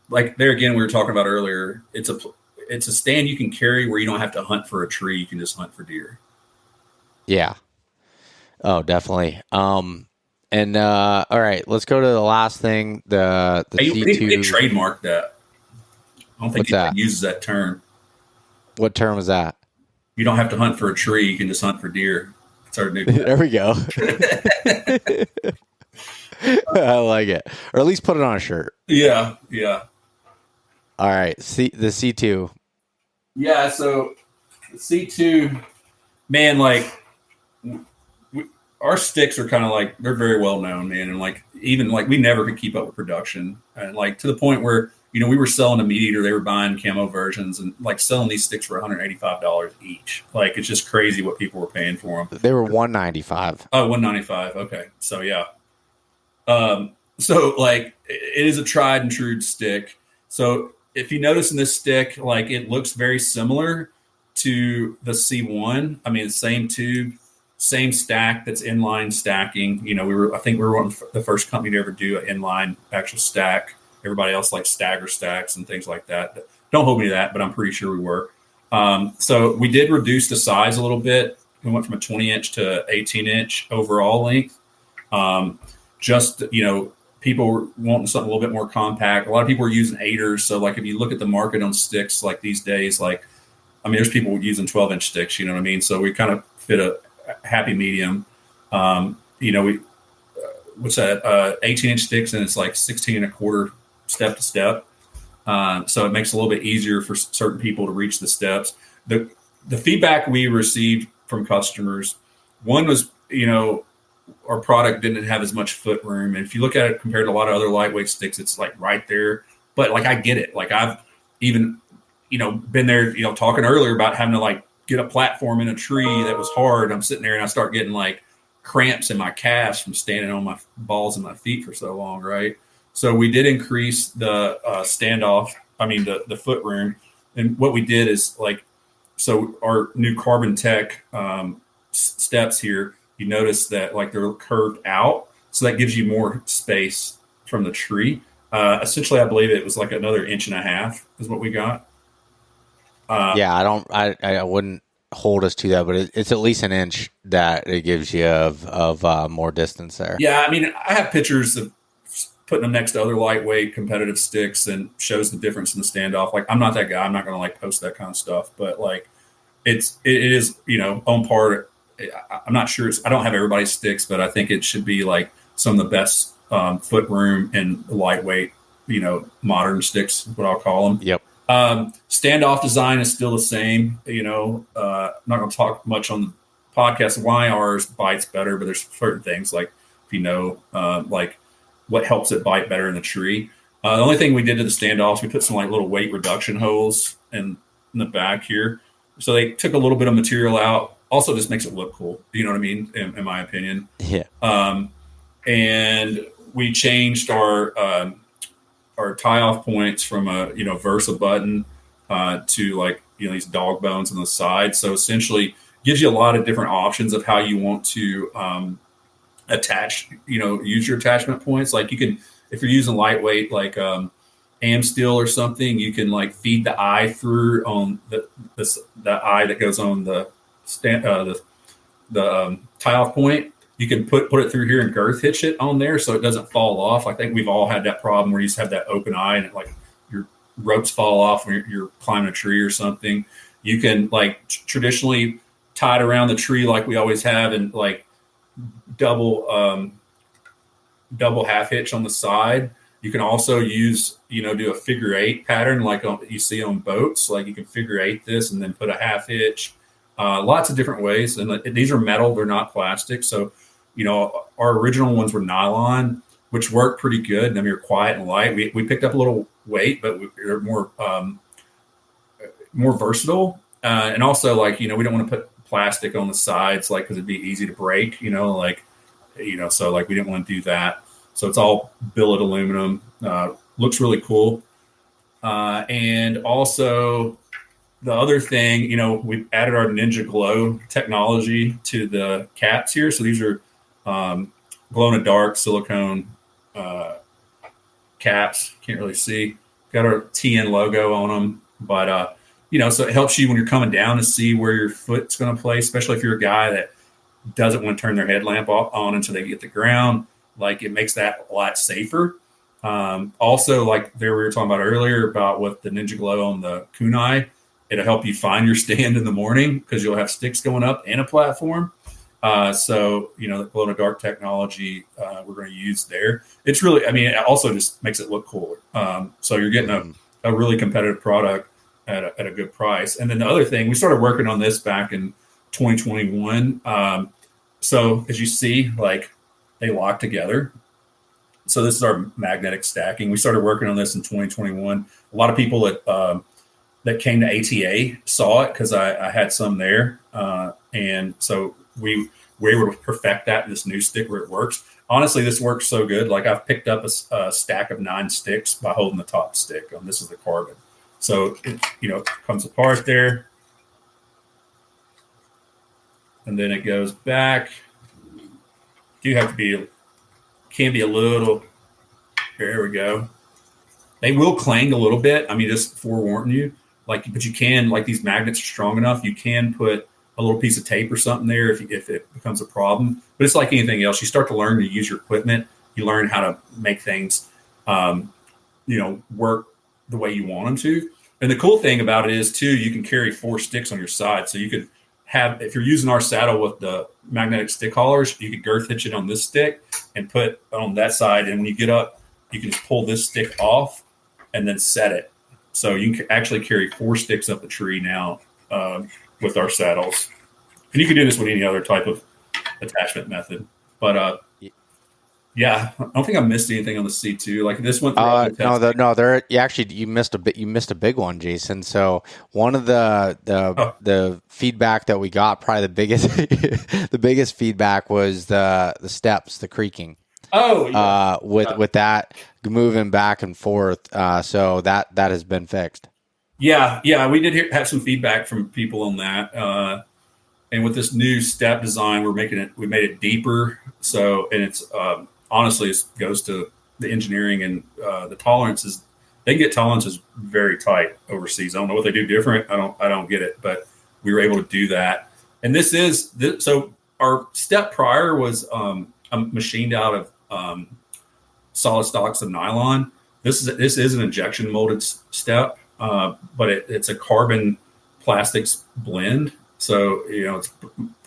like there again, we were talking about earlier, it's a stand you can carry where you don't have to hunt for a tree. You can just hunt for deer. Yeah. Oh, definitely. All right, let's go to the last thing. The C2. They trademarked that. I don't think anyone uses that term. What term is that? You don't have to hunt for a tree. You can just hunt for deer. It's our new. There we go. I like it. Or at least put it on a shirt. Yeah. All right. The C2. Yeah. So the C2, man, like our sticks are kind of like, they're very well known, man. And like, even like we never could keep up with production. And like to the point where, we were selling a meat eater. They were buying camo versions and like selling these sticks for $185 each. Like, it's just crazy what people were paying for them. They were $195. Oh, $195. Okay. So yeah. So like it is a tried and true stick. So if you notice in this stick, like it looks very similar to the C1. I mean, the same tube, same stack that's inline stacking. I think we were one of the first company to ever do an inline actual stack. Everybody else likes stagger stacks and things like that. Don't hold me to that, but I'm pretty sure we were. So we did reduce the size a little bit. We went from a 20-inch to 18-inch overall length. People were wanting something a little bit more compact. A lot of people were using 8ers. So like if you look at the market on sticks like these days, there's people using 12-inch sticks, you know what I mean? So we kind of fit a happy medium. What's that? 18-inch sticks, and it's like 16 and a quarter step to step. So it makes it a little bit easier for certain people to reach the steps. The feedback we received from customers, one was, our product didn't have as much foot room. And if you look at it compared to a lot of other lightweight sticks, it's like right there. But like, I get it. Like I've even, been there, talking earlier about having to like get a platform in a tree that was hard. I'm sitting there and I start getting like cramps in my calves from standing on my balls and my feet for so long. Right. So we did increase the the foot room. And what we did is like, so our new Carbon Tech steps here, you notice that like they're curved out, so that gives you more space from the tree. Essentially, I believe it was like another 1.5 inches is what we got. Yeah, I wouldn't hold us to that, but it's at least an inch that it gives you of more distance there. Yeah, I mean, I have pictures of putting them next to other lightweight competitive sticks and shows the difference in the standoff. Like, I'm not that guy. I'm not going to like post that kind of stuff, but like it is, on par. I'm not sure. I don't have everybody's sticks, but I think it should be like some of the best foot room and lightweight, modern sticks, is what I'll call them. Yep. Standoff design is still the same. I'm not going to talk much on the podcast why ours bites better, but there's certain things like like what helps it bite better in the tree. The only thing we did to the standoffs, we put some like little weight reduction holes in the back here, so they took a little bit of material out. Also, just makes it look cool. You know what I mean? In my opinion. Yeah. And we changed our tie off points from a Versa button to like these dog bones on the side. So essentially, gives you a lot of different options of how you want to attach. Use your attachment points. Like you can, if you're using lightweight like am steel or something, you can like feed the eye through on the eye that goes on the tie off point. You can put it through here and girth hitch it on there so it doesn't fall off. I think we've all had that problem where you just have that open eye and like your ropes fall off when you're climbing a tree or something. You can like traditionally tie it around the tree like we always have, and like double half hitch on the side. You can also use, do a figure 8 pattern like you see on boats. Like you can figure 8 this and then put a half hitch. Lots of different ways. And these are metal, they're not plastic. So, our original ones were nylon, which worked pretty good. And then we were quiet and light. We picked up a little weight, but they're more versatile. And also like, we don't want to put plastic on the sides, like, cause it'd be easy to break, so like, we didn't want to do that. So it's all billet aluminum, looks really cool. And also, the other thing, we've added our Ninja Glow technology to the caps here. So these are glow in the dark silicone caps. Can't really see. Got our TN logo on them. But, so it helps you when you're coming down to see where your foot's going to play, especially if you're a guy that doesn't want to turn their headlamp on until they get the ground. Like it makes that a lot safer. Also, like we were talking about earlier about with the Ninja Glow on the Kunai, it'll help you find your stand in the morning because you'll have sticks going up and a platform. So, the glow in the dark technology we're going to use there. It's really, it also just makes it look cooler. So you're getting a really competitive product at a good price. And then the other thing, we started working on this back in 2021. So as you see, like they lock together. So this is our magnetic stacking. We started working on this in 2021. A lot of people that came to ATA saw it because I had some there. And so we were able to perfect that in this new stick where it works. Honestly, this works so good. Like I've picked up a stack of 9 sticks by holding the top stick on. This is the carbon. So it, comes apart there. And then it goes back. Can be a little, there we go. They will clang a little bit. Just forewarning you. But you can, like these magnets are strong enough, you can put a little piece of tape or something there if it becomes a problem. But it's like anything else. You start to learn to use your equipment. You learn how to make things, work the way you want them to. And the cool thing about it is, too, you can carry 4 sticks on your side. So you could have, if you're using our saddle with the magnetic stick haulers, you could girth hitch it on this stick and put on that side. And when you get up, you can just pull this stick off and then set it. So you can actually carry 4 sticks up the tree now with our saddles. And you can do this with any other type of attachment method. But yeah, I don't think I missed anything on the C2. Like this one. You missed a big one, Jason. So one of the feedback that we got, probably the biggest the biggest feedback was the steps, the creaking. Oh, yeah. With that moving back and forth. So that has been fixed. Yeah, we did have some feedback from people on that. And with this new step design, we made it deeper. So, and it's honestly, it goes to the engineering and the tolerances. They get tolerances very tight overseas. I don't know what they do different. I don't get it, but we were able to do that. And so our step prior was machined out of solid stocks of nylon. This is an injection molded step, but it's a carbon plastics blend. So, it's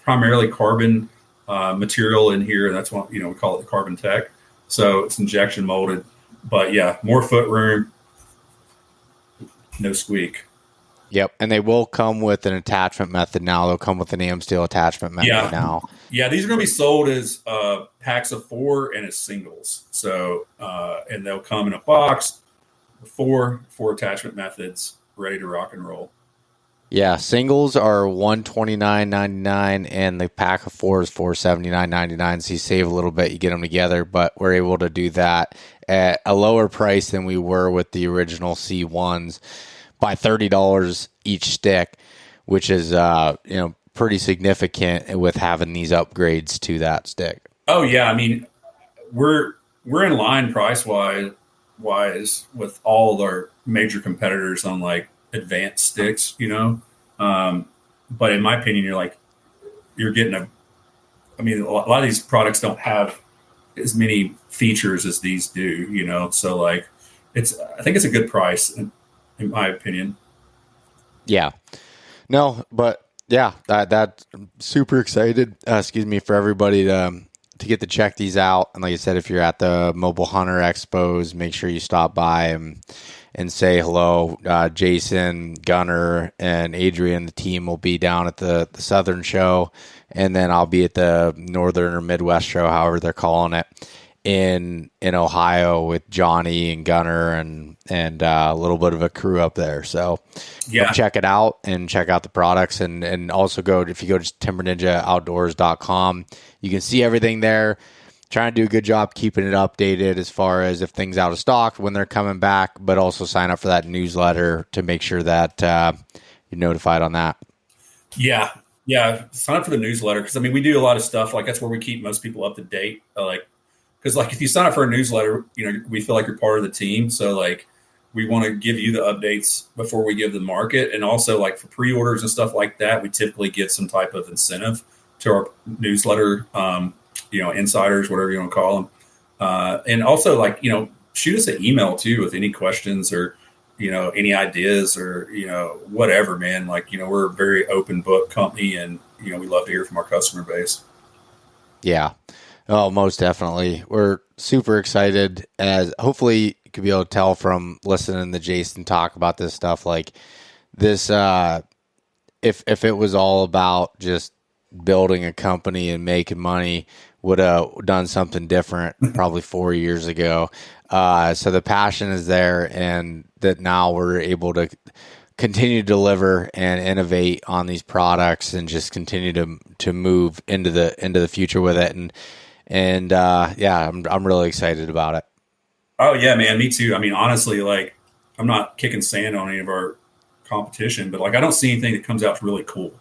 primarily carbon material in here. And that's what, we call it the carbon tech. So it's injection molded, but yeah, more foot room, no squeak. Yep. And they will come with an attachment method now. They'll come with an AM steel attachment method now. Yeah. These are going to be sold as packs of 4 and as singles. So, and they'll come in a box, four attachment methods ready to rock and roll. Yeah, singles are $129.99, and the pack of 4 is $479.99. So you save a little bit, you get them together. But we're able to do that at a lower price than we were with the original C1s by $30 each stick, which is pretty significant with having these upgrades to that stick. Oh yeah, I mean we're in line price wise with all our major competitors on like advanced sticks, but in my opinion, you're getting a lot of these products don't have as many features as these do, so like I think it's a good price in my opinion. Yeah, no, but yeah, that I'm super excited. For everybody to get to check these out. And like I said, if you're at the Mobile Hunter Expos, make sure you stop by and say hello. Jason, Gunner, and Adrian, the team, will be down at the Southern show, and then I'll be at the Northern or Midwest show, however they're calling it, in Ohio with Johnny and Gunner and a little bit of a crew up there. So yeah, check it out and check out the products, and also if you go to timberninjaoutdoors.com, you can see everything there. Trying to do a good job keeping it updated as far as if things out of stock, when they're coming back, but also sign up for that newsletter to make sure that you're notified on that. Yeah. Sign up for the newsletter. Cause we do a lot of stuff. Like that's where we keep most people up to date. Cause if you sign up for a newsletter, we feel like you're part of the team. So like, we want to give you the updates before we give the market. And also like for pre-orders and stuff like that, we typically give some type of incentive to our newsletter, insiders, whatever you want to call them. And also shoot us an email too with any questions or, any ideas or, whatever, man. We're a very open book company, and, we love to hear from our customer base. Yeah. Oh, most definitely. We're super excited, as hopefully you could be able to tell from listening to Jason talk about this stuff. Like this, if it was all about just building a company and making money, would have done something different probably 4 years ago. So the passion is there, and that now we're able to continue to deliver and innovate on these products and just continue to move into the future with it. And I'm really excited about it. Oh yeah, man. Me too. Honestly, I'm not kicking sand on any of our competition, but I don't see anything that comes out really cool.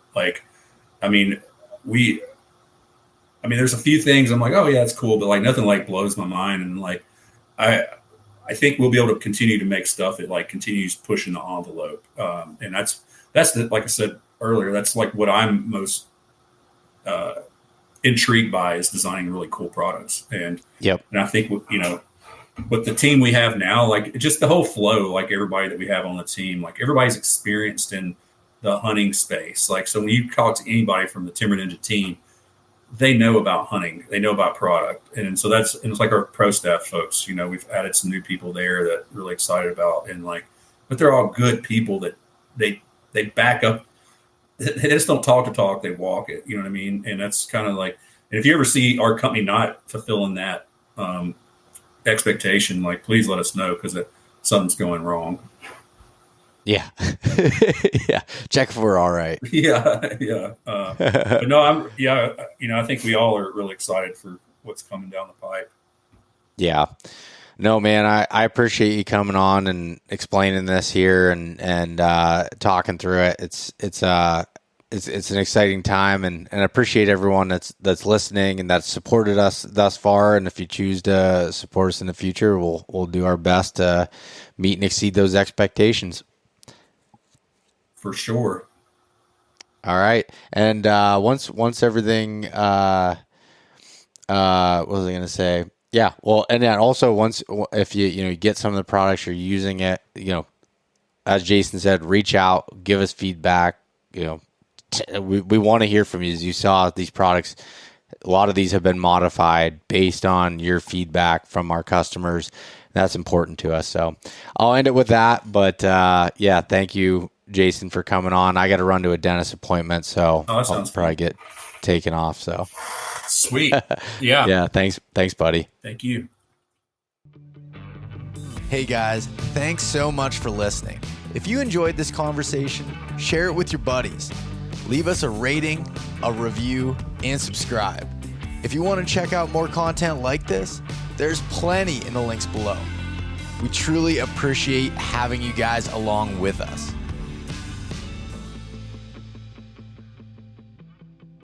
There's a few things I'm like, oh yeah, it's cool, but nothing blows my mind. And I think we'll be able to continue to make stuff that continues pushing the envelope. And that's like I said earlier, that's what I'm most intrigued by, is designing really cool products. And yep. And I think with the team we have now, just the whole flow, everybody that we have on the team, everybody's experienced in the hunting space. So when you talk to anybody from the Timber Ninja team, they know about hunting, they know about product. And so it's like our pro staff folks, we've added some new people there that we're really excited about. But they're all good people that they back up. They just don't talk the talk, they walk it, you know what I mean? And that's kind of and if you ever see our company not fulfilling that expectation, please let us know, because something's going wrong. Yeah. Yeah. Check if we're all right. Yeah. But no, I think we all are really excited for what's coming down the pipe. Yeah. No, man, I appreciate you coming on and explaining this here and talking through it. It's an exciting time, and I appreciate everyone that's listening and that's supported us thus far. And if you choose to support us in the future, we'll do our best to meet and exceed those expectations. For sure. All right, and once everything, what was I going to say? Yeah, well, and then also if you get some of the products, you're using it, as Jason said, reach out, give us feedback. We want to hear from you. As you saw, these products, a lot of these have been modified based on your feedback from our customers. That's important to us. So I'll end it with that. But yeah, thank you, Jason, for coming on. I got to run to a dentist appointment, so I'll probably get taken off. So sweet. Yeah. Yeah. Thanks, buddy. Thank you. Hey guys, thanks so much for listening. If you enjoyed this conversation, share it with your buddies. Leave us a rating, a review, and subscribe. If you want to check out more content like this, there's plenty in the links below. We truly appreciate having you guys along with us.